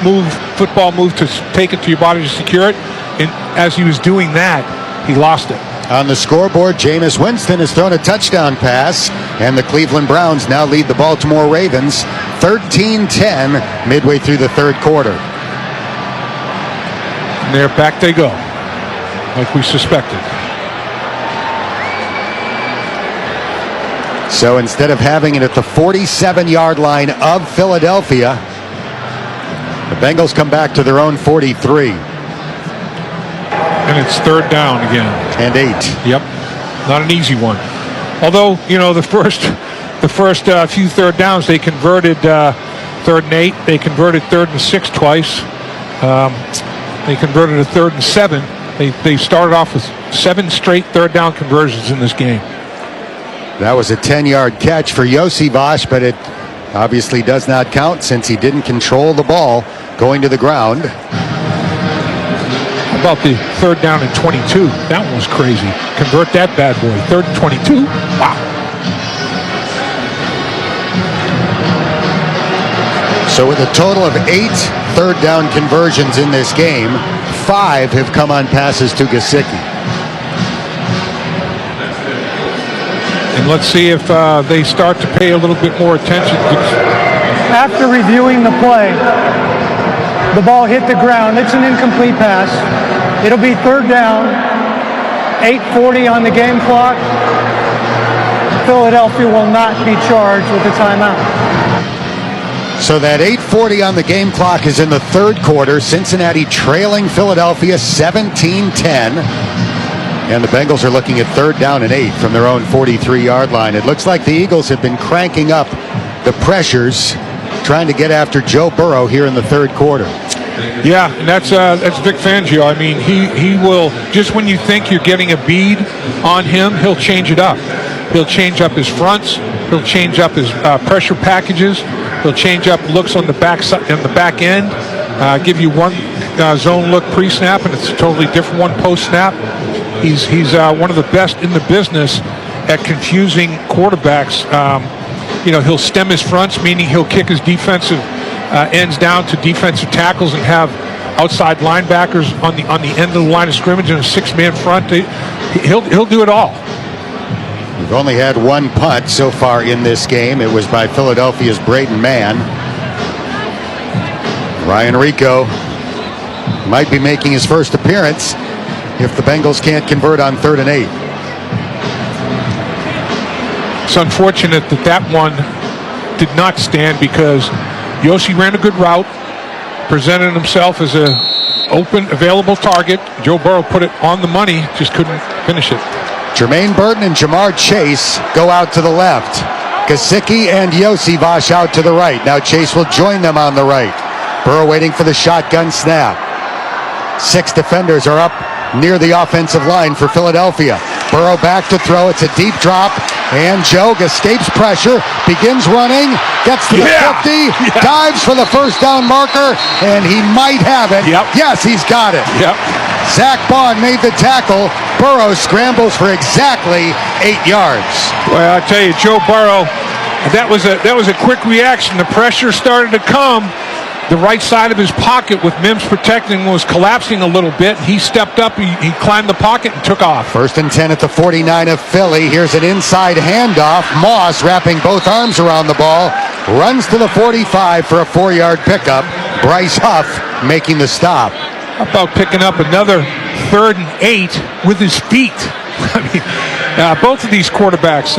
move, football move to take it to your body to secure it. And as he was doing that, he lost it. On the scoreboard, Jameis Winston has thrown a touchdown pass, and the Cleveland Browns now lead the Baltimore Ravens 13-10 midway through the third quarter. And there, back they go, like we suspected. So instead of having it at the 47-yard line of Philadelphia, the Bengals come back to their own 43. And it's third down again. And 8. Yep. Not an easy one. Although, the first few third downs, they converted 3rd and 8. They converted 3rd and 6 twice. They converted a 3rd and 7. They started off with 7 straight third down conversions in this game. That was a 10-yard catch for Yossi, but it obviously does not count since he didn't control the ball going to the ground. How about the third down and 22? That one was crazy. Convert that bad boy. 3rd and 22? Wow. So with a total of 8 third down conversions in this game, 5 have come on passes to Gesicki. And let's see if they start to pay a little bit more attention. After reviewing the play, the ball hit the ground. It's an incomplete pass. It'll be third down, 8:40 on the game clock. Philadelphia will not be charged with a timeout. So that 8:40 on the game clock is in the third quarter. Cincinnati trailing Philadelphia 17-10. And the Bengals are looking at third down and 8 from their own 43-yard line. It looks like the Eagles have been cranking up the pressures, trying to get after Joe Burrow here in the third quarter. Yeah, and that's Vic Fangio. I mean, he will, just when you think you're getting a bead on him, he'll change it up. He'll change up his fronts. He'll change up his pressure packages. He'll change up looks on the back end. Give you one zone look pre-snap, and it's a totally different one post-snap. He's one of the best in the business at confusing quarterbacks. He'll stem his fronts, meaning he'll kick his defensive ends down to defensive tackles and have outside linebackers on the end of the line of scrimmage in a 6-man front. He'll do it all. We've only had one punt so far in this game. It was by Philadelphia's Braden Mann. Ryan Rico might be making his first appearance if the Bengals can't convert on 3rd and 8. It's unfortunate that one did not stand because Yossi ran a good route, presented himself as an open, available target. Joe Burrow put it on the money, just couldn't finish it. Jermaine Burton and Jamar Chase go out to the left. Gesicki and Yossi Vash out to the right. Now Chase will join them on the right. Burrow waiting for the shotgun snap. 6 defenders are up near the offensive line for Philadelphia. Burrow back to throw. It's a deep drop. And Joe escapes pressure, begins running, gets to the 50, dives for the first down marker, and he might have it. Yes, he's got it. Zach Bond made the tackle. Burrow scrambles for exactly 8 yards. Well, I tell you, Joe Burrow, that was a quick reaction. The pressure started to come. The right side of his pocket with Mims protecting was collapsing a little bit. He stepped up, he climbed the pocket and took off. 1st and 10 at the 49 of Philly. Here's an inside handoff. Moss wrapping both arms around the ball. Runs to the 45 for a 4-yard pickup. Bryce Huff making the stop. How about picking up another 3rd and 8 with his feet? I mean, both of these quarterbacks,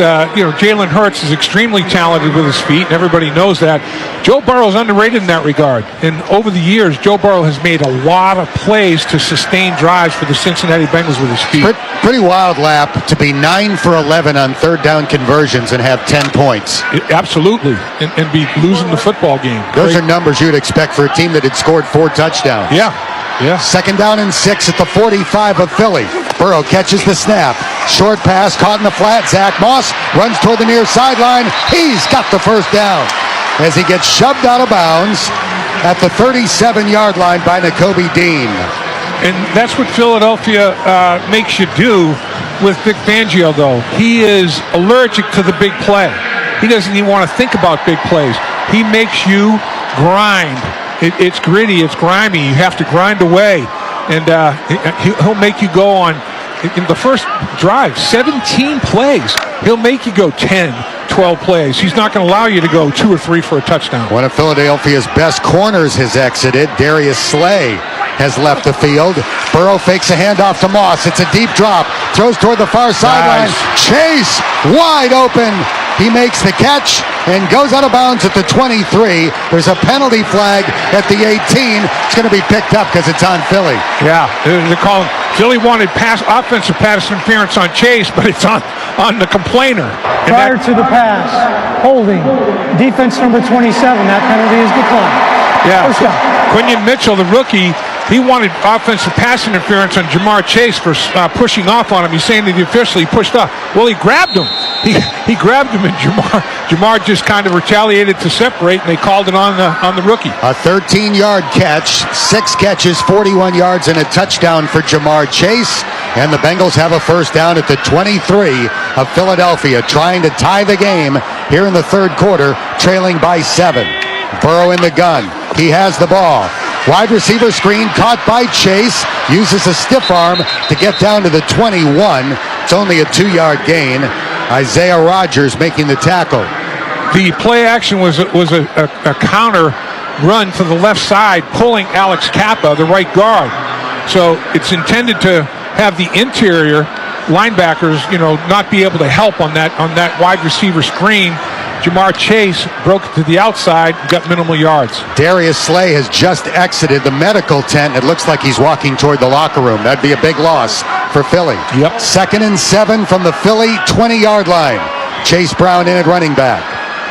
Jalen Hurts is extremely talented with his feet, and everybody knows that. Joe Burrow is underrated in that regard. And over the years, Joe Burrow has made a lot of plays to sustain drives for the Cincinnati Bengals with his feet. Pretty wild lap to be 9 for 11 on third down conversions and have 10 points. Absolutely, and be losing the football game. Those are numbers you'd expect for a team that had scored 4 touchdowns. Yeah. 2nd down and 6 at the 45 of Philly. Burrow catches the snap. Short pass caught in the flat. Zach Moss runs toward the near sideline. He's got the first down as he gets shoved out of bounds at the 37-yard line by Nakobe Dean. And that's what Philadelphia makes you do with Vic Fangio, though. He is allergic to the big play. He doesn't even want to think about big plays. He makes you grind. It's gritty, it's grimy. You have to grind away. And he'll make you go on, in the first drive, 17 plays. He'll make you go 10, 12 plays. He's not going to allow you to go 2 or 3 for a touchdown. One of Philadelphia's best corners has exited. Darius Slay has left the field. Burrow fakes a handoff to Moss. It's a deep drop. Throws toward the far sideline. Nice. Chase wide open. He makes the catch and goes out of bounds at the 23. There's a penalty flag at the 18. It's going to be picked up because it's on Philly. Yeah, they're calling. Philly wanted offensive pass interference on Chase, but it's on the complainer. Prior to the pass, holding, defense number 27, that penalty is declined. Yeah, First down. Quinion Mitchell, the rookie, he wanted offensive pass interference on Jamar Chase for pushing off on him. He's saying to the official he pushed off. Well, he grabbed him. He grabbed him, and Jamar just kind of retaliated to separate, and they called it on the rookie. A 13-yard catch, 6 catches, 41 yards, and a touchdown for Jamar Chase. And the Bengals have a first down at the 23 of Philadelphia, trying to tie the game here in the third quarter, trailing by 7. Burrow in the gun. He has the ball. Wide receiver screen caught by Chase. Uses a stiff arm to get down to the 21. It's only a 2-yard gain. Isaiah Rodgers making the tackle. The play action was a counter run to the left side, pulling Alex Kappa, the right guard. So it's intended to have the interior linebackers, not be able to help on that wide receiver screen. Jamar Chase broke it to the outside, got minimal yards. Darius Slay has just exited the medical tent. It looks like he's walking toward the locker room. That'd be a big loss for Philly. Yep. 2nd and 7 from the Philly 20-yard line. Chase Brown in at running back.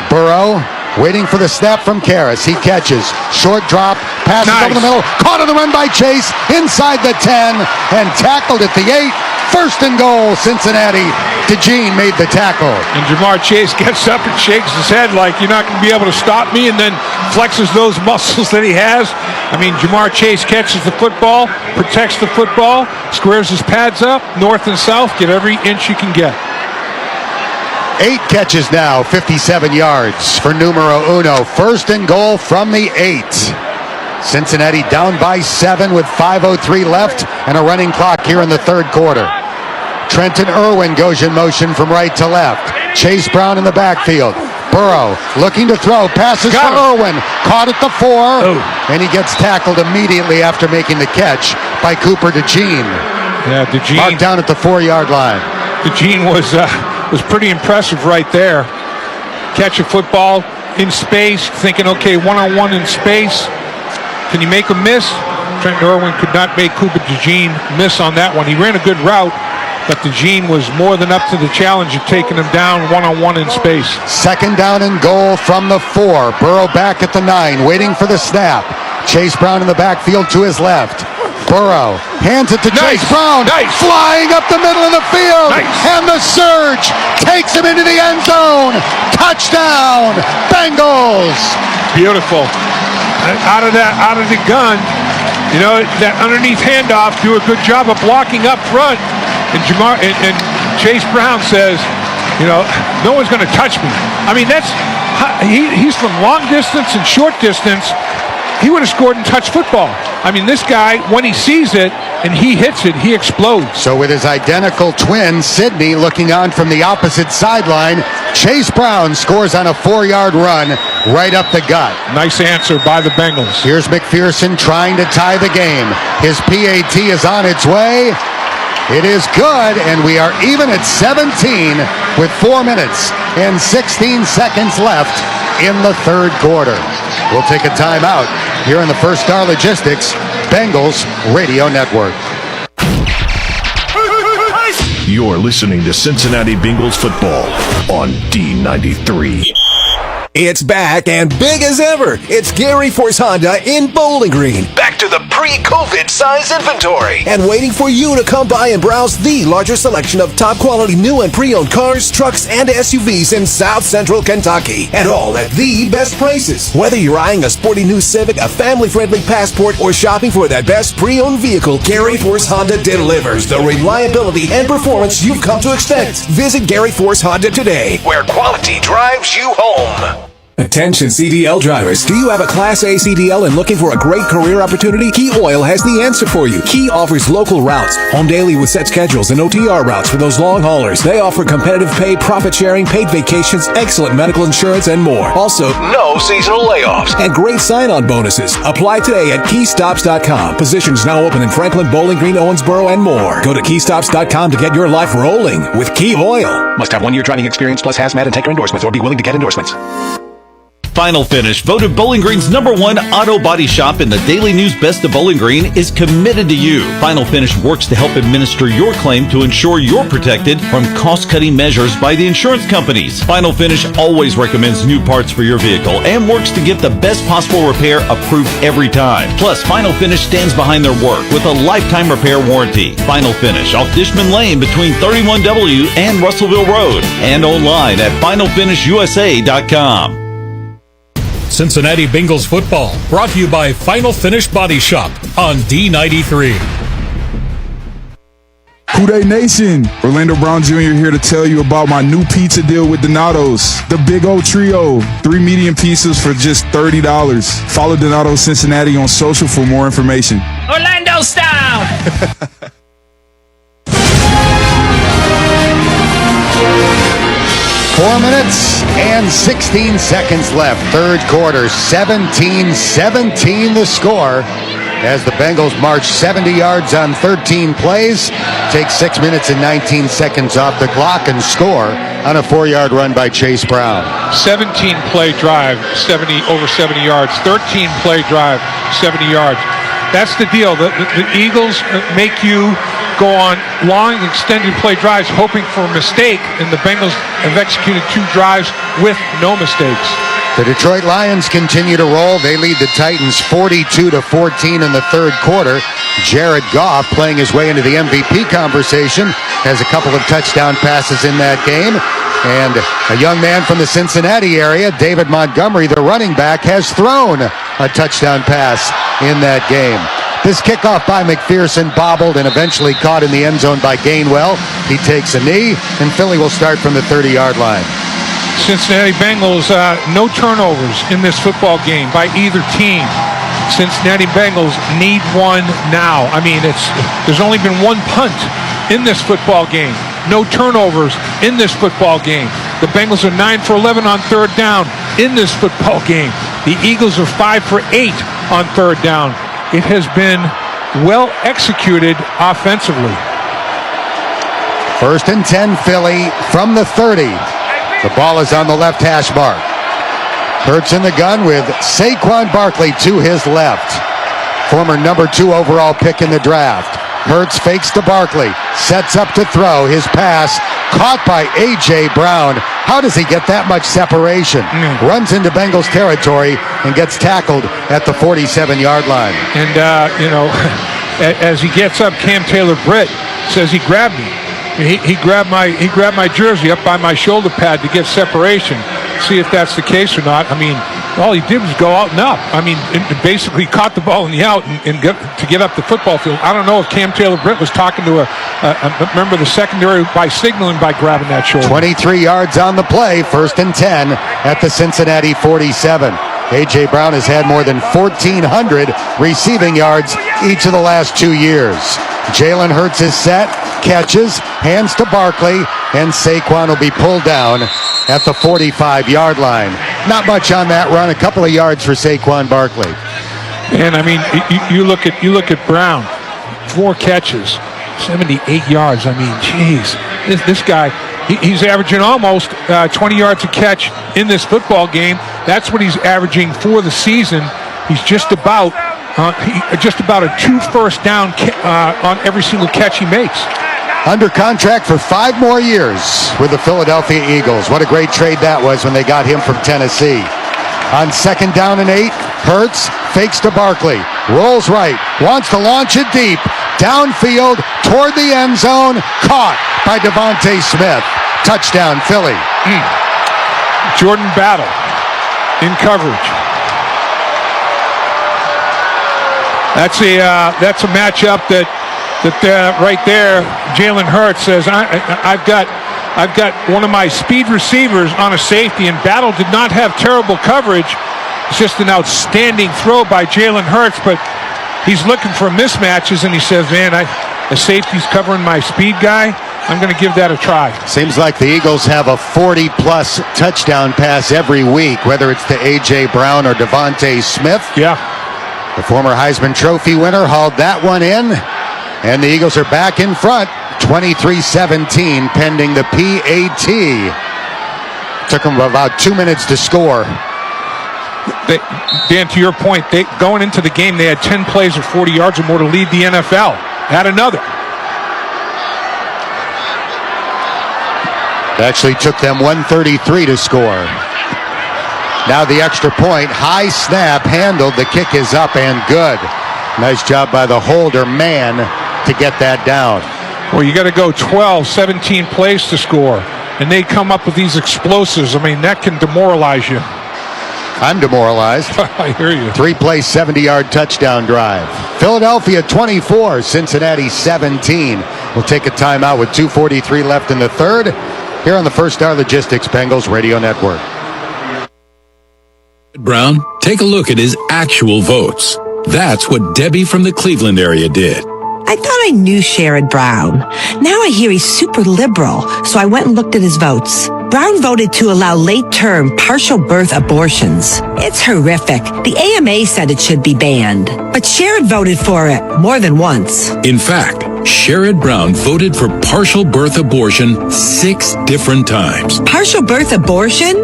Burrow waiting for the snap from Karras. He catches. Short drop. Passes over the middle. Caught on the run by Chase. Inside the 10 and tackled at the 8. 1st and goal, Cincinnati. DeJean made the tackle. And Jamar Chase gets up and shakes his head like, you're not going to be able to stop me, and then flexes those muscles that he has. I mean, Jamar Chase catches the football, protects the football, squares his pads up, north and south, get every inch you can get. 8 catches now, 57 yards for numero uno. 1st and goal from the 8. Cincinnati down by 7 with 5:03 left and a running clock here in the third quarter. Trenton Irwin goes in motion from right to left. Chase Brown in the backfield. Burrow looking to throw. Passes for Irwin. Caught at the 4. And he gets tackled immediately after making the catch by Cooper DeJean. Yeah, DeJean. Marked down at the 4-yard line. DeJean was pretty impressive right there. Catch a football in space, thinking, okay, one-on-one in space. Can you make a miss? Trenton Irwin could not make Cooper DeJean miss on that one. He ran a good route, but DeJean was more than up to the challenge of taking him down one-on-one in space. 2nd down and goal from the 4. Burrow back at the 9, waiting for the snap. Chase Brown in the backfield to his left. Burrow hands it to Chase Brown. Flying up the middle of the field. And the surge takes him into the end zone. Touchdown, Bengals. Beautiful. Out of the gun, that underneath handoff, do a good job of blocking up front. And Chase Brown says, no one's going to touch me. I mean, he's from long distance and short distance. He would have scored in touch football. I mean, this guy, when he sees it and he hits it, he explodes. So with his identical twin, Sidney, looking on from the opposite sideline, Chase Brown scores on a 4-yard run right up the gut. Nice answer by the Bengals. Here's McPherson trying to tie the game. His PAT is on its way. It is good, and we are even at 17 with 4 minutes and 16 seconds left in the third quarter. We'll take a timeout here in the First Star Logistics Bengals Radio Network. You're listening to Cincinnati Bengals football on D93. It's back and big as ever. It's Gary Force Honda in Bowling Green. Back to the pre-COVID size inventory. And waiting for you to come by and browse the largest selection of top quality new and pre-owned cars, trucks, and SUVs in South Central Kentucky. And all at the best prices. Whether you're eyeing a sporty new Civic, a family-friendly Passport, or shopping for that best pre-owned vehicle, Gary Force Honda delivers the reliability and performance you've come to expect. Visit Gary Force Honda today, where quality drives you home. Attention CDL drivers. Do you have a Class A CDL and looking for a great career opportunity? Key Oil has the answer for you. Key offers local routes, home daily with set schedules, and OTR routes for those long haulers. They offer competitive pay, profit sharing, paid vacations, excellent medical insurance, and more. Also, No seasonal layoffs. and great sign-on bonuses. Apply today at keystops.com. Positions now open in Franklin, Bowling Green, Owensboro, and more. Go to keystops.com to get your life rolling with Key Oil. Must have 1 year driving experience plus hazmat and tanker endorsements or be willing to get endorsements. Final Finish, voted Bowling Green's #1 auto body shop in the Daily News Best of Bowling Green, is committed to you. Final Finish works to help administer your claim to ensure you're protected from cost-cutting measures by the insurance companies. Final Finish always recommends new parts for your vehicle and works to get the best possible repair approved every time. Plus, Final Finish stands behind their work with a lifetime repair warranty. Final Finish off Dishman Lane between 31W and Russellville Road, and online at finalfinishusa.com. Cincinnati Bengals football, brought to you by Final Finish Body Shop on D93. Houday Nation, Orlando Brown Jr. here to tell you about my new pizza deal with Donato's. The Big O Trio, 3 medium pizzas for just $30. Follow Donato Cincinnati on social for more information. Orlando style! 4 minutes and 16 seconds left. Third quarter, 17-17 the score as the Bengals march 70 yards on 13 plays, take 6 minutes and 19 seconds off the clock, and score on a 4-yard run by Chase Brown. 17-play drive, over 70 yards. 13-play drive, 70 yards. That's the deal. The Eagles make you go on long, extended play drives hoping for a mistake, and the Bengals have executed 2 drives with no mistakes. The Detroit Lions continue to roll. They lead the Titans 42-14 in the third quarter. Jared Goff, playing his way into the MVP conversation, has a couple of touchdown passes in that game. And a young man from the Cincinnati area, David Montgomery, the running back, has thrown a touchdown pass in that game. This kickoff by McPherson bobbled and eventually caught in the end zone by Gainwell. He takes a knee, and Philly will start from the 30-yard line. Cincinnati Bengals, no turnovers in this football game by either team. Cincinnati Bengals need one now. I mean, there's only been 1 punt in this football game. No turnovers in this football game. The Bengals are 9 for 11 on third down in this football game. The Eagles are 5 for 8 on third down. It has been well executed offensively. 1st and 10 Philly from the 30. The ball is on the left hash mark. Hurts in the gun with Saquon Barkley to his left. Former number 2 overall pick in the draft. Hurts fakes to Barkley, sets up to throw. His pass caught by A.J. Brown. How does he get that much separation? Runs into Bengals territory and gets tackled at the 47-yard line. And, as he gets up, Cam Taylor-Britt says he grabbed me. He grabbed my jersey up by my shoulder pad to get separation. See if that's the case or not. I mean, all he did was go out and up. I mean, it basically caught the ball in the out and get up the football field. I don't know if Cam Taylor-Britt was talking to a member of the secondary by signaling by grabbing that shoulder. 23 yards on the play, 1st and 10 at the Cincinnati 47. A.J. Brown has had more than 1,400 receiving yards each of the last 2 years. Jalen Hurts is set, catches, hands to Barkley, and Saquon will be pulled down at the 45-yard line. Not much on that run, a couple of yards for Saquon Barkley. And I mean, you look at Brown, 4 catches, 78 yards. I mean, geez, this guy, he's averaging almost 20 yards a catch in this football game. That's what he's averaging for the season. He's just about a 2 first down on every single catch he makes. Under contract for 5 more years with the Philadelphia Eagles. What a great trade that was when they got him from Tennessee. On 2nd down and 8, Hurts fakes to Barkley, rolls right, wants to launch it deep, downfield toward the end zone, caught by Devontae Smith. Touchdown, Philly. Jordan Battle in coverage. That's a matchup that right there, Jalen Hurts says, I've got I've got one of my speed receivers on a safety, and Battle did not have terrible coverage. It's just an outstanding throw by Jalen Hurts, but he's looking for mismatches, and he says, man, the safety's covering my speed guy. I'm going to give that a try. Seems like the Eagles have a 40-plus touchdown pass every week, whether it's to A.J. Brown or Devontae Smith. Yeah. The former Heisman Trophy winner hauled that one in, and the Eagles are back in front, 23-17, pending the PAT. Took them about 2 minutes to score. Dan, to your point, going into the game, they had 10 plays of 40 yards or more to lead the NFL. Add another. It actually took them 133 to score. Now the extra point, high snap, handled, the kick is up and good. Nice job by the holder man to get that down. Well, you got to go 12, 17 plays to score, and they come up with these explosives. I mean, that can demoralize you. I'm demoralized. I hear you. 3-play, 70-yard touchdown drive. Philadelphia 24, Cincinnati 17. We'll take a timeout with 2:43 left in the third. Here on the First Star Logistics Bengals Radio Network. Brown, take a look at his actual votes. That's what Debbie from the Cleveland area did. I thought I knew Sherrod Brown. Now I hear he's super liberal, so I went and looked at his votes. Brown voted to allow late-term partial birth abortions. It's horrific. The AMA said it should be banned, but Sherrod voted for it more than once. In fact, Sherrod Brown voted for partial birth abortion 6 different times. Partial birth abortion?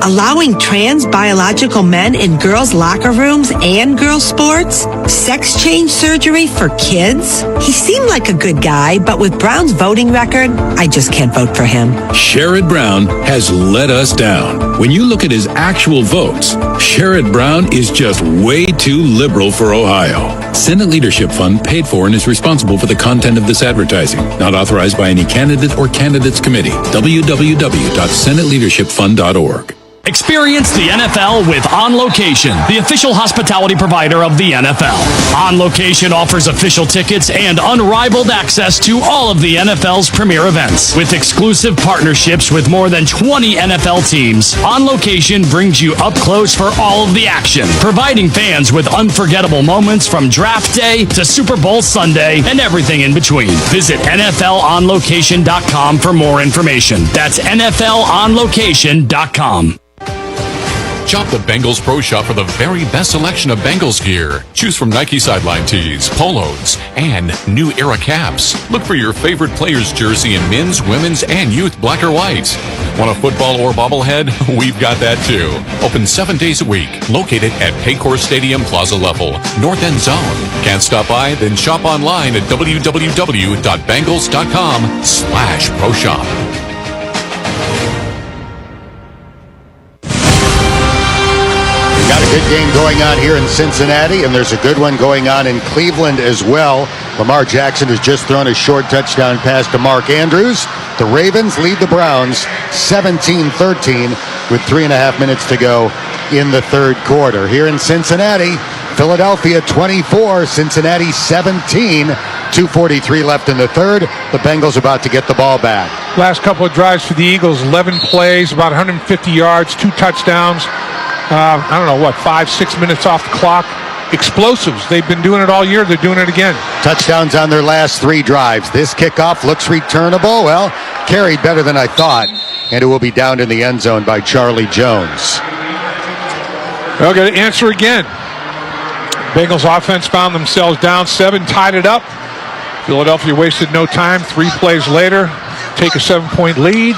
Allowing trans biological men in girls' locker rooms and girls' sports? Sex change surgery for kids? He seemed like a good guy, but with Brown's voting record, I just can't vote for him. Sherrod Brown has let us down. When you look at his actual votes, Sherrod Brown is just way too liberal for Ohio. Senate Leadership Fund paid for and is responsible for the content of this advertising. Not authorized by any candidate or candidates committee. www.senateleadershipfund.org. Experience the NFL with On Location, the official hospitality provider of the NFL. On Location offers official tickets and unrivaled access to all of the NFL's premier events. With exclusive partnerships with more than 20 NFL teams, On Location brings you up close for all of the action, providing fans with unforgettable moments from draft day to Super Bowl Sunday and everything in between. Visit NFLOnLocation.com for more information. That's NFLOnLocation.com. Shop the Bengals Pro Shop for the very best selection of Bengals gear. Choose from Nike sideline tees, polos, and new era caps. Look for your favorite player's jersey in men's, women's, and youth black or white. Want a football or bobblehead? We've got that too. Open 7 days a week. Located at Paycor Stadium Plaza level, North End Zone. Can't stop by? Then shop online at www.bengals.com/pro shop. Got a good game going on here in Cincinnati, and there's a good one going on in Cleveland as well. Lamar Jackson has just thrown a short touchdown pass to Mark Andrews. The Ravens lead the Browns 17-13 with 3.5 minutes to go in the third quarter. Here in Cincinnati, Philadelphia 24, Cincinnati 17. 2:43 left in the third. The Bengals about to get the ball back. Last couple of drives for the Eagles, 11 plays, about 150 yards, 2 touchdowns. I don't know, 5-6 minutes off the clock. Explosives. They've been doing it all year. They're doing it again. Touchdowns on their last 3 drives. This kickoff looks returnable. Well, carried better than I thought. And it will be down in the end zone by Charlie Jones. Well, got to answer again. Bengals offense found themselves down 7, tied it up. Philadelphia wasted no time. 3 plays later, take a 7-point lead.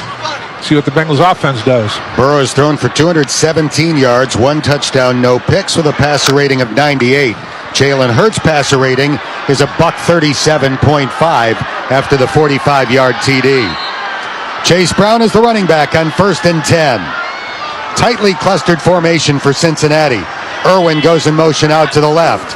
See what the Bengals offense does. Burrow has thrown for 217 yards, 1 touchdown, no picks, with a passer rating of 98. Jalen Hurts' passer rating is a $137.5 after the 45-yard TD. Chase Brown is the running back on 1st and 10. Tightly clustered formation for Cincinnati. Irwin goes in motion out to the left.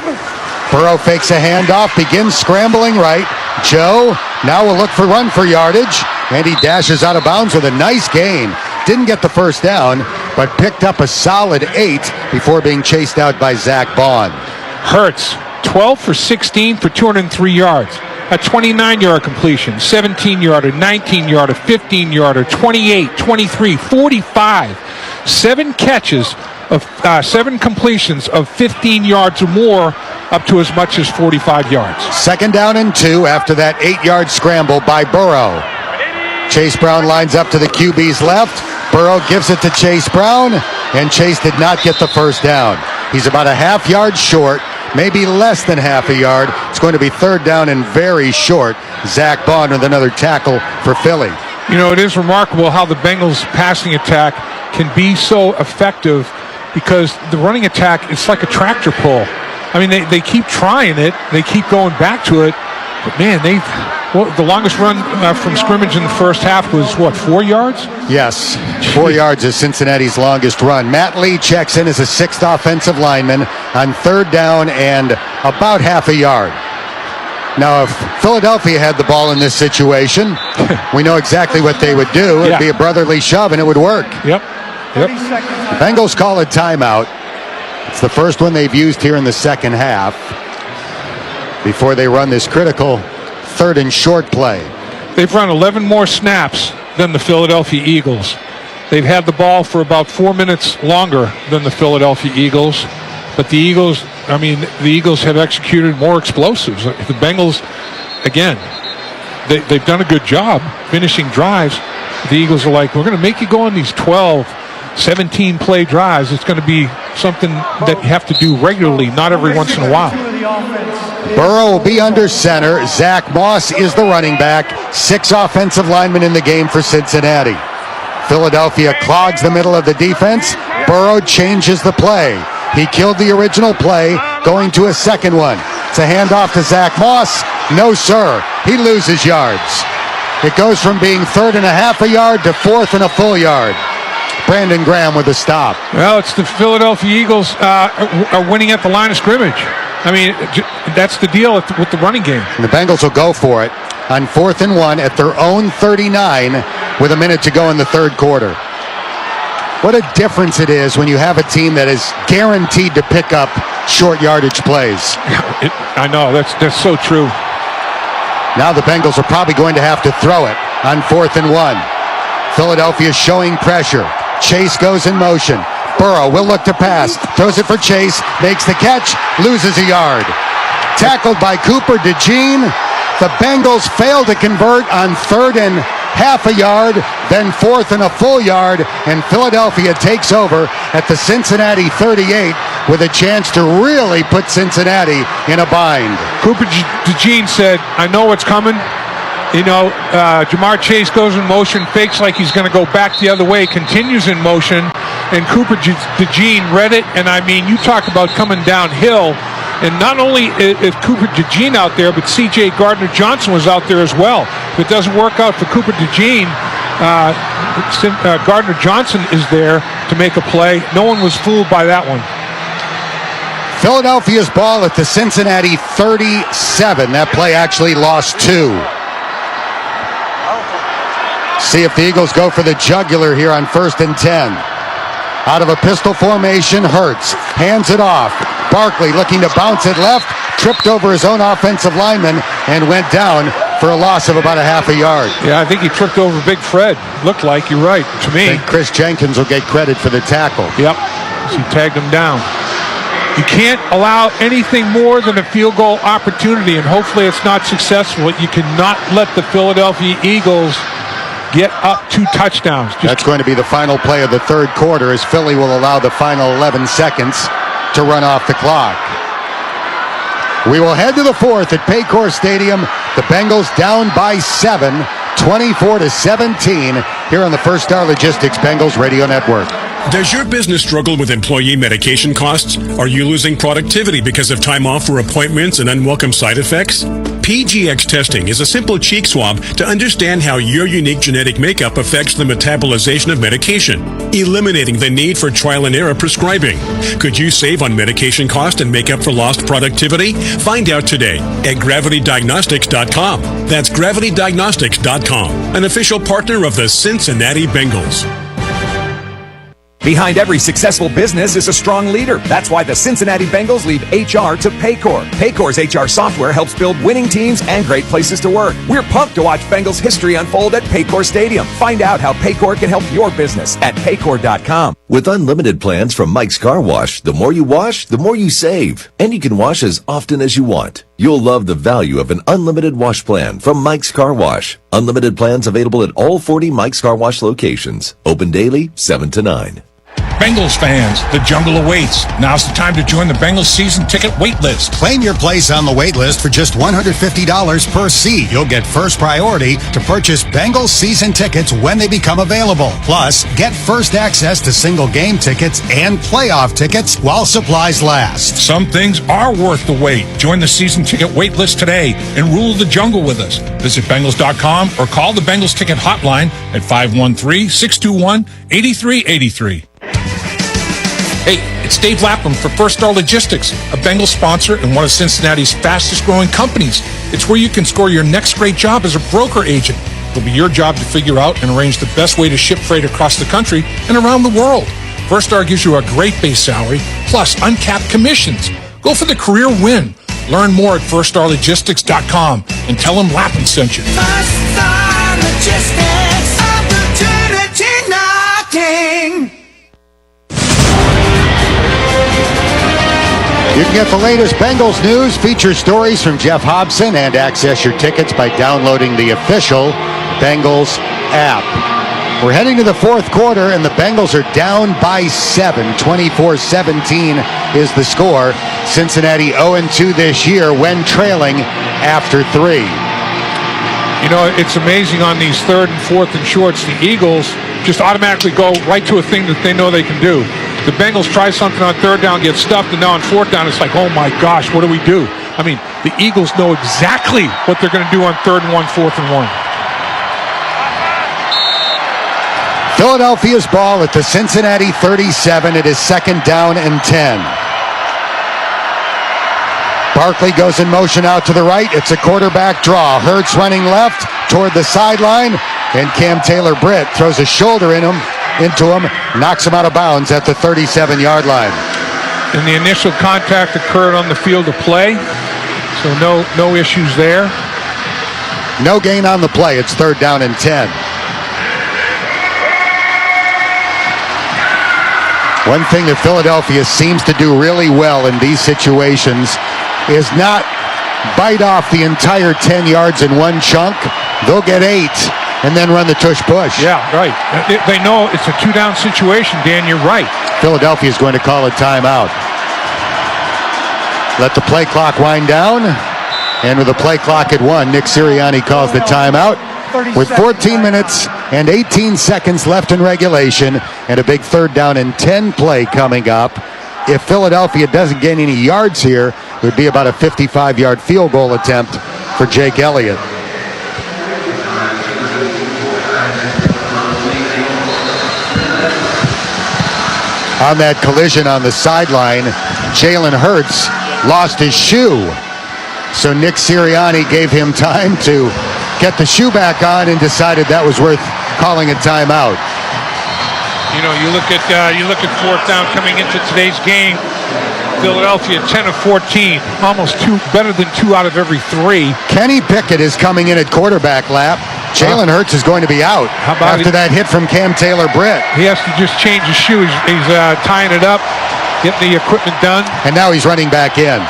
Burrow fakes a handoff, begins scrambling right. Joe now will look for run for yardage, and he dashes out of bounds with a nice gain. Didn't get the first down, but picked up a solid 8 before being chased out by Zach Bond. Hurts, 12 for 16 for 203 yards. a 29-yard completion, 17-yarder, 19-yarder, 15-yarder, 28, 23, 45. 7 catches of 7 completions of 15 yards or more, up to as much as 45 yards. 2nd down and 2 after that 8-yard scramble by Burrow. Chase Brown lines up to the QB's left. Burrow gives it to Chase Brown, and Chase did not get the first down. He's about a half yard short, maybe less than half a yard. It's going to be 3rd down and very short. Zach Bond with another tackle for Philly. You know, it is remarkable how the Bengals passing attack can be so effective, because the running attack, it's like a tractor pull. I mean, they keep trying it. They keep going back to it. But, man, the longest run from scrimmage in the first half was, 4 yards? Yes, 4 yards is Cincinnati's longest run. Matt Lee checks in as a 6th offensive lineman on 3rd down and about half a yard. Now, if Philadelphia had the ball in this situation, we know exactly what they would do. It'd be a brotherly shove, and it would work. Yep. The Bengals call a timeout. It's the first one they've used here in the second half before they run this critical 3rd and short play. They've run 11 more snaps than the Philadelphia Eagles. They've had the ball for about 4 minutes longer than the Philadelphia Eagles. But the Eagles have executed more explosives. The Bengals, again, they've done a good job finishing drives. The Eagles are like, we're going to make you go on these 12, 17 play drives. It's going to be something that you have to do regularly, not every once in a while. Burrow will be under center. Zach Moss is the running back. 6 offensive linemen in the game for Cincinnati. Philadelphia clogs the middle of the defense. Burrow changes the play. He killed the original play, going to a second one. It's a handoff to Zach Moss. No, sir. He loses yards. It goes from being 3rd and a half a yard to 4th and a full yard. Brandon Graham with a stop. Well, it's the Philadelphia Eagles are winning at the line of scrimmage. I mean, that's the deal with the running game. And the Bengals will go for it on 4th and 1 at their own 39 with a minute to go in the 3rd quarter. What a difference it is when you have a team that is guaranteed to pick up short yardage plays. I know, that's so true. Now the Bengals are probably going to have to throw it on 4th and 1. Philadelphia showing pressure. Chase goes in motion. Burrow will look to pass. Throws it for Chase. Makes the catch. Loses a yard. Tackled by Cooper DeJean. The Bengals fail to convert on 3rd and half a yard, then 4th and a full yard, and Philadelphia takes over at the Cincinnati 38 with a chance to really put Cincinnati in a bind. Cooper DeJean said, I know what's coming. You know, Jamar Chase goes in motion, fakes like he's going to go back the other way, continues in motion, and Cooper DeJean read it, and I mean, you talk about coming downhill. And not only is Cooper DeJean out there, but C.J. Gardner-Johnson was out there as well. If it doesn't work out for Cooper DeJean, Gardner-Johnson is there to make a play. No one was fooled by that one. Philadelphia's ball at the Cincinnati 37. That play actually lost 2. See if the Eagles go for the jugular here on 1st and 10. Out of a pistol formation, Hurts hands it off. Barkley looking to bounce it left, tripped over his own offensive lineman and went down for a loss of about a half a yard. Yeah, I think he tripped over Big Fred. Looked like, you're right, to me. I think Chris Jenkins will get credit for the tackle. Yep, he tagged him down. You can't allow anything more than a field goal opportunity, and hopefully it's not successful. You cannot let the Philadelphia Eagles get up 2 touchdowns. That's going to be the final play of the 3rd quarter, as Philly will allow the final 11 seconds to run off the clock. We will head to the 4th at Paycor Stadium. The Bengals down by 7, 24-17, here on the First Star Logistics Bengals Radio Network. Does your business struggle with employee medication costs? Are you losing productivity because of time off for appointments and unwelcome side effects? PGX testing is a simple cheek swab to understand how your unique genetic makeup affects the metabolization of medication, eliminating the need for trial and error prescribing. Could you save on medication cost and make up for lost productivity? Find out today at gravitydiagnostics.com. That's gravitydiagnostics.com, an official partner of the Cincinnati Bengals. Behind every successful business is a strong leader. That's why the Cincinnati Bengals leave HR to Paycor. Paycor's HR software helps build winning teams and great places to work. We're pumped to watch Bengals history unfold at Paycor Stadium. Find out how Paycor can help your business at Paycor.com. With unlimited plans from Mike's Car Wash, the more you wash, the more you save. And you can wash as often as you want. You'll love the value of an unlimited wash plan from Mike's Car Wash. Unlimited plans available at all 40 Mike's Car Wash locations. Open daily, 7 to 9. Bengals fans, the jungle awaits. Now's the time to join the Bengals season ticket wait list. Claim your place on the wait list for just $150 per seat. You'll get first priority to purchase Bengals season tickets when they become available. Plus, get first access to single game tickets and playoff tickets while supplies last. Some things are worth the wait. Join the season ticket wait list today and rule the jungle with us. Visit Bengals.com or call the Bengals ticket hotline at 513-621-8383. Hey, it's Dave Lapham for First Star Logistics, a Bengals sponsor and one of Cincinnati's fastest growing companies. It's where you can score your next great job as a broker agent. It'll be your job to figure out and arrange the best way to ship freight across the country and around the world. First Star gives you a great base salary, plus uncapped commissions. Go for the career win. Learn more at firststarlogistics.com and tell them Lapham sent you. First Star Logistics, opportunity knocking. You can get the latest Bengals news, feature stories from Jeff Hobson, and access your tickets by downloading the official Bengals app. We're heading to the fourth quarter, and the Bengals are down by 7. 24-17 is the score. Cincinnati 0-2 this year when trailing after 3. You know, it's amazing on these third and fourth and shorts, the Eagles just automatically go right to a thing that they know they can do. The Bengals try something on third down, get stuffed, and now on fourth down, it's like, oh my gosh, what do we do? I mean, the Eagles know exactly what they're going to do on third and 1, fourth and 1. Philadelphia's ball at the Cincinnati 37. It is second down and 10. Barkley goes in motion out to the right. It's a quarterback draw. Hurts running left toward the sideline, and Cam Taylor-Britt throws a shoulder into him, knocks him out of bounds at the 37-yard line. And the initial contact occurred on the field of play, so no issues there. No gain on the play. It's third down and 10. One thing that Philadelphia seems to do really well in these situations is not bite off the entire 10 yards in one chunk. They'll get 8 and then run the tush-push. Yeah, right. They know it's a two-down situation, Dan. You're right. Philadelphia is going to call a timeout. Let the play clock wind down. And with the play clock at 1, Nick Sirianni calls the timeout. With 14 minutes and 18 seconds left in regulation and a big third down and 10 play coming up. If Philadelphia doesn't gain any yards here, it would be about a 55-yard field goal attempt for Jake Elliott. On that collision on the sideline, Jalen Hurts lost his shoe. So Nick Sirianni gave him time to get the shoe back on and decided that was worth calling a timeout. You know, you look at fourth down coming into today's game. Philadelphia 10 of 14, almost better than 2 out of every 3. Kenny Pickett is coming in at quarterback lap. Jalen Hurts is going to be out after that hit from Cam Taylor-Britt. He has to just change his shoe. He's tying it up, getting the equipment done. And now he's running back in.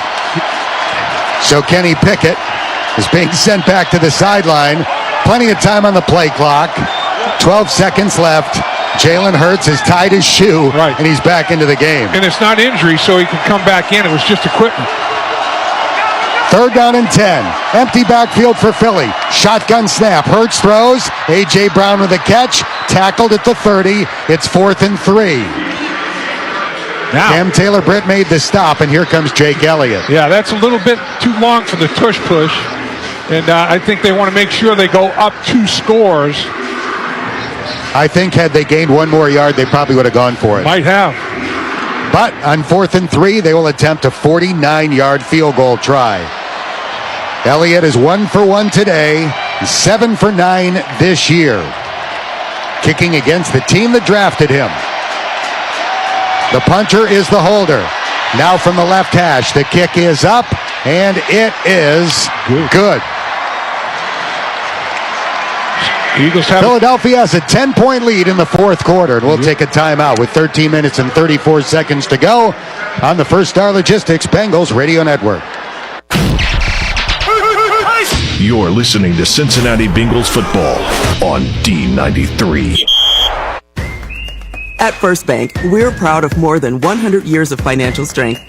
So Kenny Pickett is being sent back to the sideline. Plenty of time on the play clock. 12 seconds left. Jalen Hurts has tied his shoe, and he's back into the game. And it's not injury, so he can come back in. It was just equipment. Third down and 10. Empty backfield for Philly. Shotgun snap. Hurts throws. A.J. Brown with a catch. Tackled at the 30. It's 4th and 3. Now, Cam Taylor-Britt made the stop, and here comes Jake Elliott. Yeah, that's a little bit too long for the tush-push. And I think they want to make sure they go up 2 scores. I think had they gained 1 more yard, they probably would have gone for it. Might have. But on 4th and 3, they will attempt a 49-yard field goal try. Elliott is 1 for 1 today, 7 for 9 this year. Kicking against the team that drafted him. The punter is the holder. Now from the left hash, the kick is up, and it is good. Philadelphia has a 10-point lead in the fourth quarter, and we'll take a timeout with 13 minutes and 34 seconds to go on the First Star Logistics Bengals Radio Network. You're listening to Cincinnati Bengals football on D93. At First Bank, we're proud of more than 100 years of financial strength.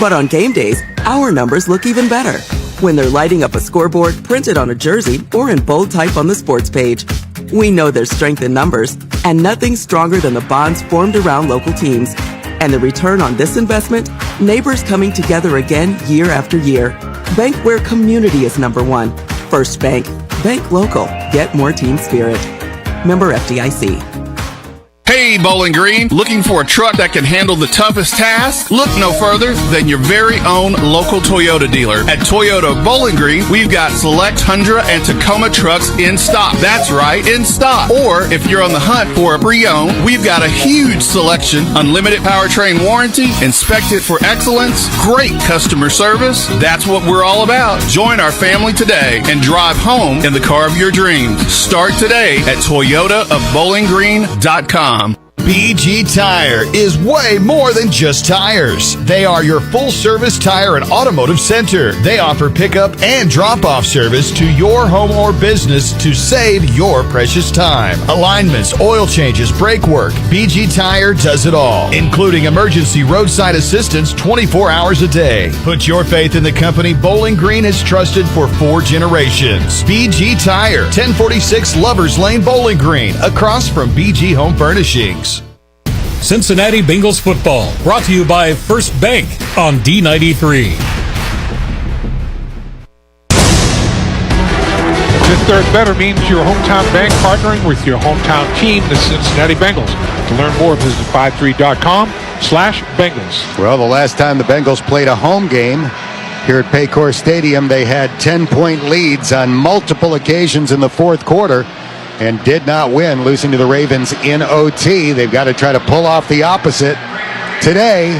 But on game days, our numbers look even better when they're lighting up a scoreboard printed on a jersey or in bold type on the sports page. We know there's strength in numbers, and nothing's stronger than the bonds formed around local teams. And the return on this investment? Neighbors coming together again year after year. Bank where community is number one. First Bank. Bank local. Get more team spirit. Member FDIC. Hey, Bowling Green, looking for a truck that can handle the toughest tasks? Look no further than your very own local Toyota dealer. At Toyota Bowling Green, we've got select Tundra and Tacoma trucks in stock. That's right, in stock. Or if you're on the hunt for a pre-owned, we've got a huge selection, unlimited powertrain warranty, inspected for excellence, great customer service. That's what we're all about. Join our family today and drive home in the car of your dreams. Start today at toyotaofbowlinggreen.com. BG Tire is way more than just tires. They are your full-service tire and automotive center. They offer pickup and drop-off service to your home or business to save your precious time. Alignments, oil changes, brake work. BG Tire does it all, including emergency roadside assistance 24 hours a day. Put your faith in the company Bowling Green has trusted for 4 generations. BG Tire, 1046 Lovers Lane, Bowling Green, across from BG Home Furnishings. Cincinnati Bengals football, brought to you by First Bank on D93. This third better means your hometown bank partnering with your hometown team, the Cincinnati Bengals. To learn more, visit 53.com/Bengals. Well, the last time the Bengals played a home game here at Paycor Stadium, they had 10-point leads on multiple occasions in the fourth quarter and did not win, losing to the Ravens in OT. They've got to try to pull off the opposite today,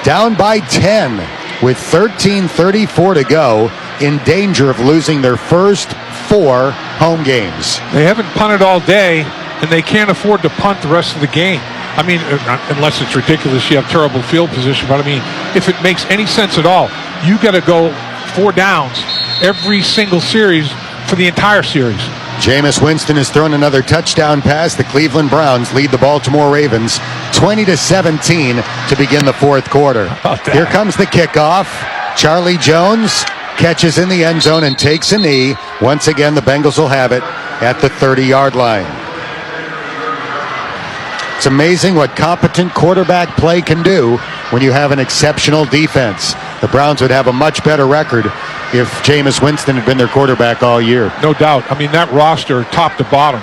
down by 10 with 13:34 to go, in danger of losing their first 4 home games. They haven't punted all day, and they can't afford to punt the rest of the game. I mean, unless it's ridiculous, you have terrible field position, but I mean, if it makes any sense at all, you got to go 4 downs every single series for the entire series. Jameis Winston has thrown another touchdown pass. The Cleveland Browns lead the Baltimore Ravens 20-17 to begin the fourth quarter. Here comes the kickoff. Charlie Jones catches in the end zone and takes a knee. Once again, the Bengals will have it at the 30-yard line. It's amazing what competent quarterback play can do when you have an exceptional defense. The Browns would have a much better record if Jameis Winston had been their quarterback all year. No doubt. I mean, that roster, top to bottom,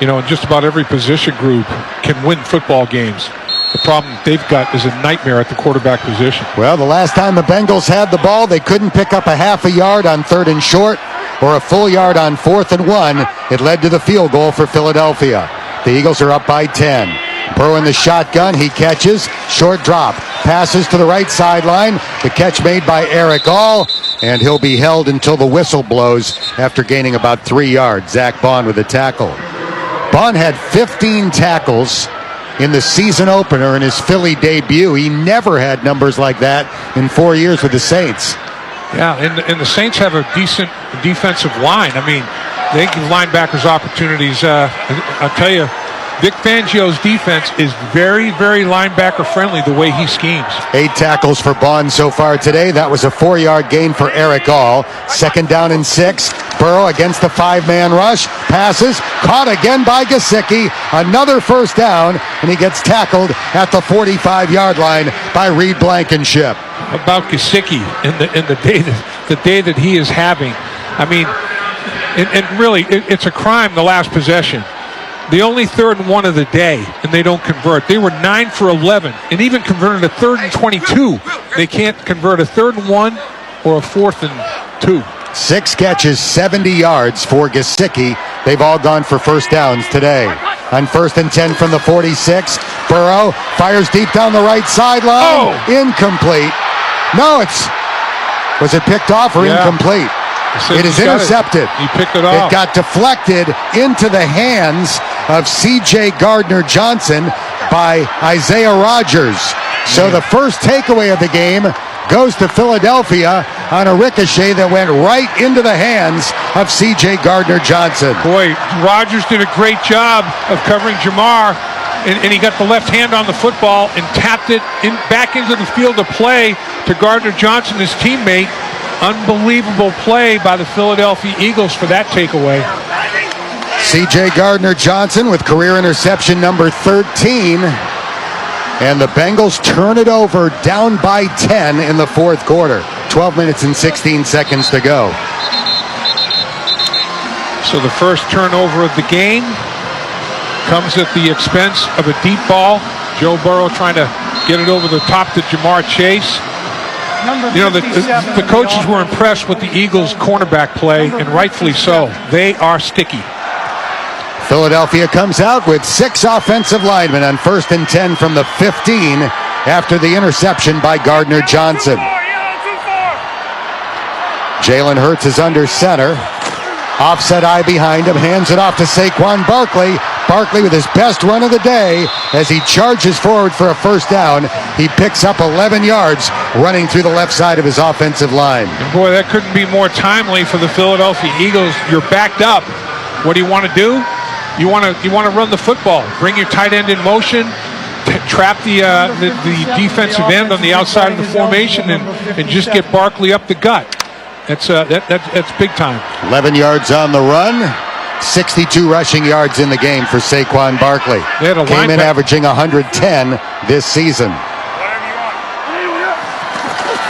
in just about every position group can win football games. The problem they've got is a nightmare at the quarterback position. Well, the last time the Bengals had the ball, they couldn't pick up a half a yard on 3rd and short or a full yard on 4th and 1. It led to the field goal for Philadelphia. The Eagles are up by 10. Burrow in the shotgun, he catches, short drop, passes to the right sideline, the catch made by Eric All, and he'll be held until the whistle blows after gaining about 3 yards. Zach Bond with a tackle. Bond had 15 tackles in the season opener in his Philly debut. He never had numbers like that in 4 years with the Saints. Yeah, and the Saints have a decent defensive line. I mean, they give linebackers opportunities. I'll tell you, Vic Fangio's defense is very, very linebacker-friendly the way he schemes. 8 tackles for Bond so far today. That was a 4-yard gain for Eric All. 2nd down and 6. Burrow against the 5-man rush. Passes. Caught again by Gesicki. Another first down, and he gets tackled at the 45-yard line by Reed Blankenship. About Gesicki in the day that he is having. I mean, and really, it's a crime the last possession. The only 3rd and 1 of the day, and they don't convert. They were 9 for 11, and even converted a 3rd and 22. They can't convert a 3rd and 1 or a 4th and 2. 6 catches, 70 yards for Gesicki. They've all gone for first downs today. On 1st and 10 from the 46, Burrow fires deep down the right sideline. Incomplete. No, was it picked off or incomplete? It is intercepted. He picked it off. It got deflected into the hands of C.J. Gardner-Johnson by Isaiah Rodgers. So the first takeaway of the game goes to Philadelphia on a ricochet that went right into the hands of C.J. Gardner-Johnson. Boy, Rodgers did a great job of covering Jamar, and he got the left hand on the football and tapped it back into the field of play to Gardner-Johnson, his teammate. Unbelievable play by the Philadelphia Eagles for that takeaway. C.J. Gardner-Johnson with career interception number 13. And the Bengals turn it over down by 10 in the fourth quarter. 12 minutes and 16 seconds to go. So the first turnover of the game comes at the expense of a deep ball. Joe Burrow trying to get it over the top to Jamar Chase. You know, the coaches were impressed with the Eagles' cornerback play, and rightfully so. They are sticky. Philadelphia comes out with 6 offensive linemen on 1st and 10 from the 15 after the interception by Gardner-Johnson. Jalen Hurts is under center. Offset eye behind him, hands it off to Saquon Barkley. Barkley with his best run of the day as he charges forward for a first down. He picks up 11 yards running through the left side of his offensive line. And boy, that couldn't be more timely for the Philadelphia Eagles. You're backed up. What do you want to do? You want to run the football. Bring your tight end in motion. Trap the defensive end on the outside of the formation and just get Barkley up the gut. That's big time. 11 yards on the run. 62 rushing yards in the game for Saquon Barkley. Came in averaging 110 this season.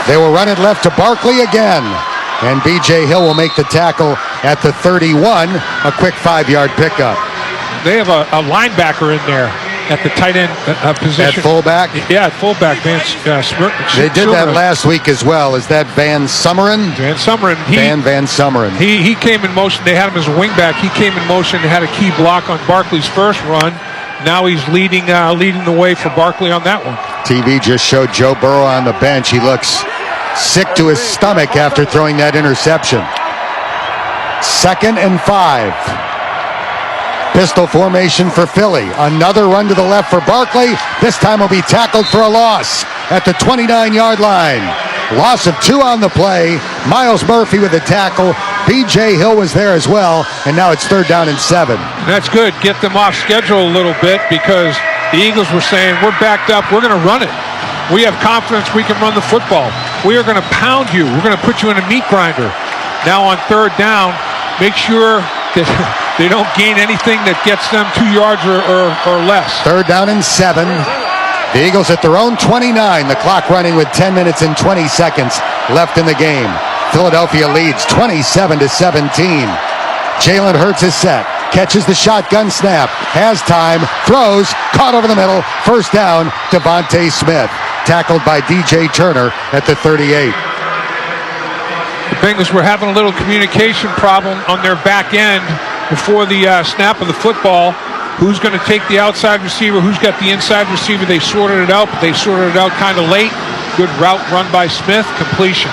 They will run it left to Barkley again. And B.J. Hill will make the tackle at the 31. A quick 5-yard pickup. They have a linebacker in there at the tight end position. At fullback? Yeah, at fullback. They did that last week as well. Is that Van Summeren? Van Summeren. Van Summeren. He came in motion. They had him as a wingback. He came in motion and had a key block on Barkley's first run. Now he's leading the way for Barkley on that one. TV just showed Joe Burrow on the bench. He looks sick to his stomach after throwing that interception. 2nd and 5. Pistol formation for Philly. Another run to the left for Barkley. This time will be tackled for a loss at the 29-yard line. Loss of 2 on the play. Miles Murphy with the tackle. B.J. Hill was there as well. And now it's 3rd down and 7. That's good. Get them off schedule a little bit because the Eagles were saying, we're backed up. We're going to run it. We have confidence we can run the football. We are going to pound you. We're going to put you in a meat grinder. Now on 3rd down, make sure that they don't gain anything that gets them 2 yards or less. 3rd down and 7. The Eagles at their own 29. The clock running with 10 minutes and 20 seconds left in the game. Philadelphia leads 27-17. Jalen Hurts is set. Catches the shotgun snap. Has time. Throws. Caught over the middle. First down. Devontae Smith. Tackled by DJ Turner at the 38. The Bengals were having a little communication problem on their back end before the snap of the football. Who's going to take the outside receiver? Who's got the inside receiver? They sorted it out, but they sorted it out kind of late. Good route run by Smith. Completion.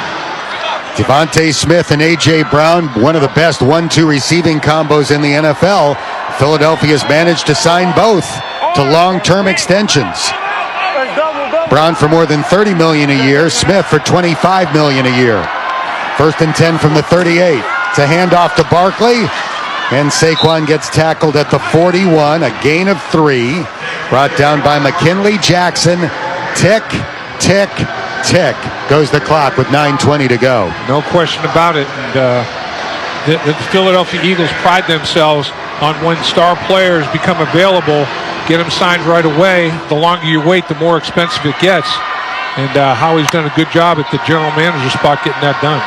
Devontae Smith and A.J. Brown, one of the best 1-2 receiving combos in the NFL. Philadelphia's managed to sign both to long-term extensions. Brown for more than $30 million a year. Smith for $25 million a year. 1st and 10 from the 38. It's a handoff to Barkley. And Saquon gets tackled at the 41. A gain of 3. Brought down by McKinley Jackson. Tick, tick, tick. Goes the clock with 9:20 to go. No question about it. And the Philadelphia Eagles pride themselves on when star players become available, get them signed right away. The longer you wait, the more expensive it gets. And Howie's done a good job at the general manager spot getting that done.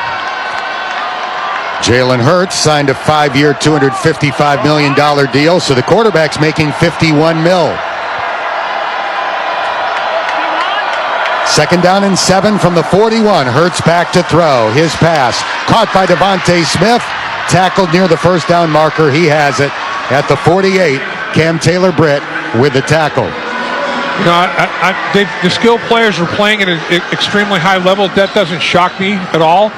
Jalen Hurts signed a 5-year, $255 million deal, so the quarterback's making $51 million. 2nd down and 7 from the 41. Hurts back to throw. His pass caught by Devontae Smith. Tackled near the first down marker. He has it at the 48. Cam Taylor-Britt with the tackle. You know, the skilled players are playing at an extremely high level. That doesn't shock me at all.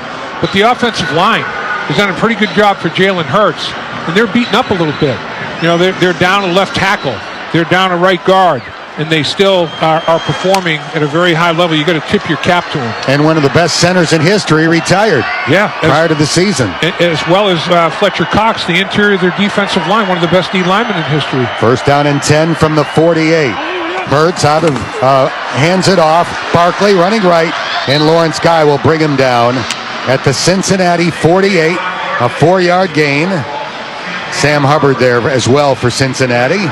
But the offensive line has done a pretty good job for Jalen Hurts, and they're beaten up a little bit. You know, they're down a left tackle, they're down a right guard, and they still are performing at a very high level. You got to tip your cap to them. And one of the best centers in history retired. Yeah, prior to the season, as well as Fletcher Cox, the interior of their defensive line, one of the best D linemen in history. First down and 10 from the 48. Hurts hands it off. Barkley running right, and Lawrence Guy will bring him down at the Cincinnati 48, a 4-yard gain. Sam Hubbard there as well for Cincinnati.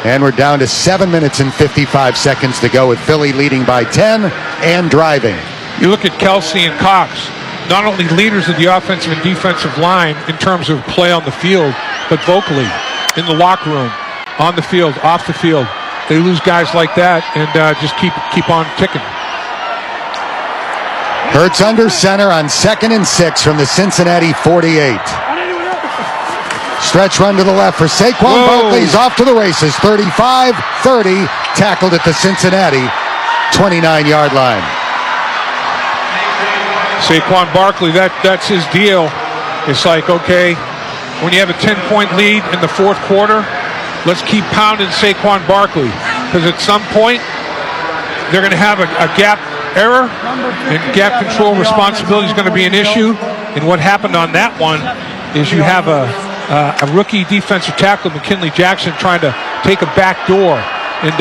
And we're down to 7 minutes and 55 seconds to go with Philly leading by 10 and driving. You look at Kelsey and Cox, not only leaders of the offensive and defensive line in terms of play on the field, but vocally, in the locker room, on the field, off the field. They lose guys like that and just keep on ticking. Hurts under center on 2nd and 6 from the Cincinnati 48. Stretch run to the left for Saquon Barkley. He's off to the races. 35-30, tackled at the Cincinnati 29-yard line. Saquon Barkley, that's his deal. It's like, okay, when you have a 10-point lead in the fourth quarter, let's keep pounding Saquon Barkley, because at some point they're going to have a gap error, and gap control responsibility is going to be an issue. And what happened on that one is you have a rookie defensive tackle, McKinley Jackson, trying to take a back door, and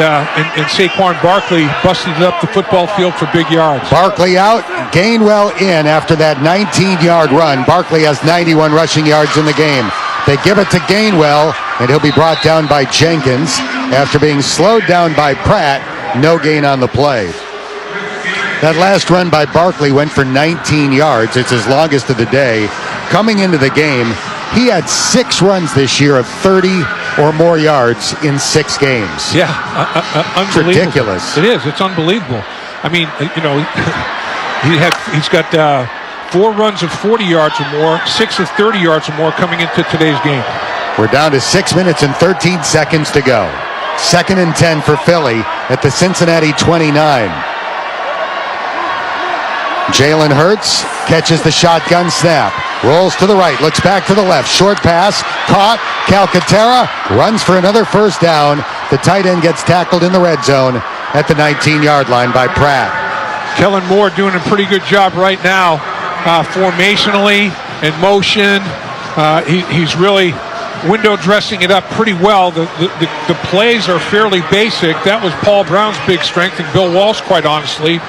Saquon Barkley busted up the football field for big yards. Barkley out, Gainwell in after that 19-yard run. Barkley has 91 rushing yards in the game. They give it to Gainwell, and he'll be brought down by Jenkins after being slowed down by Pratt. No gain on the play. That last run by Barkley went for 19 yards. It's his longest of the day. Coming into the game, he had 6 runs this year of 30 or more yards in 6 games. Yeah, it's ridiculous. It is. It's unbelievable. I mean, you know, he's got 4 runs of 40 yards or more, 6 of 30 yards or more coming into today's game. We're down to 6 minutes and 13 seconds to go. 2nd and 10 for Philly at the Cincinnati 29. Jalen Hurts catches the shotgun snap, rolls to the right, looks back to the left, short pass, caught. Calcaterra runs for another first down. The tight end gets tackled in the red zone at the 19-yard line by Pratt. Kellen Moore doing a pretty good job right now, formationally and motion. He's really window dressing it up pretty well. The plays are fairly basic. That was Paul Brown's big strength, and Bill Walsh, quite honestly,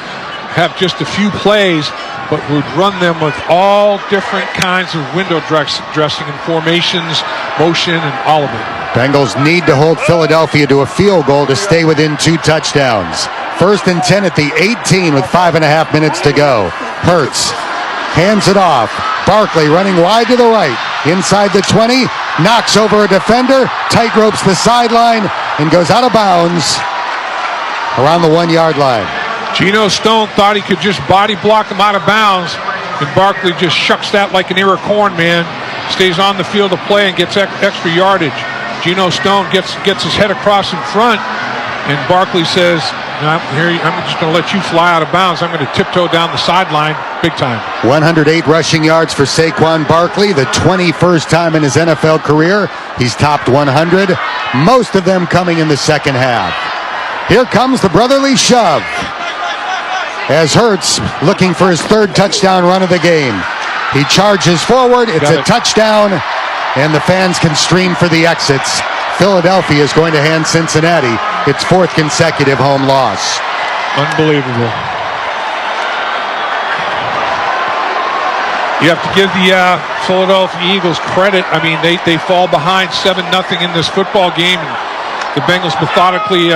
have just a few plays, but would run them with all different kinds of window dressing and formations, motion, and all of it. Bengals need to hold Philadelphia to a field goal to stay within 2 touchdowns. 1st and 10 at the 18 with 5.5 minutes to go. Hurts hands it off. Barkley running wide to the right. Inside the 20, knocks over a defender, tight ropes the sideline, and goes out of bounds around the 1-yard line. Geno Stone thought he could just body block him out of bounds, and Barkley just shucks that like an ear of corn, man. Stays on the field of play and gets extra yardage. Geno Stone gets his head across in front, and Barkley says, I'm just going to let you fly out of bounds. I'm going to tiptoe down the sideline big time. 108 rushing yards for Saquon Barkley, the 21st time in his NFL career he's topped 100, most of them coming in the second half. Here comes the brotherly shove, as Hurts looking for his 3rd touchdown run of the game. He charges forward, it's a touchdown, and the fans can stream for the exits. Philadelphia is going to hand Cincinnati its 4th consecutive home loss. Unbelievable. You have to give the Philadelphia Eagles credit. I mean, they fall behind 7-0 in this football game, and the Bengals methodically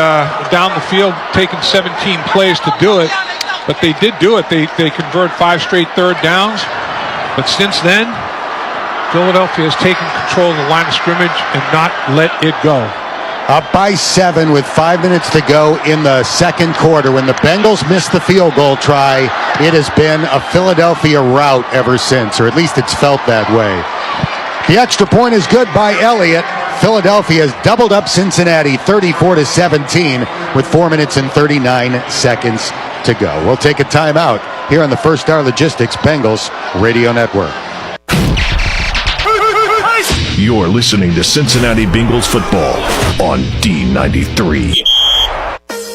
down the field, taking 17 plays to do it. But they did do it. They convert 5 straight 3rd downs. But since then, Philadelphia has taken control of the line of scrimmage and not let it go. Up by 7 with 5 minutes to go in the second quarter. When the Bengals missed the field goal try, it has been a Philadelphia rout ever since, or at least it's felt that way. The extra point is good by Elliott. Philadelphia has doubled up Cincinnati 34-17 with 4 minutes and 39 seconds to go. We'll take a timeout here on the First Star Logistics Bengals Radio Network. You're listening to Cincinnati Bengals football on D93.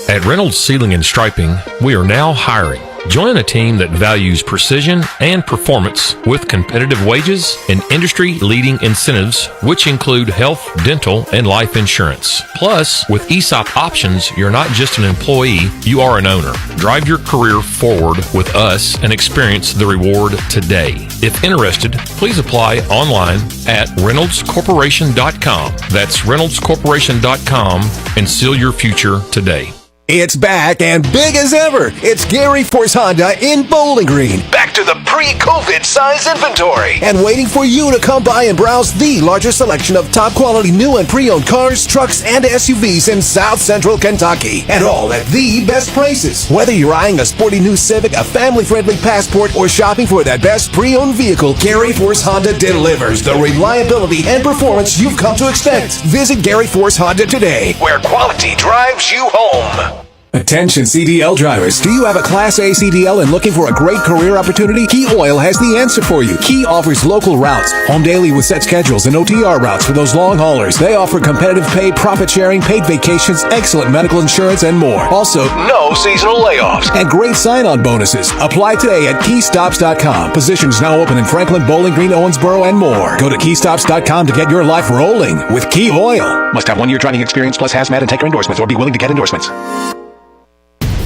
At Reynolds Sealing and Striping, we are now hiring. Join a team that values precision and performance with competitive wages and industry-leading incentives, which include health, dental, and life insurance. Plus, with ESOP options, you're not just an employee, you are an owner. Drive your career forward with us and experience the reward today. If interested, please apply online at reynoldscorporation.com. That's reynoldscorporation.com and seal your future today. It's back and big as ever. It's Gary Force Honda in Bowling Green. Back to the pre-COVID size inventory. And waiting for you to come by and browse the largest selection of top quality new and pre-owned cars, trucks, and SUVs in South Central Kentucky. And all at the best prices. Whether you're eyeing a sporty new Civic, a family-friendly Passport, or shopping for that best pre-owned vehicle, Gary Force Honda delivers the reliability and performance you've come to expect. Visit Gary Force Honda today, where quality drives you home. Attention CDL drivers. Do you have a Class A CDL and looking for a great career opportunity? Key Oil has the answer for you. Key offers local routes, home daily with set schedules, and OTR routes for those long haulers. They offer competitive pay, profit sharing, paid vacations, excellent medical insurance, and more. Also, no seasonal layoffs and great sign-on bonuses. Apply today at keystops.com. Positions now open in Franklin, Bowling Green, Owensboro, and more. Go to keystops.com to get your life rolling with Key Oil. Must have 1 year driving experience plus hazmat and tanker endorsements or be willing to get endorsements.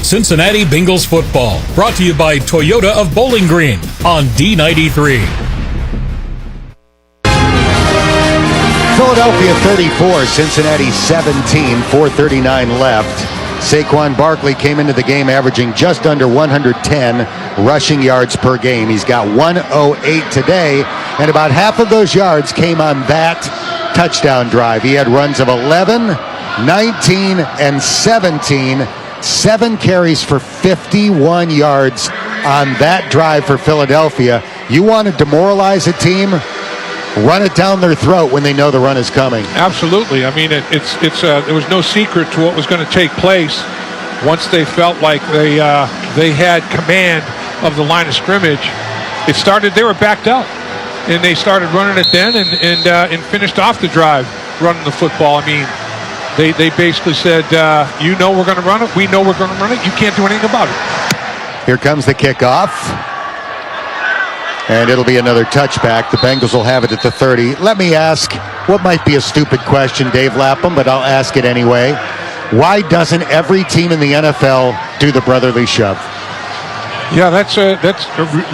Cincinnati Bengals football, brought to you by Toyota of Bowling Green on D93. Philadelphia 34, Cincinnati 17, 4:39 left. Saquon Barkley came into the game averaging just under 110 rushing yards per game. He's got 108 today, and about half of those yards came on that touchdown drive. He had runs of 11, 19, and 17. 7 carries for 51 yards on that drive for Philadelphia. You want to demoralize a team? Run it down their throat when they know the run is coming. Absolutely. I mean, there was no secret to what was going to take place once they felt like they had command of the line of scrimmage. It started, they were backed up, and they started running it then and finished off the drive running the football. I mean, They basically said, you know we're going to run it. We know we're going to run it. You can't do anything about it. Here comes the kickoff. And it'll be another touchback. The Bengals will have it at the 30. Let me ask what might be a stupid question, Dave Lapham, but I'll ask it anyway. Why doesn't every team in the NFL do the brotherly shove? Yeah, that's a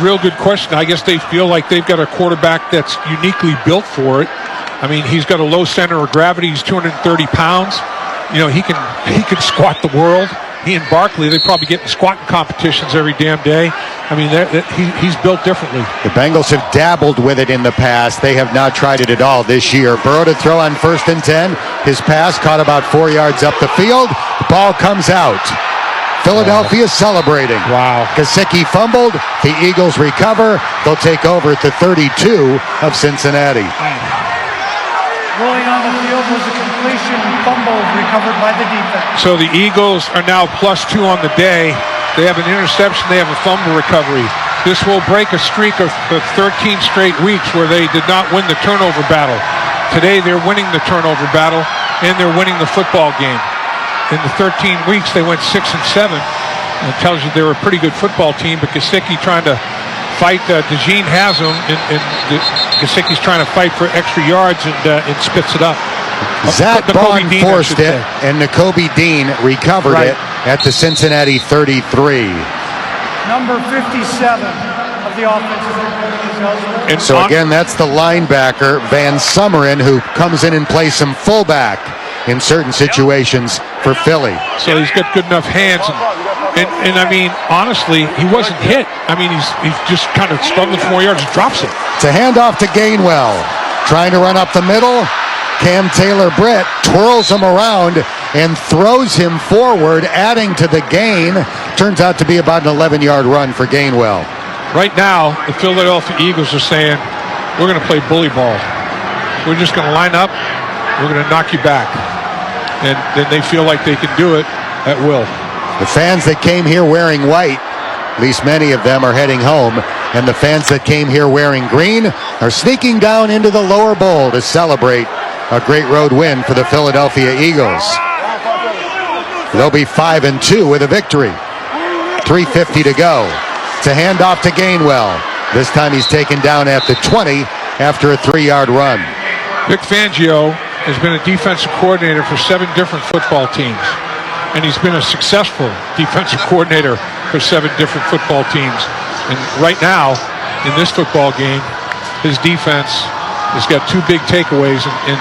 real good question. I guess they feel like they've got a quarterback that's uniquely built for it. I mean, he's got a low center of gravity. He's 230 pounds. You know, he can squat the world. He and Barkley, they probably get in squatting competitions every damn day. I mean, he's built differently. The Bengals have dabbled with it in the past. They have not tried it at all this year. Burrow to throw on 1st and 10. His pass caught about 4 yards up the field. The ball comes out. Philadelphia celebrating. Wow. Gesicki fumbled. The Eagles recover. They'll take over at the 32 of Cincinnati. Rolling on the field was a completion fumble recovered by the defense. So the Eagles are now +2 on the day. They have an interception. They have a fumble recovery. This will break a streak of 13 straight weeks where they did not win the turnover battle. Today they're winning the turnover battle, and they're winning the football game. In the 13 weeks, they went 6-7. It tells you they're a pretty good football team, but Gesicki trying to fight. DeJean has him, and Gesicki's trying to fight for extra yards and spits it up. Zach Bond forced it, and Nakobe Dean recovered it at the Cincinnati 33. Number 57 of the offense is So again, that's the linebacker, Van Sumeren, who comes in and plays some fullback in certain situations for Philly. So he's got good enough hands. And I mean, honestly, he wasn't hit. I mean, he's just kind of struggling for more yards, drops it. It's a handoff to Gainwell. Trying to run up the middle. Cam Taylor-Britt twirls him around and throws him forward, adding to the gain. Turns out to be about an 11-yard run for Gainwell. Right now, the Philadelphia Eagles are saying, we're going to play bully ball. We're just going to line up, we're going to knock you back. And then they feel like they can do it at will. The fans that came here wearing white, at least many of them, are heading home. And the fans that came here wearing green are sneaking down into the lower bowl to celebrate a great road win for the Philadelphia Eagles. They'll be 5-2 with a victory. 3:50 to go. It's a handoff to Gainwell. This time he's taken down at the 20 after a 3-yard run. Vic Fangio has been a defensive coordinator for 7 different football teams. And he's been a successful defensive coordinator for 7 different football teams. And right now, in this football game, his defense has got 2 big takeaways, and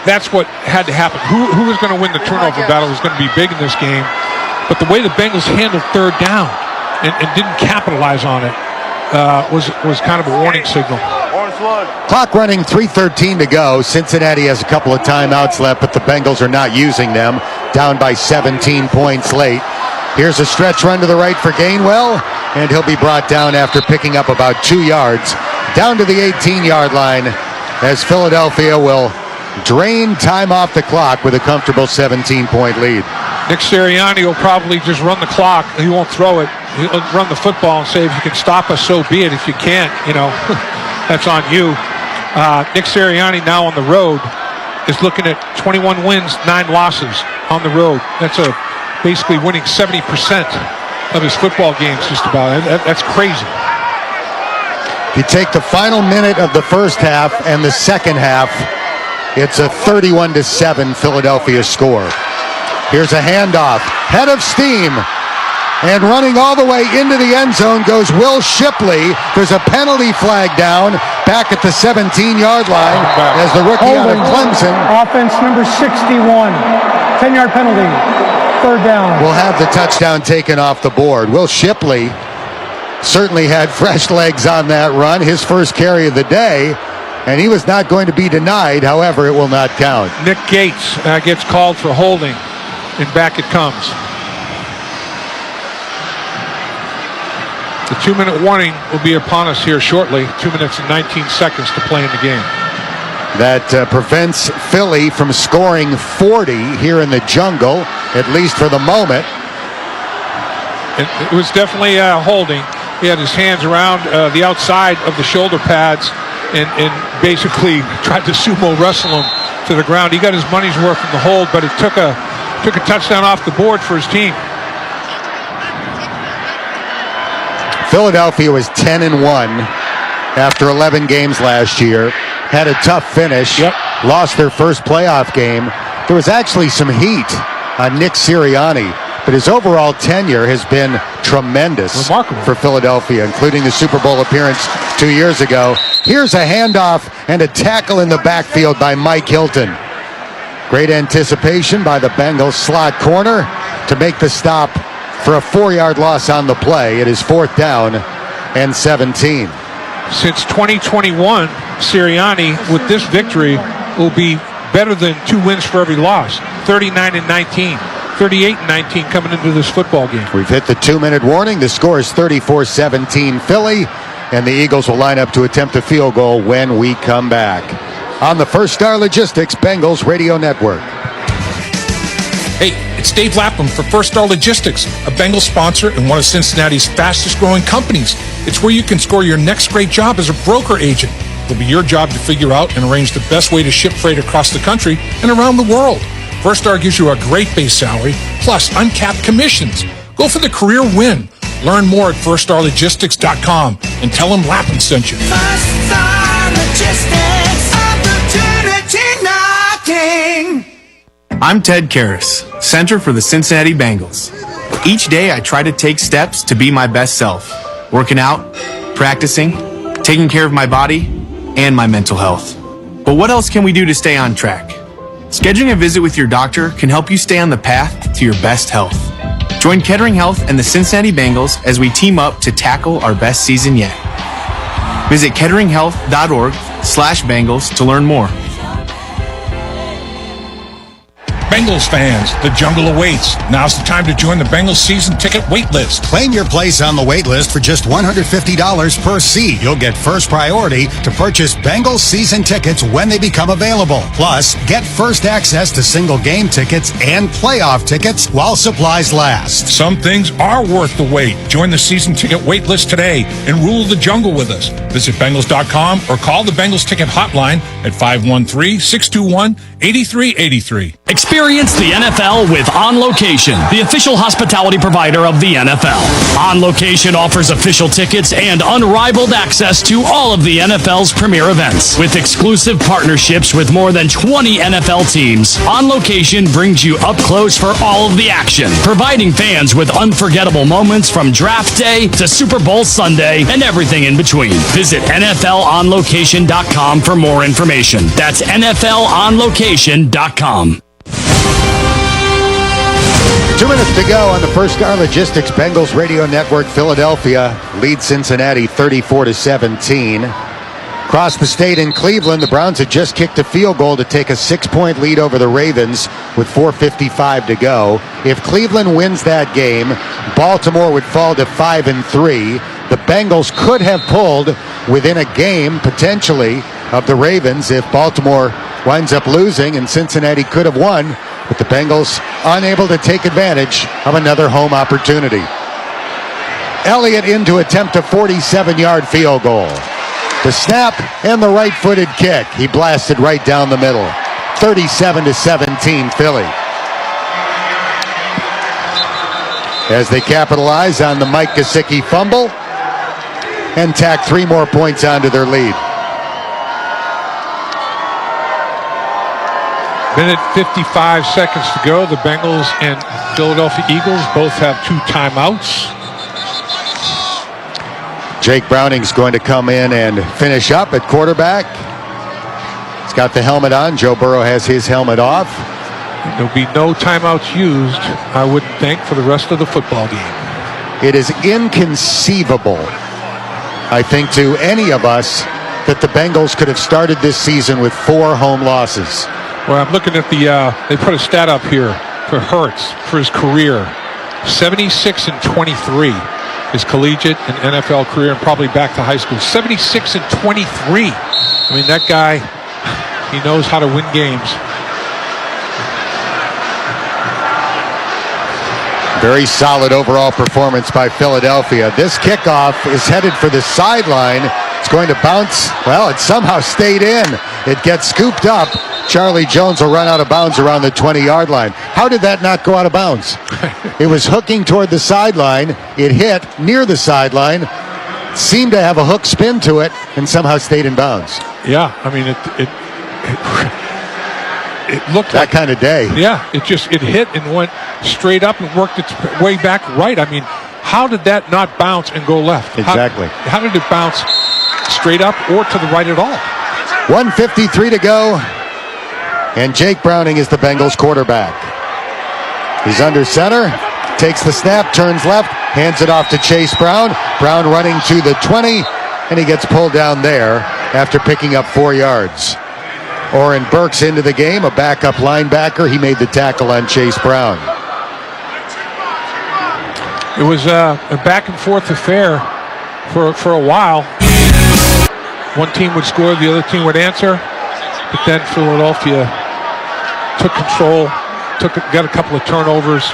that's what had to happen. Who was going to win the turnover battle was going to be big in this game. But the way the Bengals handled 3rd down and didn't capitalize on it was kind of a warning signal. Clock running, 3:13 to go. Cincinnati has a couple of timeouts left, but the Bengals are not using them. Down by 17 points late. Here's a stretch run to the right for Gainwell, and he'll be brought down after picking up about 2 yards. Down to the 18-yard line as Philadelphia will drain time off the clock with a comfortable 17-point lead. Nick Sirianni will probably just run the clock. He won't throw it. He'll run the football and say, if you can stop us, so be it. If you can't, that's on you. Nick Sirianni now on the road is looking at 21 wins, 9 losses on the road. That's basically winning 70% of his football games just about. That's crazy. If you take the final minute of the first half and the second half, it's a 31-7 Philadelphia score. Here's a handoff, head of steam, and running all the way into the end zone goes Will Shipley. There's a penalty flag down back at the 17-yard line as the rookie out of Clemson. Offense number 61, 10-yard penalty, 3rd down. Will have the touchdown taken off the board. Will Shipley certainly had fresh legs on that run, his first carry of the day, and he was not going to be denied. However, it will not count. Nick Gates gets called for holding, and back it comes. The 2-minute warning will be upon us here shortly. 2 minutes and 19 seconds to play in the game. That prevents Philly from scoring 40 here in the jungle, at least for the moment. It was definitely holding. He had his hands around the outside of the shoulder pads and basically tried to sumo wrestle him to the ground. He got his money's worth from the hold, but it took a touchdown off the board for his team. Philadelphia was 10-1 after 11 games last year. Had a tough finish. Lost their first playoff game. There was actually some heat on Nick Sirianni, but his overall tenure has been tremendous. Remarkable. For Philadelphia, including the Super Bowl appearance 2 years ago. Here's a handoff and a tackle in the backfield by Mike Hilton. Great anticipation by the Bengals slot corner to make the stop for a 4-yard loss on the play. It is 4th down and 17. Since 2021, Sirianni, with this victory, will be better than 2 wins for every loss. 39-19, 38-19 coming into this football game. We've hit the 2-minute warning. The score is 34-17 Philly, and the Eagles will line up to attempt a field goal when we come back. On the First Star Logistics Bengals Radio Network. Hey, it's Dave Lapham for First Star Logistics, a Bengals sponsor and one of Cincinnati's fastest growing companies. It's where you can score your next great job as a broker agent. It'll be your job to figure out and arrange the best way to ship freight across the country and around the world. First Star gives you a great base salary, plus uncapped commissions. Go for the career win. Learn more at firststarlogistics.com and tell them Lapham sent you. First Star Logistics, opportunity knocking. I'm Ted Karras, center for the Cincinnati Bengals. Each day I try to take steps to be my best self, working out, practicing, taking care of my body, and my mental health. But what else can we do to stay on track? Scheduling a visit with your doctor can help you stay on the path to your best health. Join Kettering Health and the Cincinnati Bengals as we team up to tackle our best season yet. Visit ketteringhealth.org/Bengals to learn more. Bengals fans, the jungle awaits. Now's the time to join the Bengals season ticket wait list. Claim your place on the wait list for just $150 per seat. You'll get first priority to purchase Bengals season tickets when they become available. Plus, get first access to single game tickets and playoff tickets while supplies last. Some things are worth the wait. Join the season ticket wait list today and rule the jungle with us. Visit Bengals.com or call the Bengals ticket hotline at 513-621-8383. Experience the NFL with On Location, the official hospitality provider of the NFL. On Location offers official tickets and unrivaled access to all of the NFL's premier events. With exclusive partnerships with more than 20 NFL teams, On Location brings you up close for all of the action, providing fans with unforgettable moments from draft day to Super Bowl Sunday and everything in between. Visit NFLOnLocation.com for more information. That's NFLOnLocation.com. 2 minutes to go on the First Star Logistics Bengals Radio Network. Philadelphia leads Cincinnati 34-17. Across the state in Cleveland, the Browns had just kicked a field goal to take a 6-point lead over the Ravens with 4:55 to go. If Cleveland wins that game, Baltimore would fall to 5-3. The Bengals could have pulled within a game, potentially, of the Ravens if Baltimore winds up losing, and Cincinnati could have won, but the Bengals unable to take advantage of another home opportunity. Elliott in to attempt a 47-yard field goal. The snap and the right-footed kick. He blasted right down the middle. 37-17 Philly. As they capitalize on the Mike Gesicki fumble and tack 3 more points onto their lead. Minute 55 seconds to go. The Bengals and Philadelphia Eagles both have 2 timeouts. Jake Browning's going to come in and finish up at quarterback. He's got the helmet on. Joe Burrow has his helmet off. There'll be no timeouts used, I wouldn't think, for the rest of the football game. It is inconceivable, I think, to any of us that the Bengals could have started this season with 4 home losses. Well, I'm looking at they put a stat up here for Hurts for his career. 76-23. His collegiate and NFL career, and probably back to high school. 76-23. I mean, that guy, he knows how to win games. Very solid overall performance by Philadelphia. This kickoff is headed for the sideline. It's going to bounce. Well, it somehow stayed in. It gets scooped up. Charlie Jones will run out of bounds around the 20-yard line. How did that not go out of bounds? It was hooking toward the sideline. It hit near the sideline, seemed to have a hook spin to it, and somehow stayed in bounds. Yeah, I mean, it looked that kind of day. Yeah, it hit and went straight up and worked its way back right. I mean, how did that not bounce and go left? Exactly. How did it bounce straight up or to the right at all? 1:53 to go. And Jake Browning is the Bengals quarterback. He's under center, takes the snap, turns left, hands it off to Chase Brown. Brown running to the 20, and he gets pulled down there after picking up 4 yards. Oren Burks into the game, a backup linebacker. He made the tackle on Chase Brown. It was a back and forth affair for a while. One team would score, the other team would answer. But then Philadelphia took control, got a couple of turnovers.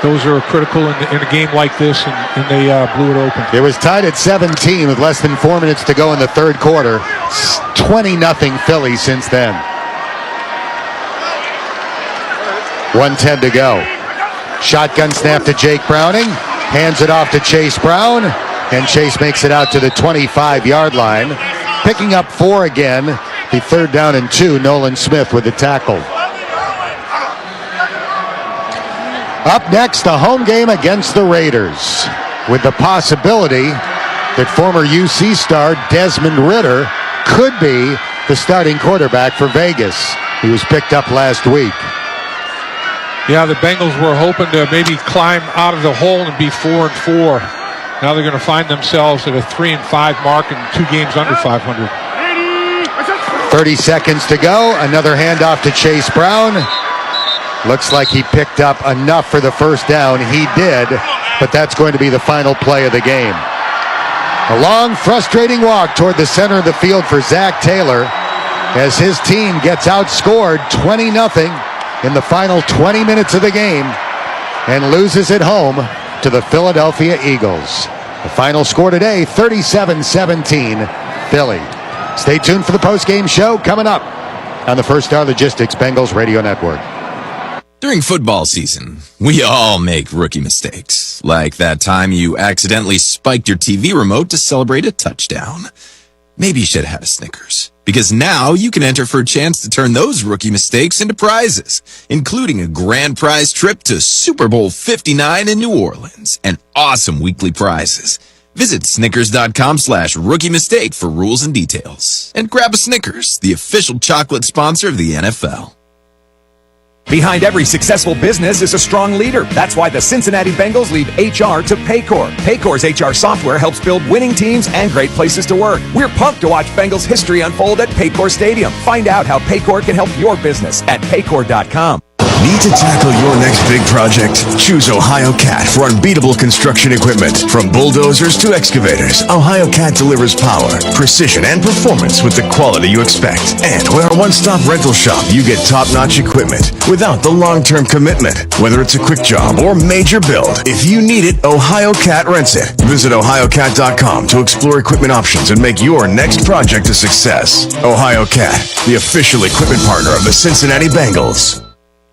Those are critical in a game like this, and they blew it open. It was tied at 17 with less than 4 minutes to go in the third quarter. 20-0 Philly since then. 1:10 to go. Shotgun snap to Jake Browning. Hands it off to Chase Brown. And Chase makes it out to the 25-yard line. Picking up 4 again. The 3rd down and 2. Nolan Smith with the tackle. Up next, a home game against the Raiders, with the possibility that former UC star Desmond Ridder could be the starting quarterback for Vegas. He was picked up last week. Yeah, the Bengals were hoping to maybe climb out of the hole and be 4-4. Now they're going to find themselves at a 3-5 mark and 2 games under 500. 30 seconds to go. Another handoff to Chase Brown. Looks like he picked up enough for the first down. He did, but that's going to be the final play of the game. A long, frustrating walk toward the center of the field for Zach Taylor as his team gets outscored 20-0 in the final 20 minutes of the game and loses at home to the Philadelphia Eagles. The final score today, 37-17, Philly. Stay tuned for the post-game show coming up on the First Star Logistics Bengals Radio Network. During football season, we all make rookie mistakes, like that time you accidentally spiked your TV remote to celebrate a touchdown. Maybe you should have had a Snickers, because now you can enter for a chance to turn those rookie mistakes into prizes, including a grand prize trip to Super Bowl 59 in New Orleans and awesome weekly prizes. Visit Snickers.com/rookie mistake for rules and details. And grab a Snickers, the official chocolate sponsor of the NFL. Behind every successful business is a strong leader. That's why the Cincinnati Bengals leave HR to Paycor. Paycor's HR software helps build winning teams and great places to work. We're pumped to watch Bengals history unfold at Paycor Stadium. Find out how Paycor can help your business at Paycor.com. Need to tackle your next big project? Choose Ohio Cat for unbeatable construction equipment. From bulldozers to excavators, Ohio Cat delivers power, precision, and performance with the quality you expect. And we're a one-stop rental shop. You get top-notch equipment without the long-term commitment. Whether it's a quick job or major build, if you need it, Ohio Cat rents it. Visit OhioCat.com to explore equipment options and make your next project a success. Ohio Cat, the official equipment partner of the Cincinnati Bengals.